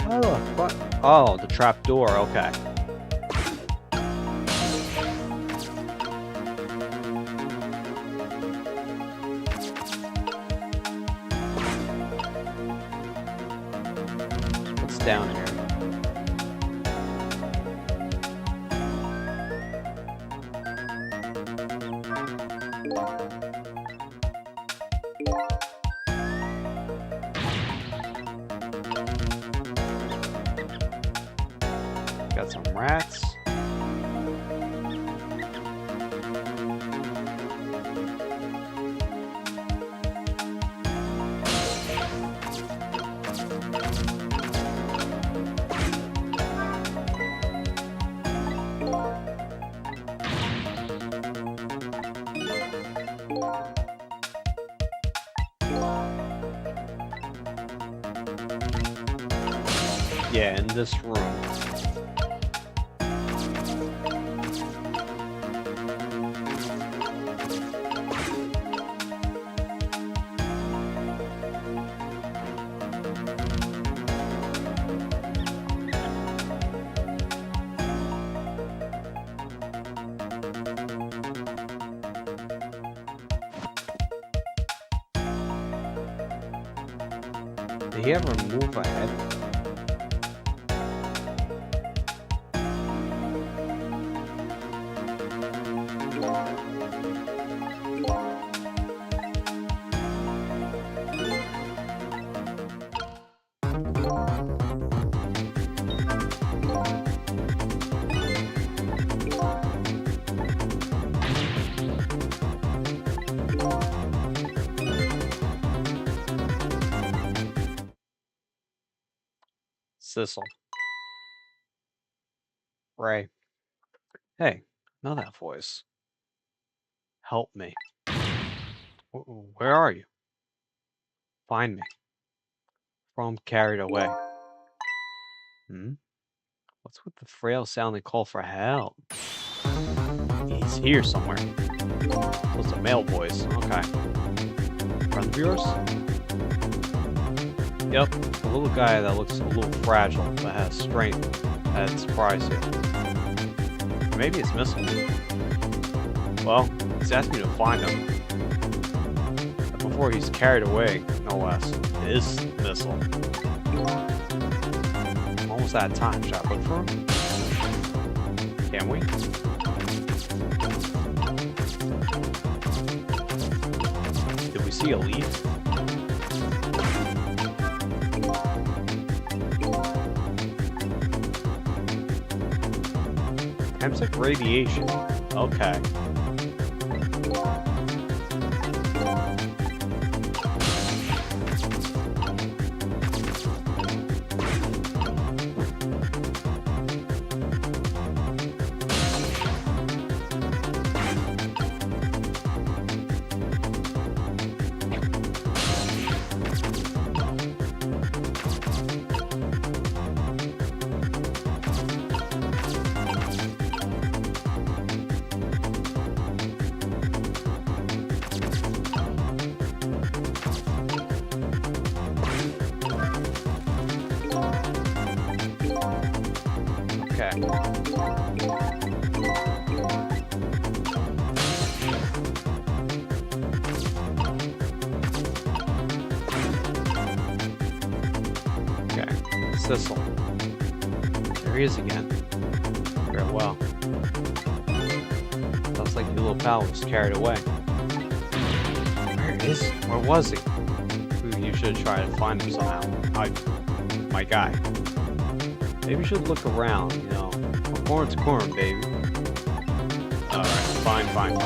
Oh, what? Oh, the trap door, okay. What's down here? Got some rats. Yeah, in this room. Did he ever move ahead? Sissel. Ray. Hey, know that voice. Help me. Where are you? Find me. From carried away. What's with the frail sounding call for help? He's here somewhere. So it's a male voice. Okay. Friend of yours? Yep, a little guy that looks a little fragile, but has strength that'd surprise you. Or maybe it's Sissel. Well, he's asked me to find him. But before he's carried away, no less. It is Sissel. Almost out of time. Should I look for him? Can we? Did we see a leaf? Chemsic radiation. Okay. Sissel. There he is again. Very well. Sounds like your little pal was carried away. Where was he? You should try to find him somehow. My guy. Maybe you should look around, you know. From corner to corner, baby. Alright, fine.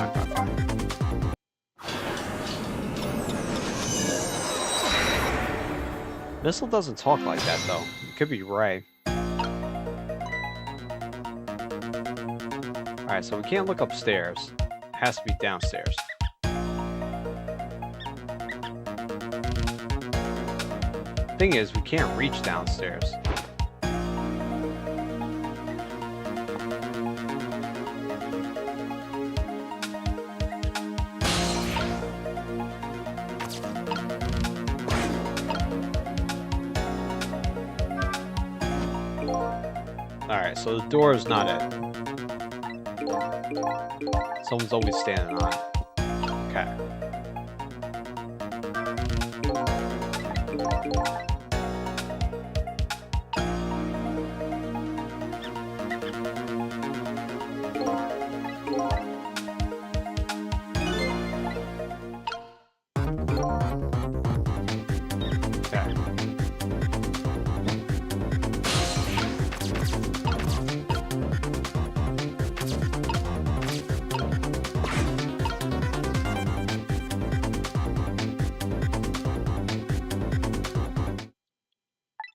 Sissel doesn't talk like that, though. It could be Ray. Alright, so we can't look upstairs. It has to be downstairs. Thing is, we can't reach downstairs. Alright, so the door is not it. Someone's always standing on it. Okay.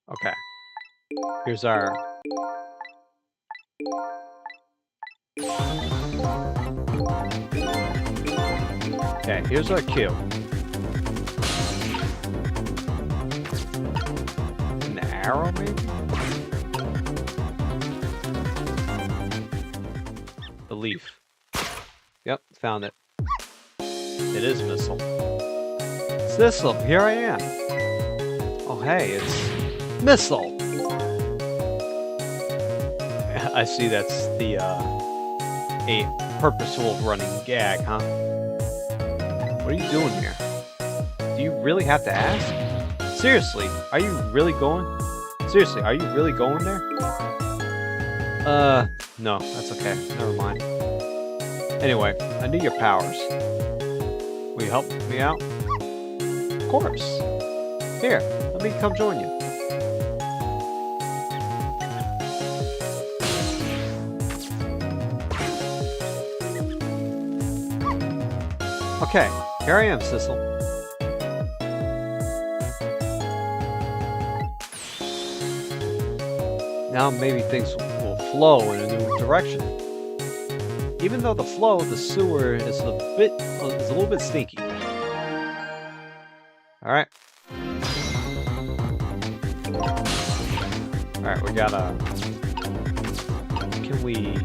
Okay. Here's our... Okay, here's our cue. An arrow, maybe? The leaf. Yep, found it. It is Sissel. Sissel, here I am. Oh, hey, it's Sissel. I see that's the, a purposeful running gag, huh? What are you doing here? Do you really have to ask? Seriously, are you really going? Seriously, are you really going there? No, that's okay. Never mind. Anyway, I need your powers. Will you help me out? Of course. Here, let me come join you. Okay, here I am, Sissel. Now maybe things will flow in a new direction. Even though the flow of the sewer is a little bit stinky. All right. All right, we gotta. Can we?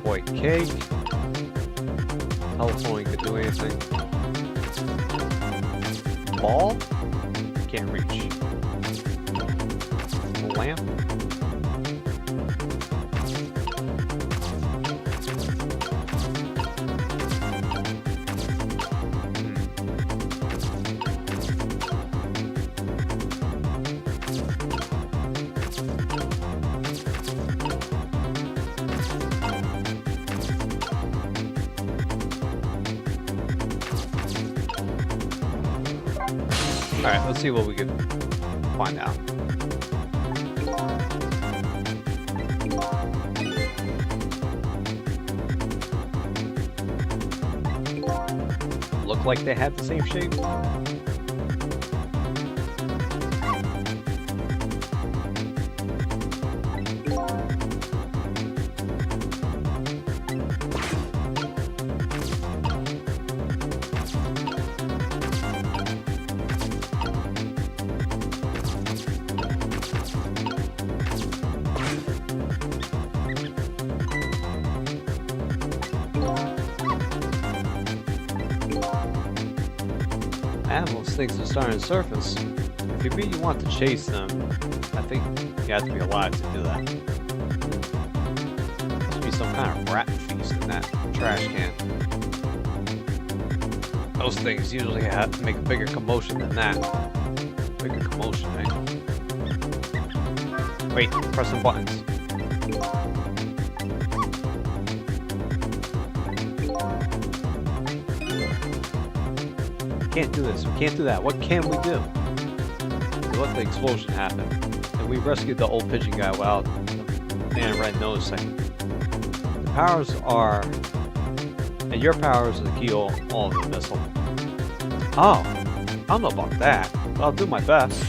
Toy cake. Telephone could do anything. Ball? Can't reach. A lamp? Alright, let's see what we can find out. Look like they had the same shape. And those things are starting to surface. If you really want to chase them, I think you have to be alive to do that. some kind of rat feast in that trash can. Those things usually make a bigger commotion than that. Bigger commotion, right? Wait, press some buttons. We can't do this. We can't do that. What can we do? We let the explosion happen. And we rescued the old pigeon guy while the man in red knows thing. The powers are... And your powers are the key to all of the missile. Oh, I don't know about that, but I'll do my best.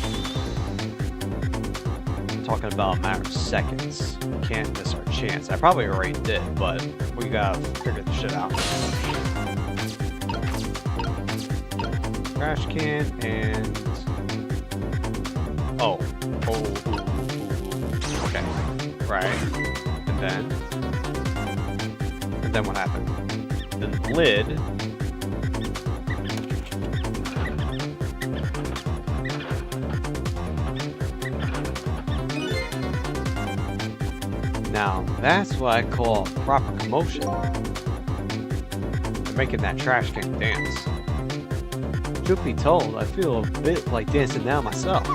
I'm talking about a matter of seconds. We can't miss our chance. I probably already did, but we gotta figure this shit out. Trash can and... Oh. Okay. Right. And then what happened? The lid. Now, that's what I call proper commotion. They're making that trash can dance. Truth be told, I feel a bit like dancing now myself.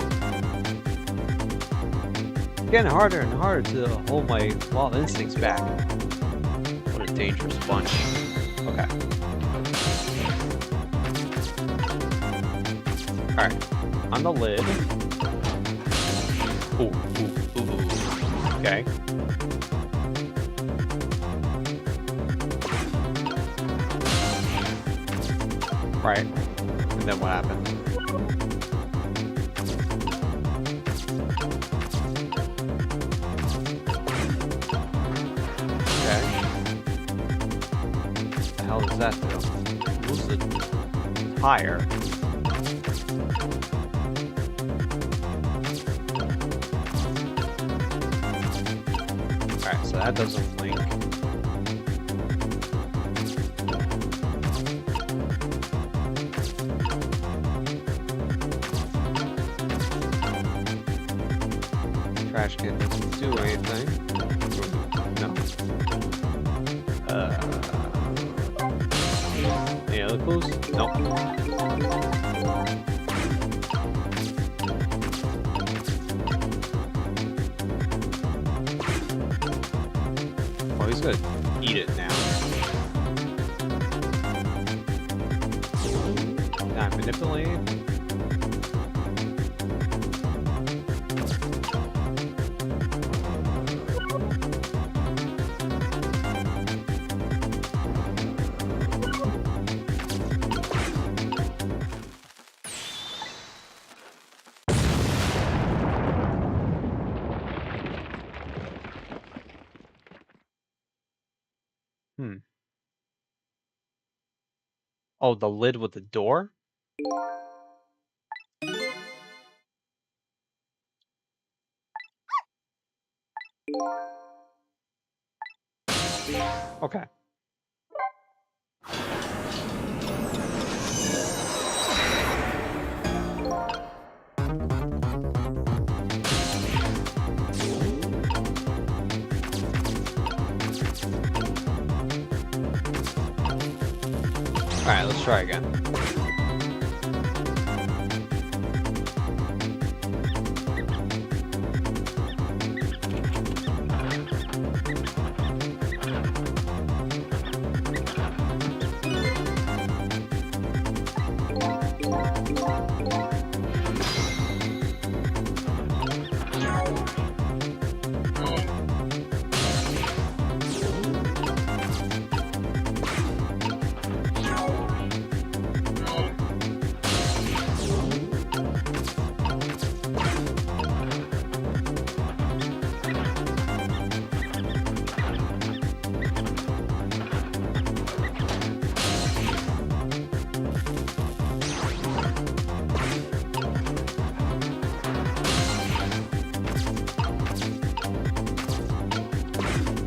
It's getting harder and harder to hold my wild instincts back. What a dangerous bunch. Okay. Alright. On the lid. Ooh. Okay. Right. And then what happened? Okay. What the hell does that do? What's the tire? Alright, so that doesn't link. Trash can doesn't do anything. No. Any other clues? Nope. Oh, he's gonna eat it now. Now I'm manipulating. Oh, the lid with the door? Okay. Alright, let's try again.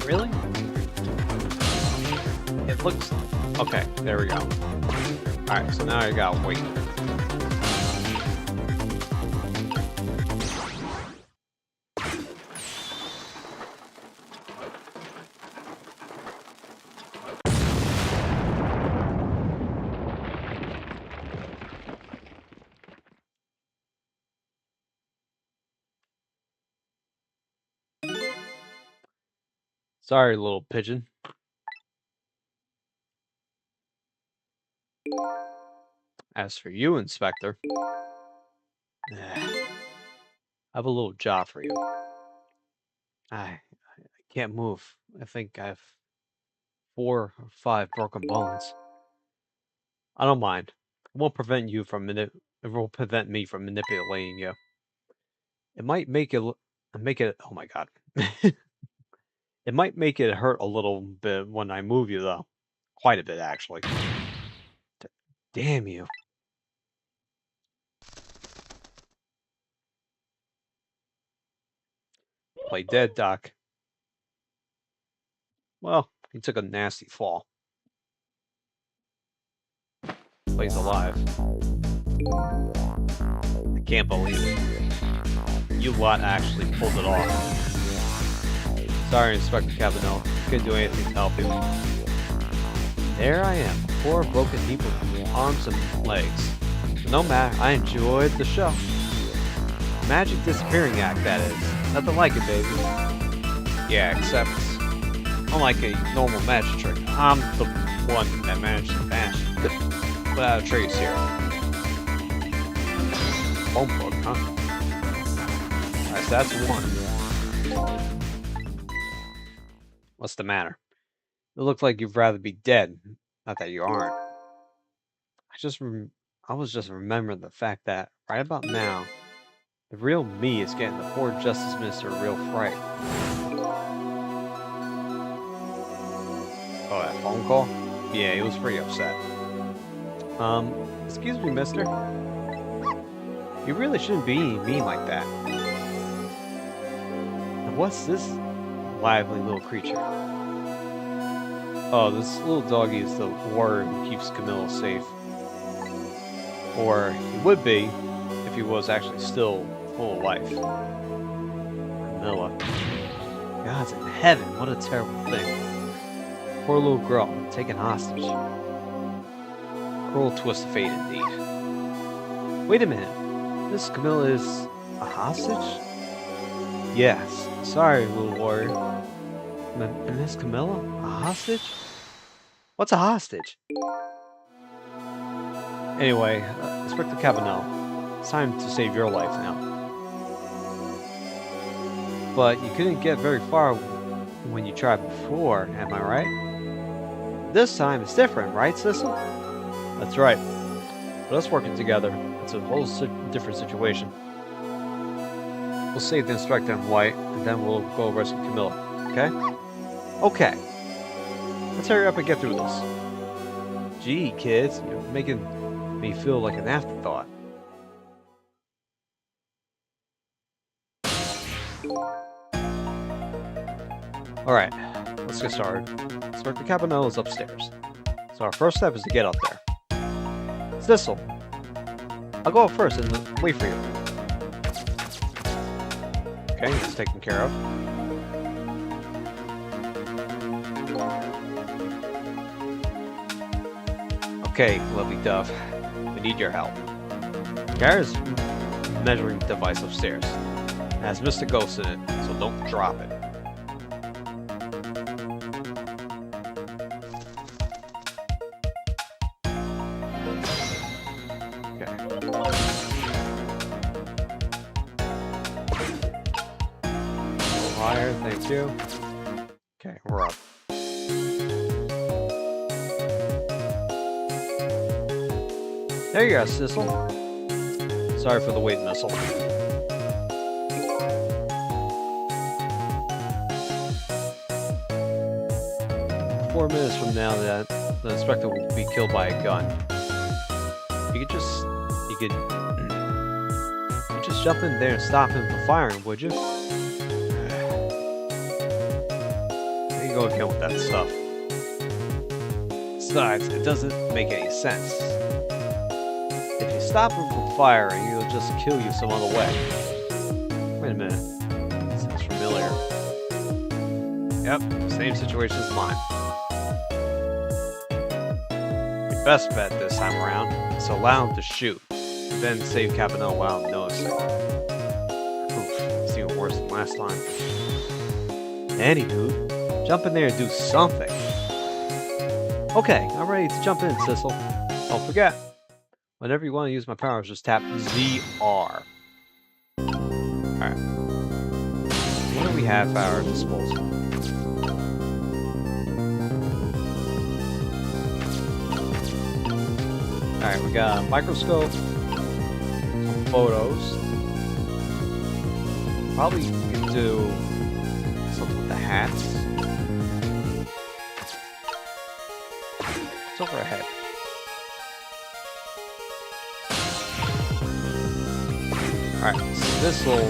Really? It looks... Okay, there we go. Alright, so now I gotta wait. Sorry, little pigeon. As for you, Inspector, I have a little job for you. I can't move. I think I have 4 or 5 broken bones. I don't mind. It won't prevent you from it won't prevent me from manipulating you. It might make it. Oh my god. It might make it hurt a little bit when I move you, though. Quite a bit, actually. Damn you. Play dead, Doc. Well, he took a nasty fall. Plays alive. I can't believe it. You lot actually pulled it off. Sorry, Inspector Cabanel. Couldn't do anything to help you. There I am, poor broken heap of arms and legs. But no matter, I enjoyed the show. Magic disappearing act, that is. Nothing like it, baby. Yeah, except, unlike a normal magic trick, I'm the one that managed to vanish without a trace here. Phone book, huh? Alright, so that's one. What's the matter? It looks like you'd rather be dead. Not that you aren't. I was just remembering the fact that right about now, the real me is getting the poor Justice Minister a real fright. Oh, that phone call? Yeah, he was pretty upset. Excuse me, mister. You really shouldn't be mean like that. And what's this lively little creature? Oh, this little doggy is the warrior who keeps Camilla safe. Or he would be if he was actually still full of life. Camilla. God's in heaven, what a terrible thing. Poor little girl, taken hostage. Cruel twist of fate indeed. Wait a minute. This Camilla is a hostage? Yes. Sorry, little warrior. And Miss Camilla? A hostage? What's a hostage? Anyway, Inspector Cabanel, it's time to save your life now. But you couldn't get very far when you tried before, am I right? This time it's different, right, Sissel? That's right. But us working together, it's a whole different situation. We'll save the Inspector in white, and then we'll go rescue Camilla, okay? Okay. Let's hurry up and get through this. Gee, kids, you're making me feel like an afterthought. Alright, let's get started. Inspector Cabanel is upstairs. So our first step is to get up there. Sissel, I'll go up first and wait for you. Okay, it's taken care of. Okay, lovely dove. We need your help. Garrett's measuring device upstairs. It has Mr. Ghost in it, so don't drop it. Okay. Higher, thank you. Okay, we're up. There you go, Sissel. Sorry for the wait, missile. 4 minutes from now, the inspector will be killed by a gun. You could jump in there and stop him from firing, would you? There you go again with that stuff. Besides, it doesn't make any sense. If you stop him from firing, he'll just kill you some other way. Wait a minute. Sounds familiar. Yep, same situation as mine. Your best bet this time around is to allow him to shoot, and then save Cabanel without noticing. Oof, it's even worse than last time. Anywho, Jump in there and do something. Okay, I'm ready to jump in, Sissel. Don't forget, whenever you want to use my powers, just tap ZR. Alright. What do we have at our disposal? Alright, we got a microscope, some photos. Probably can do something with the hats. It's over ahead. Alright, Sissel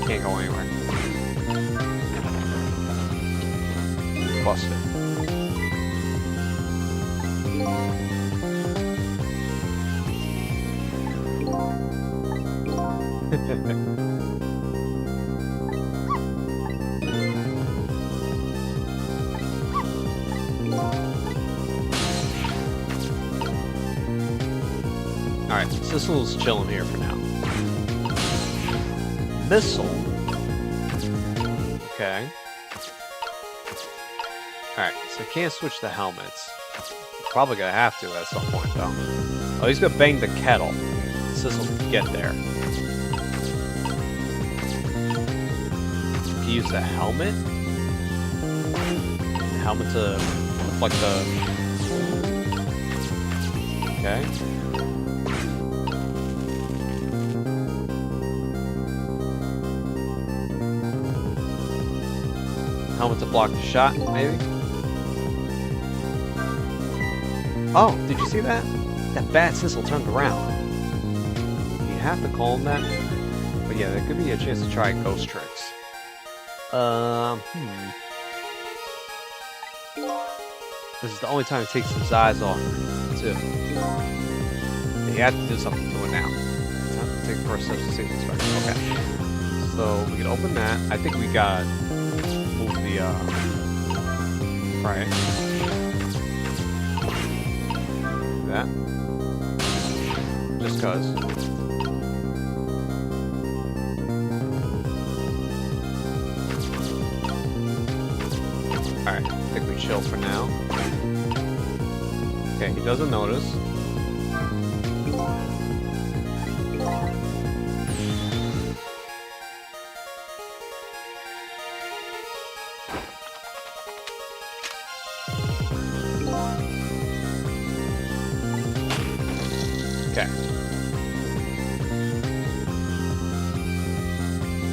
can't go anywhere. Busted. Alright, Sissel's chilling here for now. Missile. Okay. Alright, so can't switch the helmets. Probably gonna have to at some point, though. Oh, he's gonna bang the kettle. Sissel can get there. Can you use the helmet? The helmet to reflect the... Okay. Helmet to block the shot, maybe? Oh, did you see that? That bad Sissel turned around. You have to call him that. But yeah, there could be a chance to try ghost tricks. This is the only time he takes his eyes off too. You have to do something to it now. Time to take first steps to safety inspection. Okay. So we can open that. I think we got move the right. That. Just cause. Alright, I think we chill for now. Okay, he doesn't notice. Okay.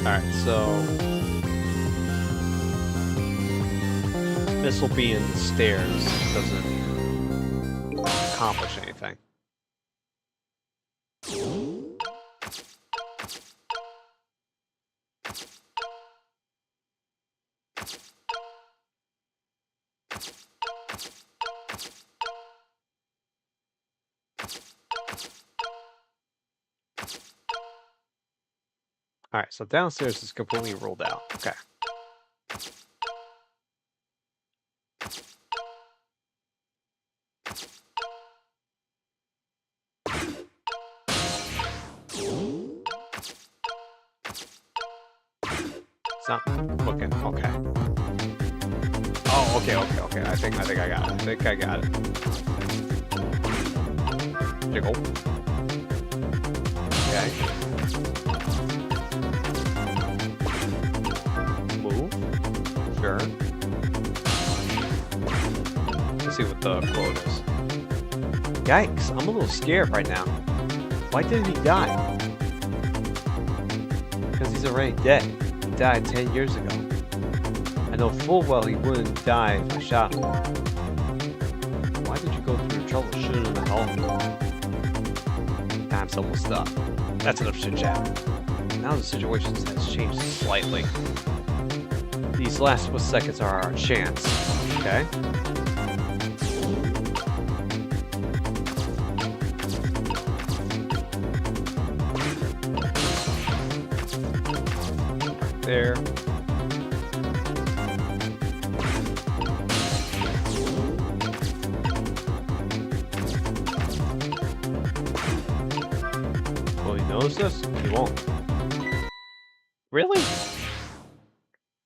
Alright, so... Missile being the stairs doesn't accomplish anything. Alright, so downstairs is completely ruled out. Okay. It's not looking. Okay. Oh, okay. I think I got it. I think I got it. Jiggle. Okay. Move. Sure. Let's see what the quote is. Yikes, I'm a little scared right now. Why didn't he die? Because he's already dead. He died 10 years ago. I know full well he wouldn't die if I shot him. Why did you go through the trouble shooting him at all? Time's almost up. That's enough chit-chat. Now the situation has changed slightly. These last split seconds are our chance. Okay? There. Will he notice this? He won't. Really?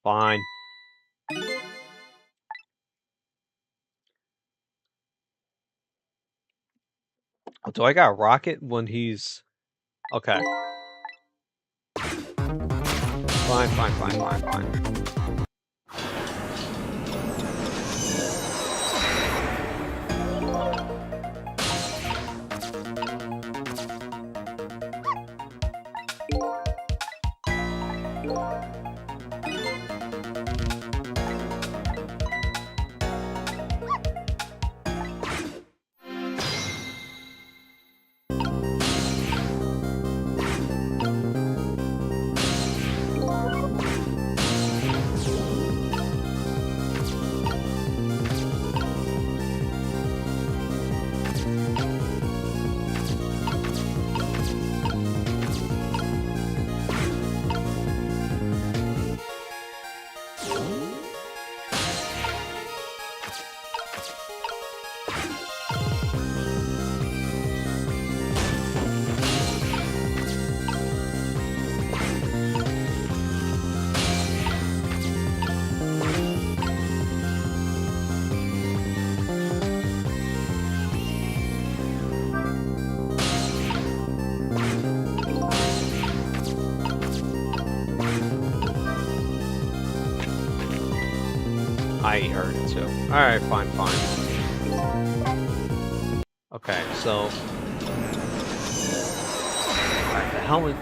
Fine. Oh, do I got rocket when he's... Okay. Fine. I heard it too. Alright, fine. Okay, so... Alright, the helmet...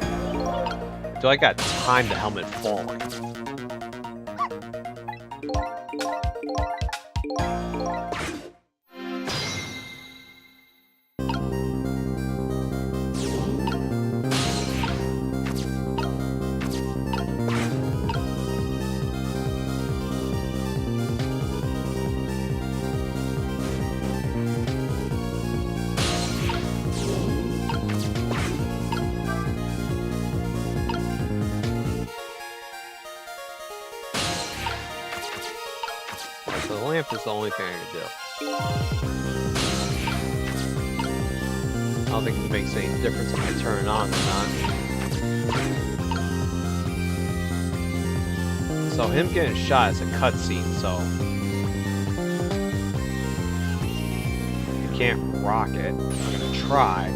Do I got time the helmet falling? So the lamp is the only thing I can do. I don't think it makes any difference if I turn it on or not. So him getting shot is a cutscene, so... You can't rock it. I'm gonna try.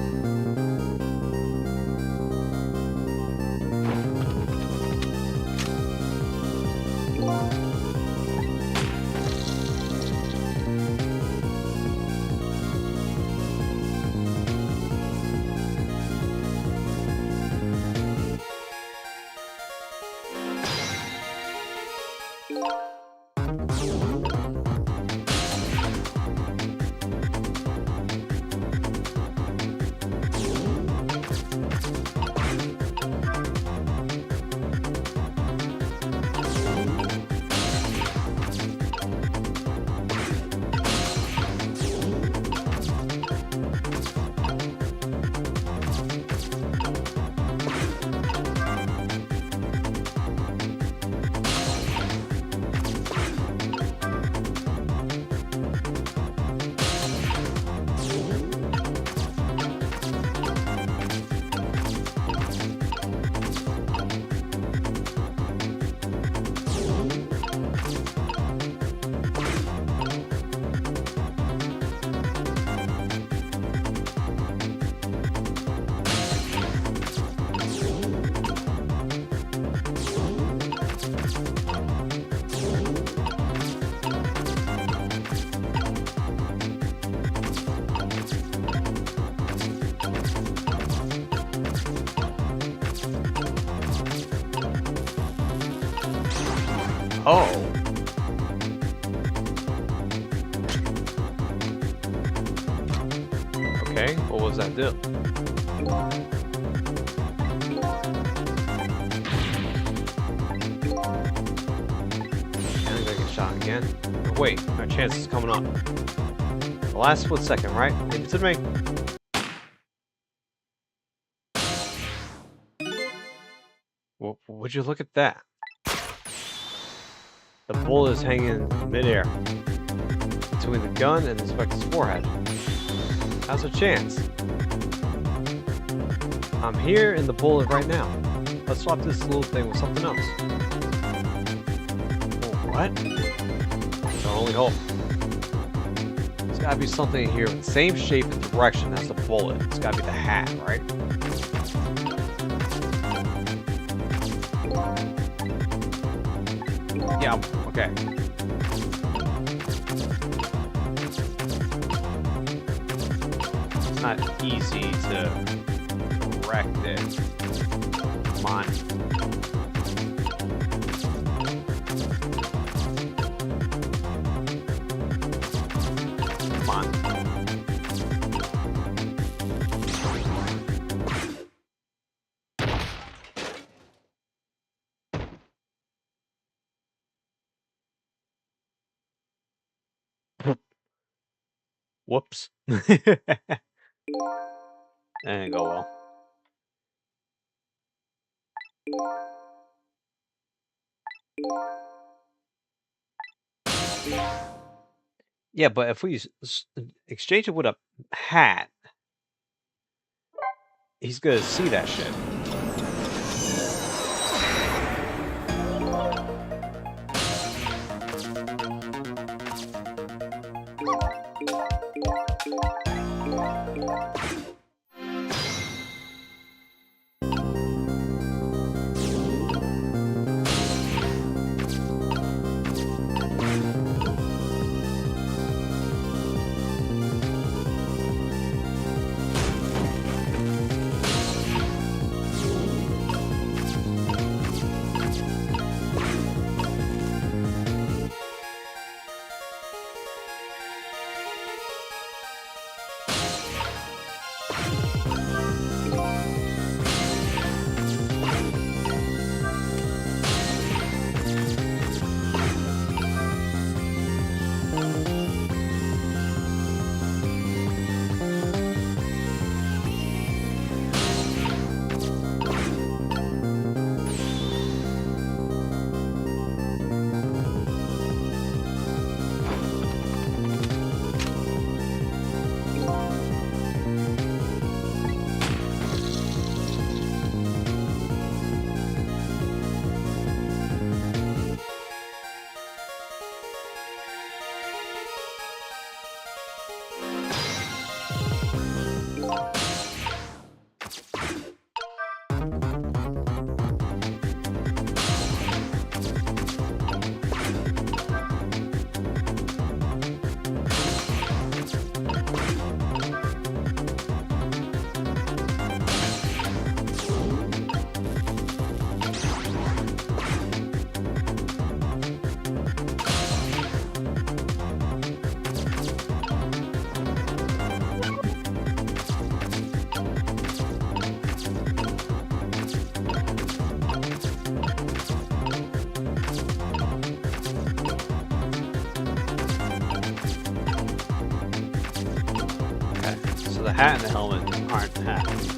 Oh. Okay, what was that do? And I get shot again. Oh, wait, our chance is coming up. The last split second, right? Leave it to me. Well, would you look at that? The bullet is hanging in midair between the gun and the inspector's forehead. How's a chance? I'm here in the bullet right now. Let's swap this little thing with something else. Oh, what? It's our only hope. So gotta be something here with the same shape and direction as the bullet. It's gotta be the hat, right? Yeah, okay. It's not easy to correct it. Come on. Come on. Whoops. That didn't go well. Yeah, but if we exchange it with a hat, he's gonna see that shit. The hat and the helmet aren't hats.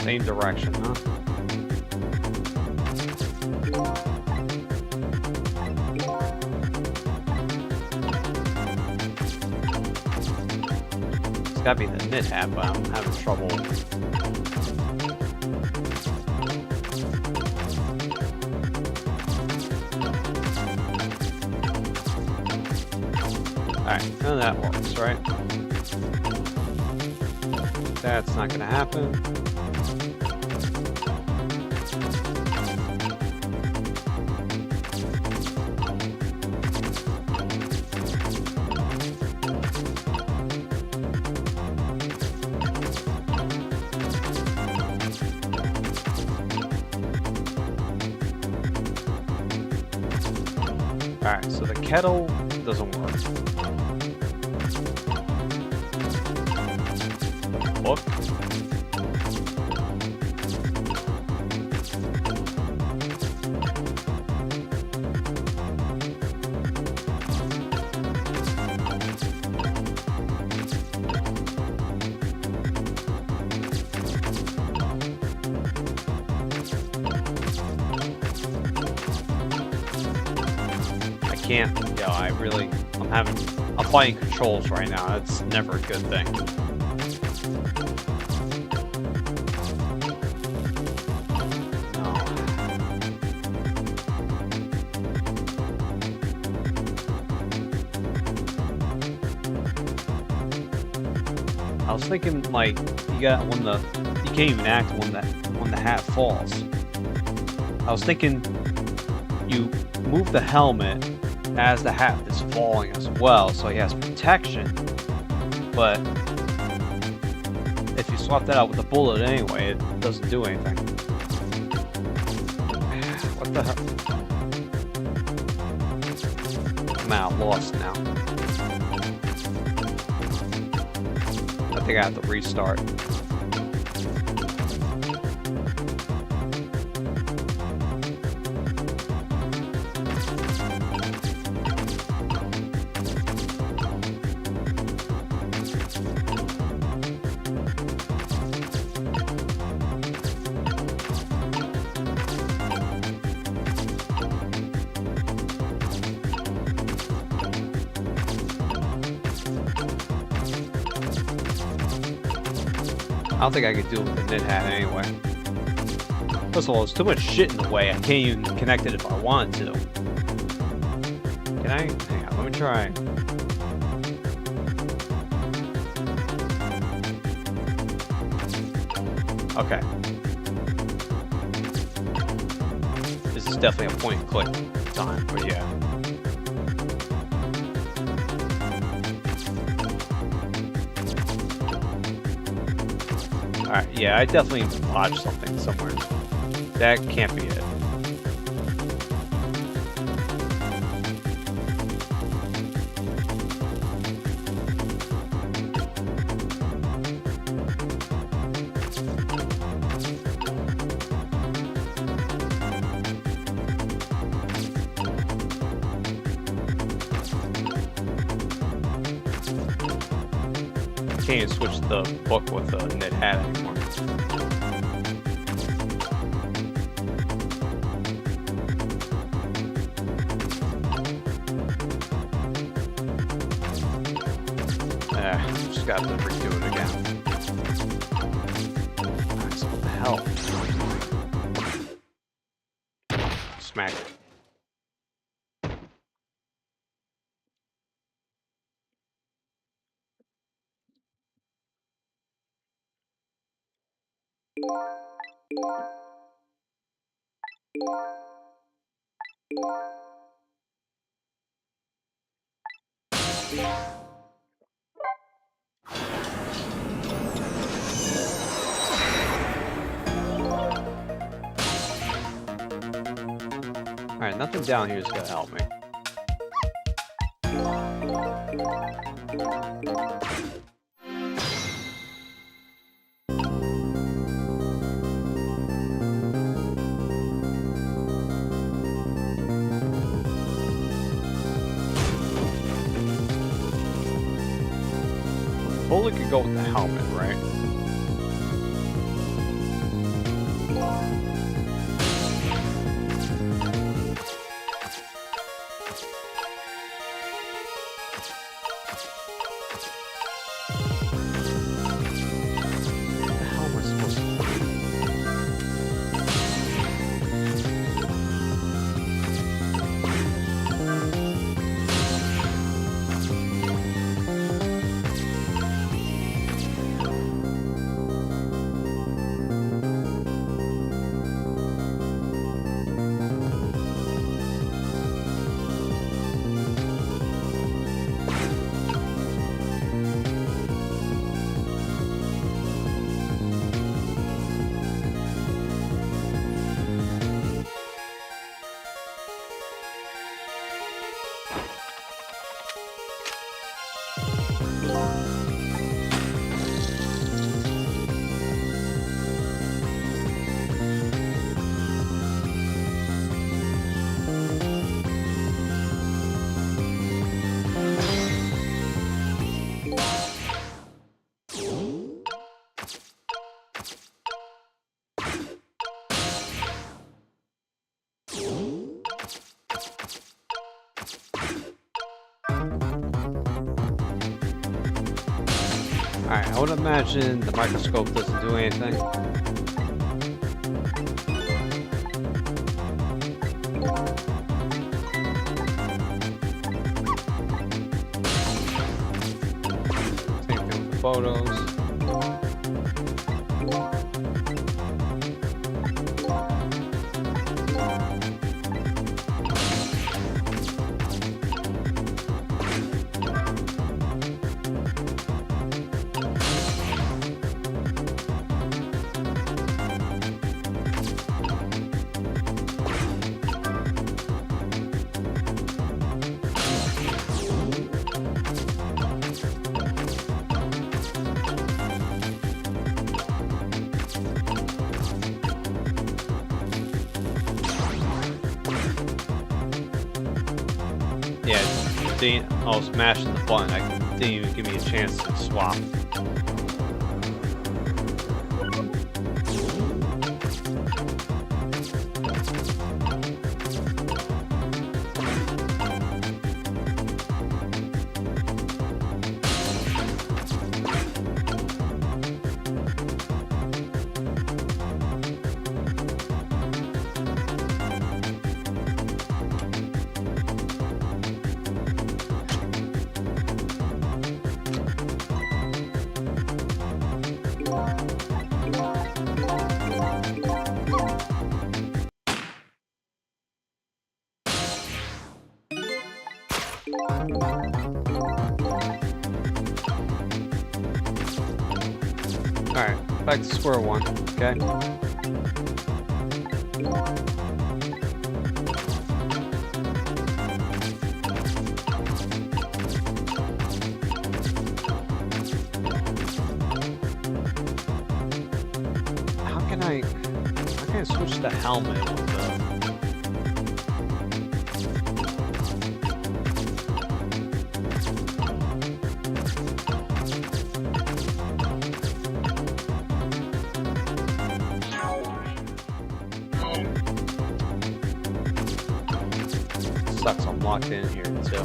Same direction, huh? It's gotta be the knit hat, but I'm having trouble. Alright, none of that works, right? That's not gonna happen. Alright, so the kettle doesn't work. The book. Can't, I'm fighting controls right now. That's never a good thing. No. I was thinking, like, you can't even act when the hat falls. I was thinking you move the helmet as the hat is falling as well, so he has protection. But if you swap that out with a bullet anyway, it doesn't do anything. What the hell? I'm out lost now. I think I have to restart. I don't think I could do it with the knit hat anyway. First of all, there's too much shit in the way. I can't even connect it if I wanted to. Can I? Hang on, let me try. Okay. This is definitely a point and click time, but yeah. Alright, yeah, I definitely watched something somewhere. That can't be it. Can't even switch the book with the knit hat anymore. Just got to redo it again. Alright, so what the hell? Smack it. Alright, nothing down here is gonna help me. Bullet could go with the helmet, right? Alright, I would imagine the microscope doesn't do anything. Same thing with the photos. Yeah, I was mashing the button. Didn't even give me a chance to swap. Alright, back to square one, okay? How can I switch the helmet with the... Sucks, I'm locked in here too.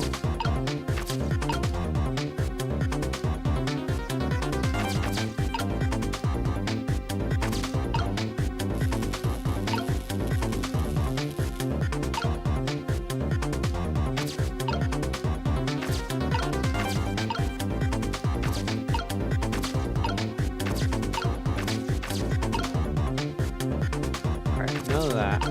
Alright, none of that.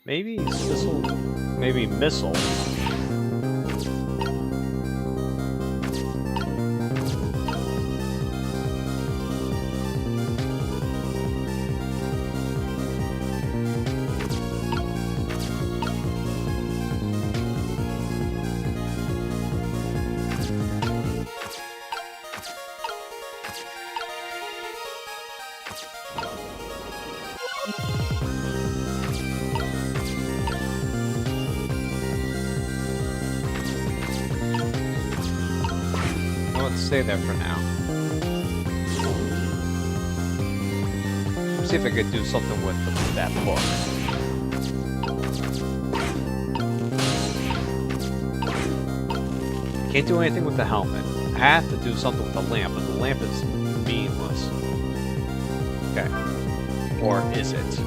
Maybe Sissel, maybe Missile. Let's stay there for now. See if I could do something with that book. Can't do anything with the helmet. I have to do something with the lamp, but the lamp is meaningless. Okay. Or is it?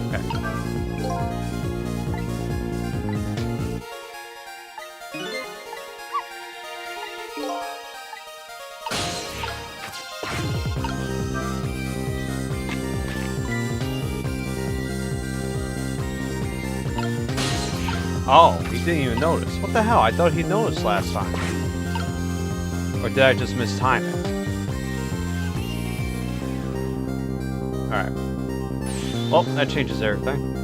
Okay. Oh, he didn't even notice. What the hell? I thought he noticed last time. Or did I just mistime it? Alright. Well, that changes everything.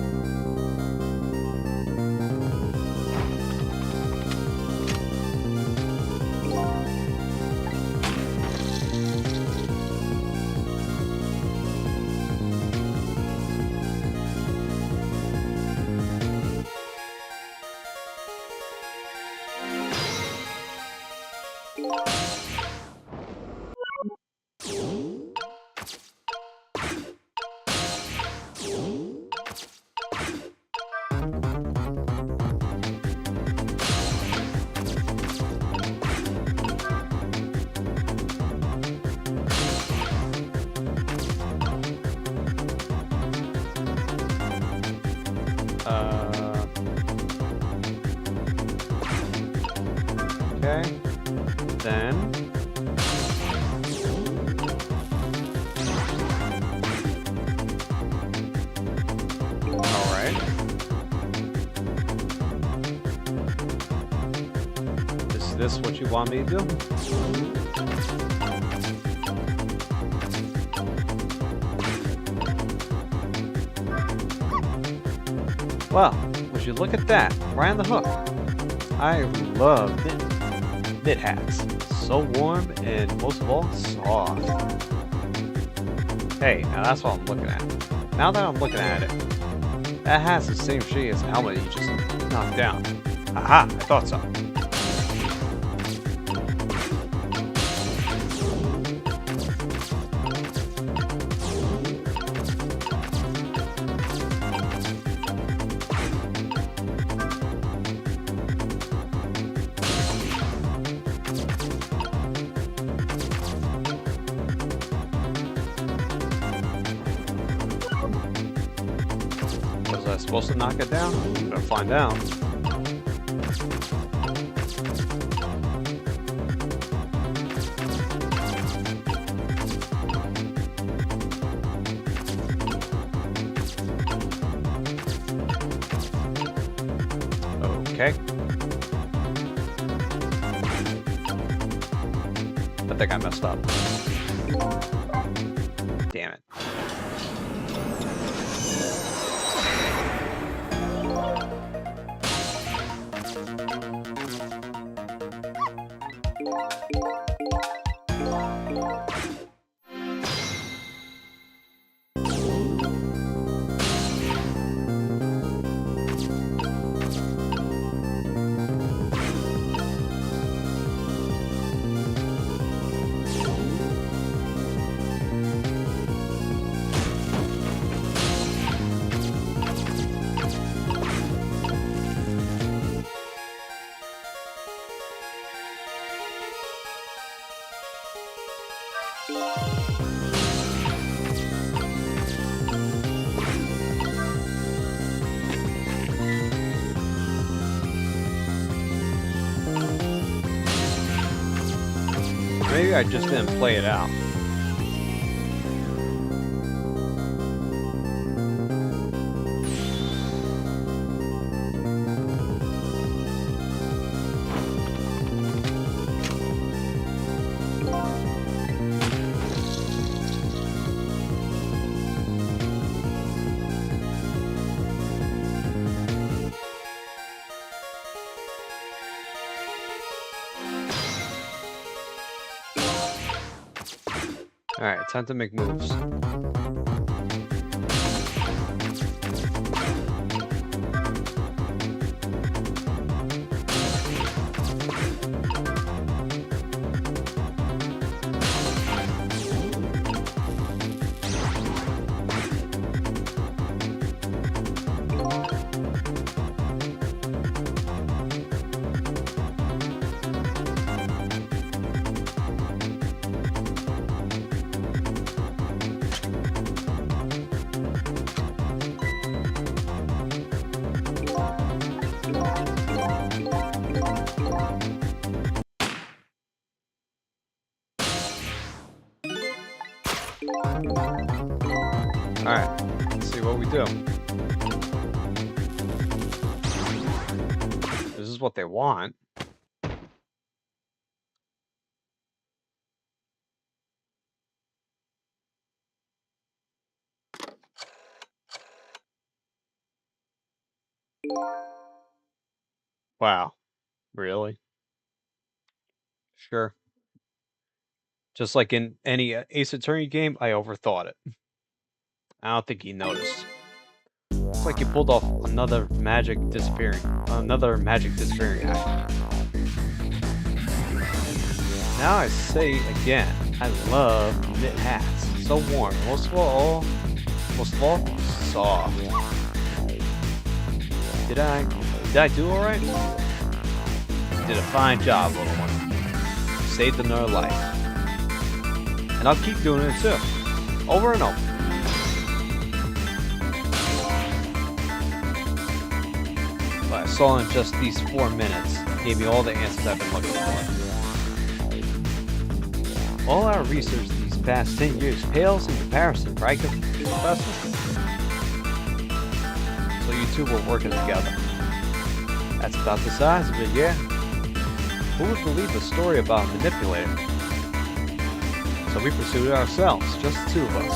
Okay. Then. Alright. Is this what you want me to do? Well, would you look at that? Right on the hook. I love knit hats. So warm and most of all, soft. Hey, now that's what I'm looking at. Now that I'm looking at it, that hat's the same shade as the helmet you just knocked down. Aha, I thought so. Was I supposed to knock it down? I'm gonna find out. Okay. I think I messed up. Damn it. Maybe I just didn't play it out. Alright, time to make moves. Alright, let's see what we do. what they want. Wow. Really? Sure. Just like in any Ace Attorney game, I overthought it. I don't think he noticed. It's like you pulled off another magic disappearing act. Now I say again, I love knit hats. So warm. Most of all, soft. Did I do alright? Did a fine job, little one. You saved another life. And I'll keep doing it too. Over and over. What I saw in just these 4 minutes gave me all the answers I've been looking for. All our research these past 10 years pales in comparison, right, Professor? So you two were working together. That's about the size of it, yeah. Who would believe a story about a manipulator? So we pursued it ourselves, just the 2 of us.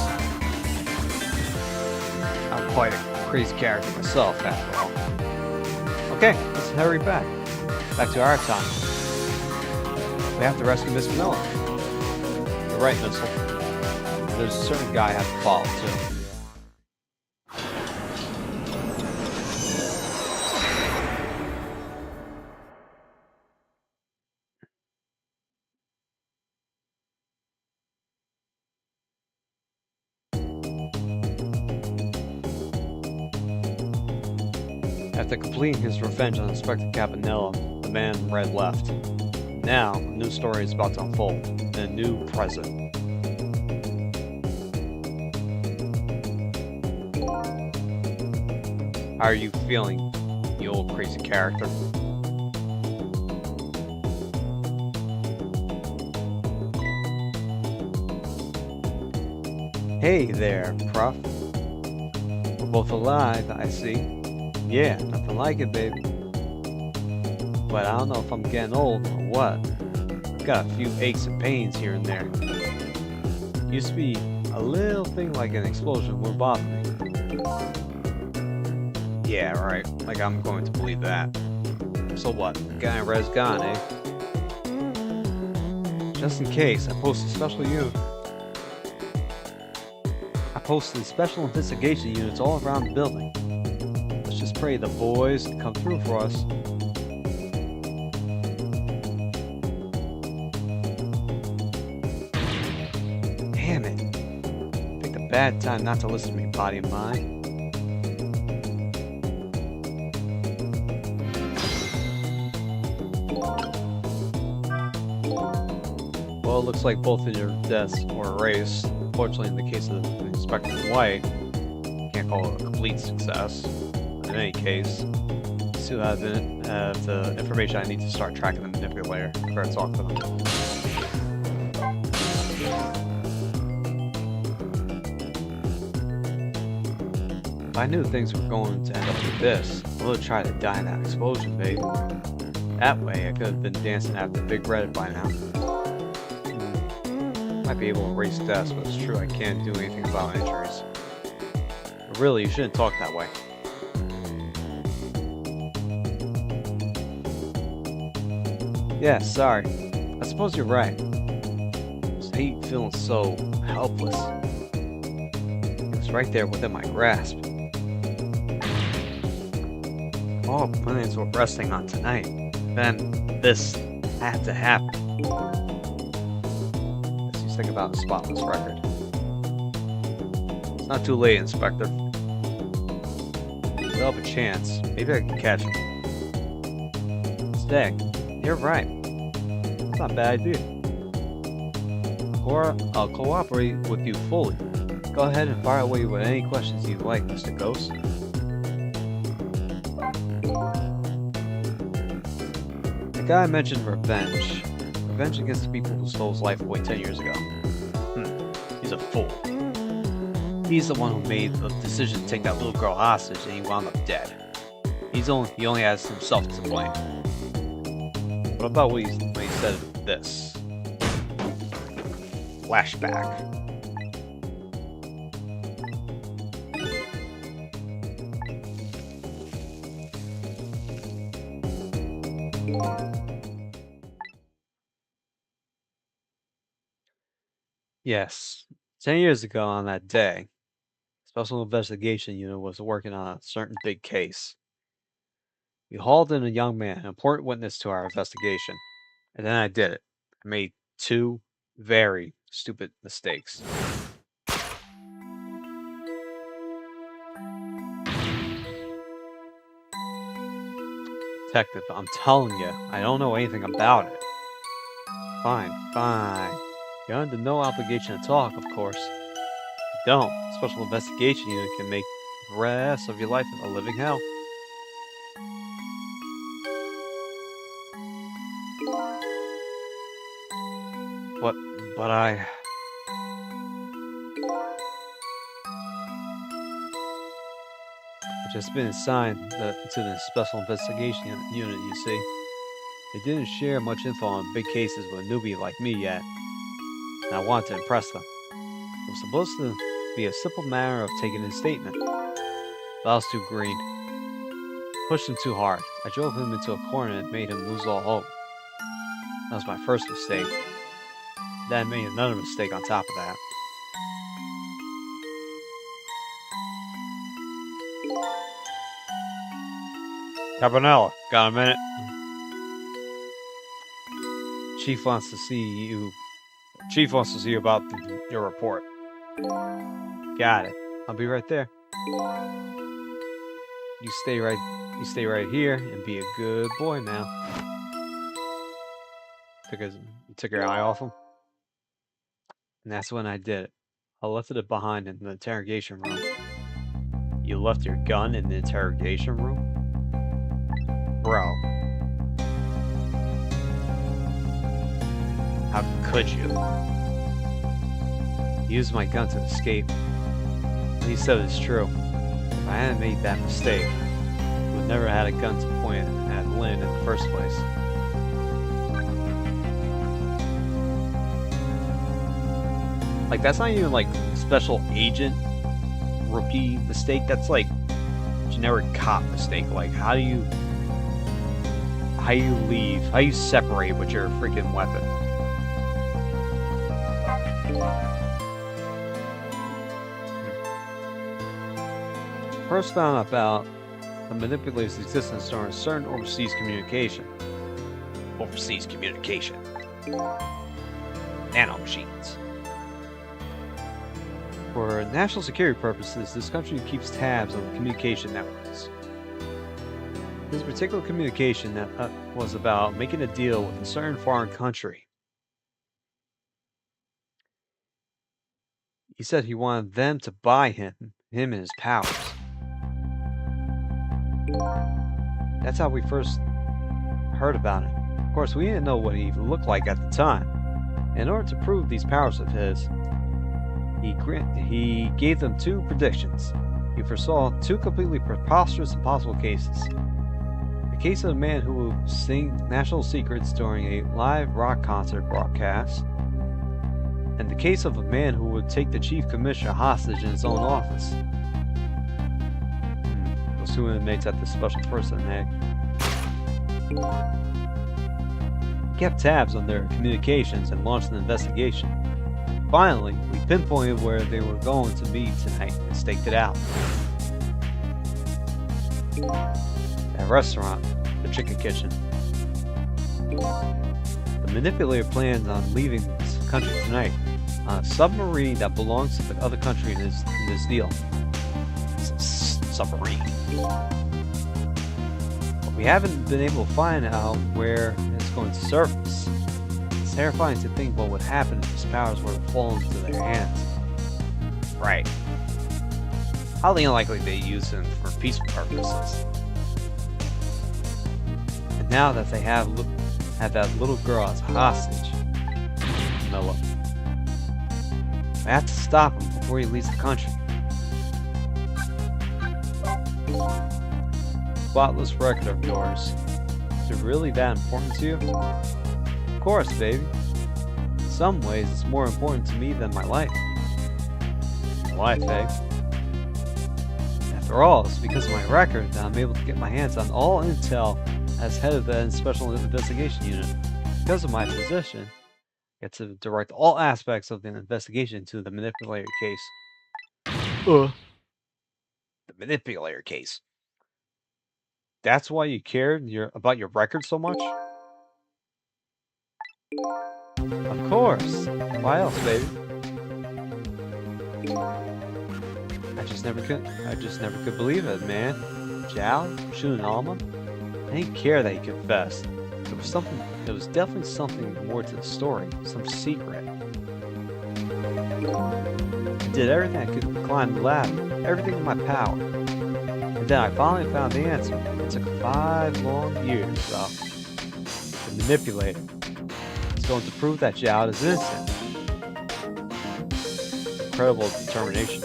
I'm quite a crazy character myself, after all. Okay, let's hurry back to our time. We have to rescue Miss Vanilla. You're right, Missile. There's a certain guy I have to follow, too. After completing his revenge on Inspector Cabanilla, the man in red left. Now, a new story is about to unfold, in a new present. How are you feeling, you old crazy character? Hey there, Prof. We're both alive, I see. Yeah, nothing like it, baby. But I don't know if I'm getting old or what. I've got a few aches and pains here and there. Used to be a little thing like an explosion would bother me. Yeah, right. Like I'm going to believe that. So what? The guy in red's gone, eh? Just in case, I posted special investigation units all around the building. Let's just pray the boys can come through for us. Damn it. Picked a bad time not to listen to me, body and mind. Well, it looks like both of your deaths were erased. Unfortunately, in the case of Inspector White, can't call it a complete success. In any case, still have the information I need to start tracking the manipulator before I talk to them. If I knew things were going to end up like this, I would have tried to die in that explosion, babe. That way, I could have been dancing after Big Red by now. Might be able to erase deaths, but it's true I can't do anything about injuries. But really, you shouldn't talk that way. Yeah, sorry. I suppose you're right. I hate feeling so helpless. It was right there within my grasp. All plans were resting on tonight. Then this had to happen. Think about a spotless record. It's not too late, Inspector. Still have a chance. Maybe I can catch him. Stag, you're right. It's not a bad idea. I'll cooperate with you fully. Go ahead and fire away with any questions you'd like, Mr. Ghost. The guy mentioned revenge. Revenge against the people who stole his life away 10 years ago. He's a fool. He's the one who made the decision to take that little girl hostage and he wound up dead. He only has himself to blame. What about when he said this? Flashback. Yes. 10 years ago on that day, Special Investigation Unit was working on a certain big case. We hauled in a young man, an important witness to our investigation. And then I did it. I made 2 very stupid mistakes. Detective, I'm telling you, I don't know anything about it. Fine, fine. You're under no obligation to talk, of course. If you don't, Special Investigation Unit can make the rest of your life a living hell. But I've just been assigned to the Special Investigation Unit, you see. They didn't share much info on big cases with a newbie like me yet, and I wanted to impress them. It was supposed to be a simple matter of taking a statement, but I was too green. Pushed him too hard. I drove him into a corner and made him lose all hope. That was my first mistake. Then I made another mistake on top of that. Cabanella, got a minute? Chief wants to see you. Chief wants to see you about your report. Got it. I'll be right there. You stay right here and be a good boy now. You took your eye off him? And that's when I did it. I left it behind in the interrogation room. You left your gun in the interrogation room? Bro. How could you? You used my gun to escape. What he said is true. If I hadn't made that mistake, you would never have had a gun to point at Lynn in the first place. Like, that's not even like special agent rookie mistake. That's like generic cop mistake. Like, how do you leave? How you separate with your freaking weapon? First found about the manipulator's existence during certain overseas communication. Overseas communication. Nanomachines. For national security purposes, this country keeps tabs on the communication networks. This particular communication that was about making a deal with a certain foreign country. He said he wanted them to buy him and his powers. That's how we first heard about it. Of course, we didn't know what he looked like at the time. In order to prove these powers of his, he gave them 2 predictions. He foresaw 2 completely preposterous and possible cases. The case of a man who would sing national secrets during a live rock concert broadcast, and the case of a man who would take the chief commissioner hostage in his own office. Those 2 inmates at the special person, eh? He kept tabs on their communications and launched an investigation. Finally, we pinpointed where they were going to be tonight and staked it out. That restaurant, the Chicken Kitchen. The manipulator plans on leaving this country tonight on a submarine that belongs to the other country in this deal. Submarine. But we haven't been able to find out where it's going to surface. It's terrifying to think what would happen if his powers were to fall into their hands. Right. Highly unlikely they use him for peaceful purposes. And now that they have that little girl as a hostage, Miller, I have to stop him before he leaves the country. Spotless record of yours. Is it really that important to you? Of course, baby. In some ways, it's more important to me than my life. Life, eh? After all, it's because of my record that I'm able to get my hands on all intel as head of the Special Investigation Unit. Because of my position, I get to direct all aspects of the investigation to the manipulator case. The manipulator case. That's why you cared about your record so much? Of course. Why else, baby? I just never could believe it, man. Zhao shooting Alma? I didn't care that he confessed. There was definitely something more to the story, some secret. I did everything I could to climb the ladder, everything in my power. And then I finally found the answer. It took 5 long years, though. The manipulator is going to prove that Zhao is innocent. Incredible determination.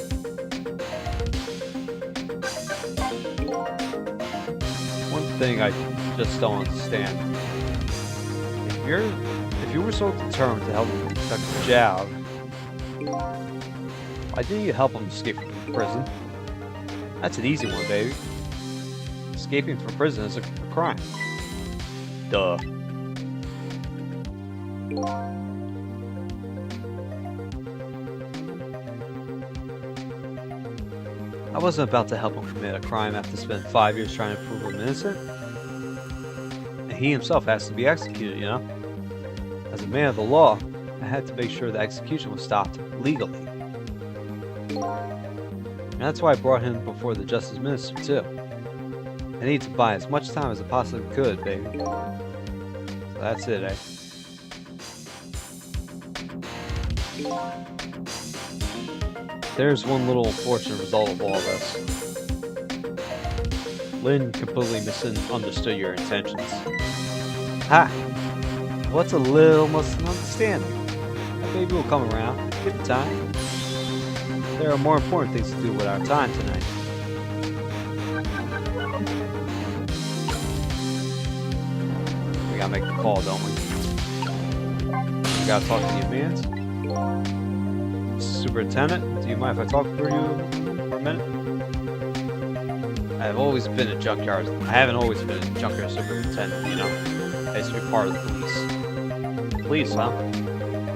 One thing I just don't understand. If you were so determined to help protect Zhao, why didn't you help him escape from prison? That's an easy one, baby. Escaping from prison is a crime. Duh. I wasn't about to help him commit a crime after spending 5 years trying to prove him innocent. And he himself has to be executed, you know? As a man of the law, I had to make sure the execution was stopped legally. And that's why I brought him before the Justice Minister, too. I need to buy as much time as I possibly could, baby. So that's it, eh? There's one little unfortunate result of all this. Lynn completely misunderstood your intentions. Ha! What's a little misunderstanding? That baby will come around. Give it time. There are more important things to do with our time tonight. We gotta make the call, don't we? We gotta talk to your mans. Superintendent, do you mind if I talk for you for a minute? I haven't always been a junkyard superintendent, you know. I used to be part of the police. Police, huh?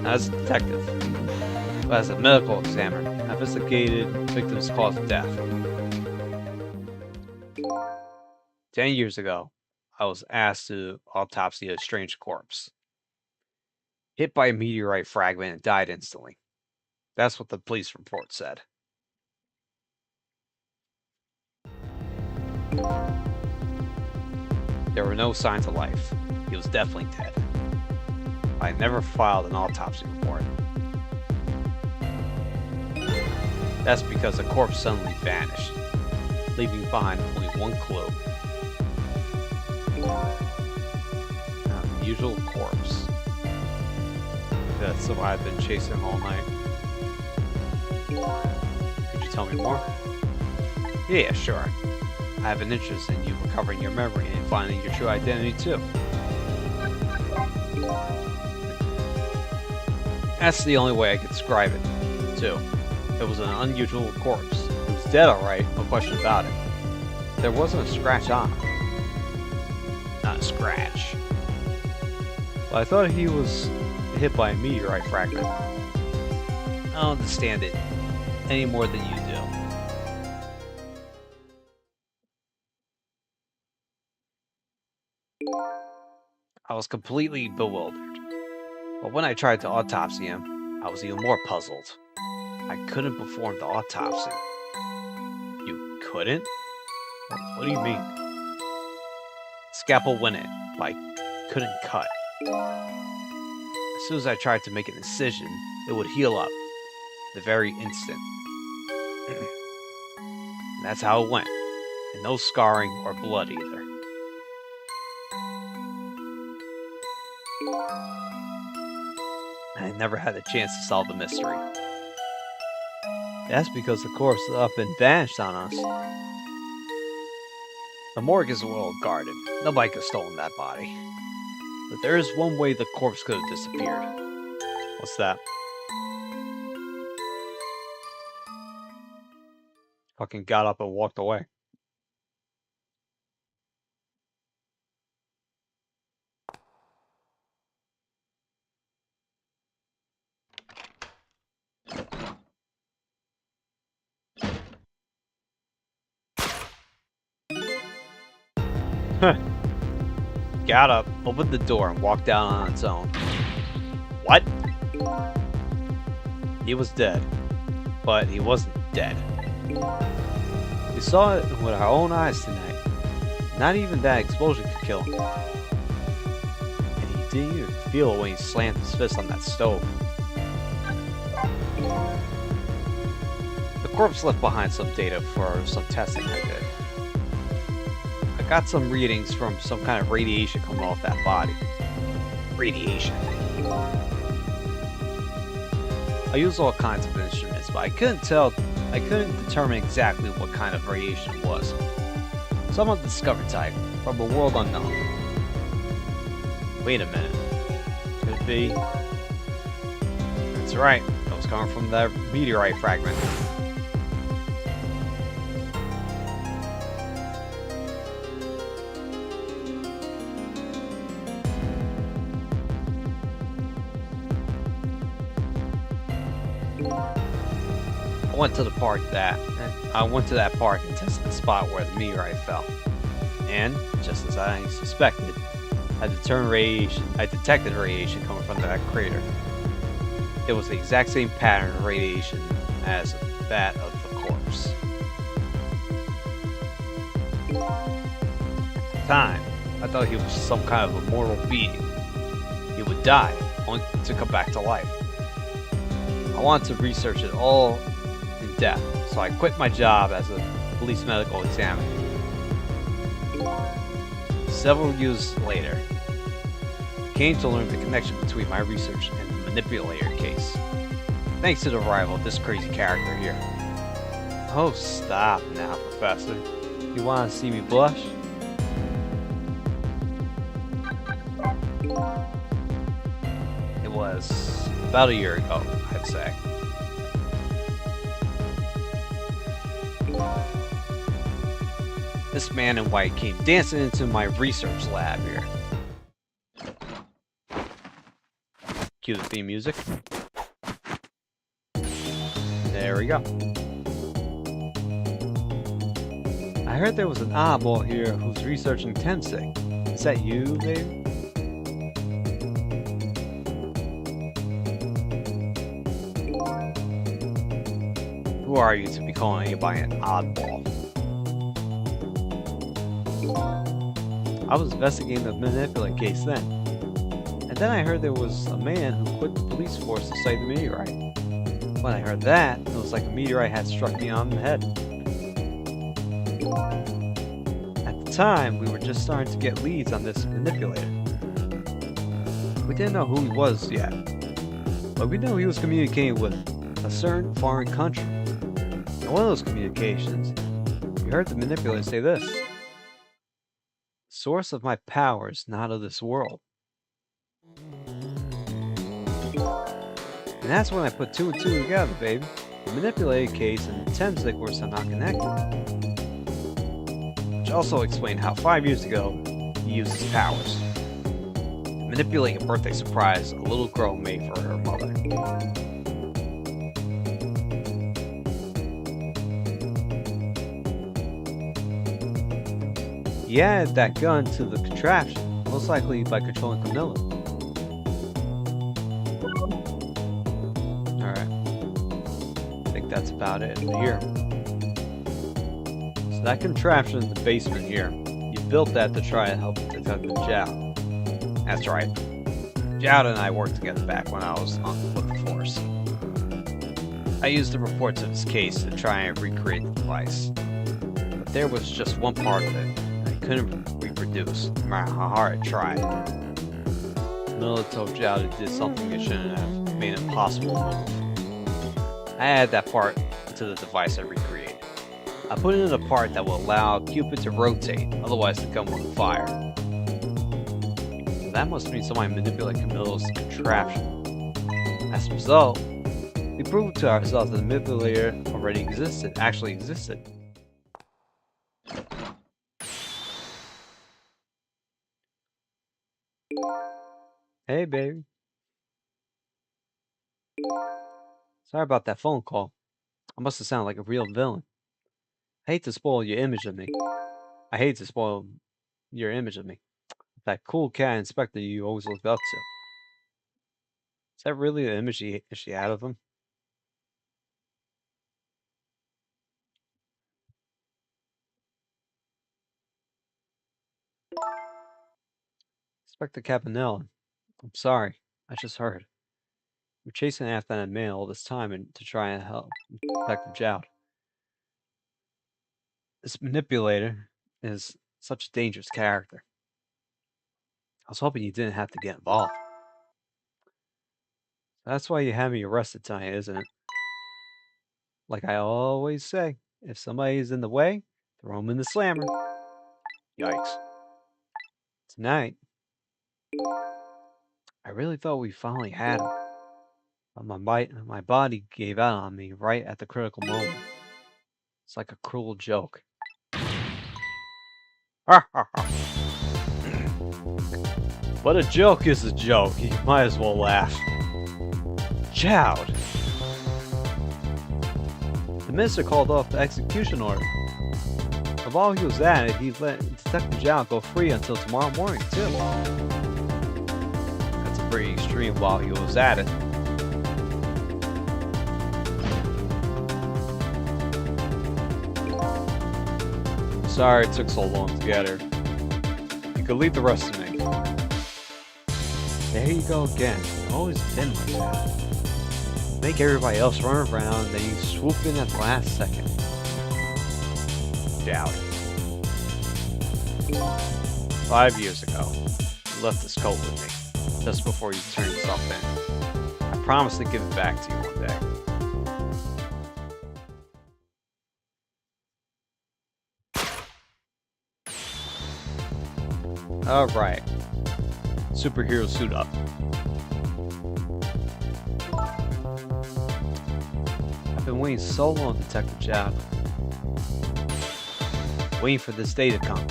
Not as a detective, but as a medical examiner. I investigated victims' cause of death. 10 years ago, I was asked to autopsy a strange corpse. Hit by a meteorite fragment and died instantly. That's what the police report said. There were no signs of life. He was definitely dead. I never filed an autopsy report. That's because the corpse suddenly vanished, leaving behind only one clue. An unusual corpse. That's what I've been chasing all night. Could you tell me more? Yeah, sure. I have an interest in you recovering your memory and finding your true identity too. That's the only way I could describe it, too. It was an unusual corpse. It was dead, alright, no question about it. There wasn't a scratch on him. Not a scratch. But I thought he was hit by a meteorite fragment. I don't understand it any more than you do. I was completely bewildered. But when I tried to autopsy him, I was even more puzzled. I couldn't perform the autopsy. You couldn't? What do you mean? Scalpel went in, but I couldn't cut. As soon as I tried to make an incision, it would heal up. The very instant. And that's how it went. And no scarring or blood either. I never had a chance to solve the mystery. That's because the corpse up and vanished on us. The morgue is well guarded. Nobody could have stolen that body. But there is one way the corpse could have disappeared. What's that? Fucking got up and walked away. Got up, opened the door, and walked down on its own. What? He was dead. But he wasn't dead. We saw it with our own eyes tonight. Not even that explosion could kill him. And he didn't even feel it when he slammed his fist on that stove. The corpse left behind some data for some testing I did. I got some readings from some kind of radiation coming off that body. Radiation. I used all kinds of instruments, but I couldn't determine exactly what kind of radiation it was. Some undiscovered type, from a world unknown. Wait a minute. Could it be? That's right, it was coming from that meteorite fragment. I went to that park and tested the spot where the meteorite fell. And, just as I suspected, I detected radiation coming from that crater. It was the exact same pattern of radiation as that of the corpse. At the time, I thought he was some kind of immortal being. He would die, only to come back to life. I wanted to research it all in depth, so I quit my job as a police medical examiner. Several years later, I came to learn the connection between my research and the manipulator case, thanks to the arrival of this crazy character here. Oh, stop now, Professor. You want to see me blush? It was about a year ago, I'd say. This man in white came dancing into my research lab here. Cue the theme music. There we go. I heard there was an oddball here who's researching Tensei. Is that you, baby? Who are you to be calling anybody an oddball? I was investigating the manipulate case then. And then I heard there was a man who quit the police force to study the meteorite. When I heard that, it was like a meteorite had struck me on the head. At the time, we were just starting to get leads on this manipulator. We didn't know who he was yet, but we knew he was communicating with a certain foreign country. In one of those communications, we heard the manipulator say this: "Source of my power is not of this world." And that's when I put two and two together, baby. The manipulated case and the Tensei were somehow connected. Which also explained how 5 years ago, he used his powers. Manipulating a birthday surprise a little girl made for her mother. He added that gun to the contraption, most likely by controlling Camilla. Alright. I think that's about it here. So that contraption in the basement here, you built that to try and help Detective Zhao. That's right. Zhao and I worked together back when I was with the force. I used the reports of his case to try and recreate the device. But there was just one part of it couldn't reproduce, no matter how hard I tried. Miller told Zhao he did something he shouldn't have, made it impossible to move. I added that part to the device I recreated. I put in a part that will allow Cupid to rotate, otherwise the gun will fire. That must mean somebody manipulated Camilla's contraption. As a result, we proved to ourselves that the manipulator actually existed. Hey, baby. Sorry about that phone call. I must have sounded like a real villain. I hate to spoil your image of me. I hate to spoil your image of me. That cool cat inspector you always looked up to. Is that really the image she had of him? Inspector Cabanel, I'm sorry. I just heard. We're chasing after that man all this time to try and help Detective Jowd. This manipulator is such a dangerous character. I was hoping you didn't have to get involved. That's why you had me arrested tonight, isn't it? Like I always say, if somebody's in the way, throw him in the slammer. Yikes. Tonight, I really thought we finally had him. But my body gave out on me right at the critical moment. It's like a cruel joke. But a joke is a joke. You might as well laugh. Jowd! The minister called off the execution order. But while he was at it, he let Detective Jowd go free until tomorrow morning, too. That's a pretty extreme while he was at it. Sorry it took so long to get her. You could leave the rest to me. There you go again. You've always been like that. Make everybody else run around, then you swoop in at the last second. Jowd. 5 years ago, you left this coat with me, just before you turned yourself in. I promised to give it back to you one day. Alright. Superhero suit up. I've been waiting so long, Detective Jowd. Waiting for this day to come.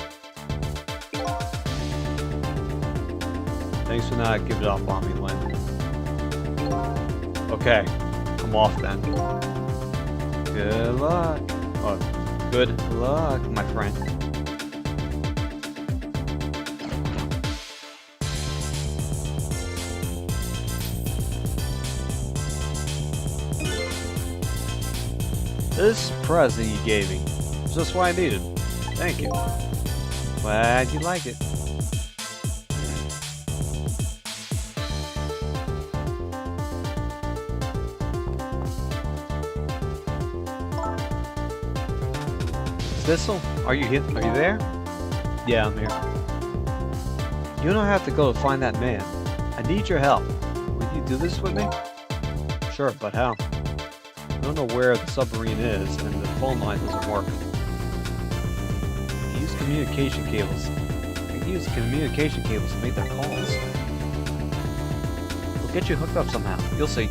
Thanks for not giving up on me, Lynn. Okay, I'm off then. Good luck. Oh, good luck, my friend. This present you gave me is just what I needed. Thank you. Glad you like it. Sissel, are you here? Are you there? Yeah, I'm here. You don't have to go to find that man. I need your help. Will you do this with me? Sure, but how? I don't know where the submarine is, and the phone line doesn't work. I can use communication cables. To make their calls. We'll get you hooked up somehow. You'll see.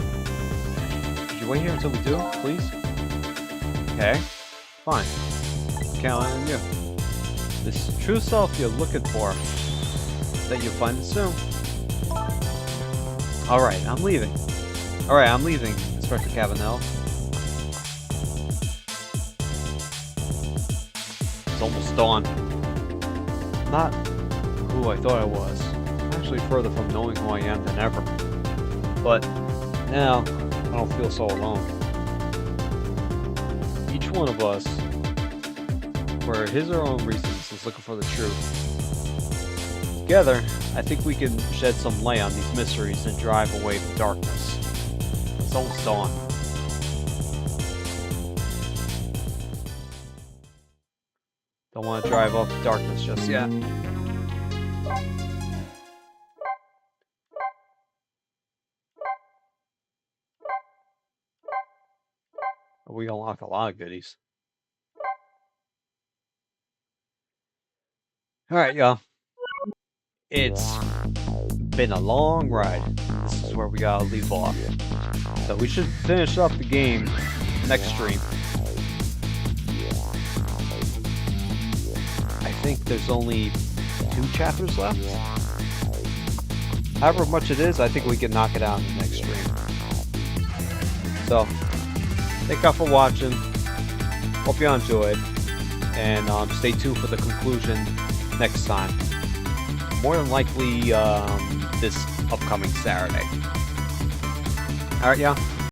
Could you wait here until we do, please? Okay. Fine. Count on you. This true self you're looking for. That you'll find it soon. Alright, I'm leaving. Inspector Cabanel. It's almost dawn. Not who I thought I was. I'm actually further from knowing who I am than ever. But now, I don't feel so alone. Each one of us, for his or own reasons, is looking for the truth. Together, I think we can shed some light on these mysteries and drive away the darkness. It's almost dawn. Don't want to drive off the darkness just yet. We unlock a lot of goodies. Alright, y'all. It's been a long ride. This is where we gotta leave off. So we should finish up the game next stream. I think there's only 2 chapters left. However much it is, I think we can knock it out in the next stream. So, thank y'all for watching. Hope you enjoyed. And stay tuned for the conclusion next time. More than likely this upcoming Saturday. Alright, y'all.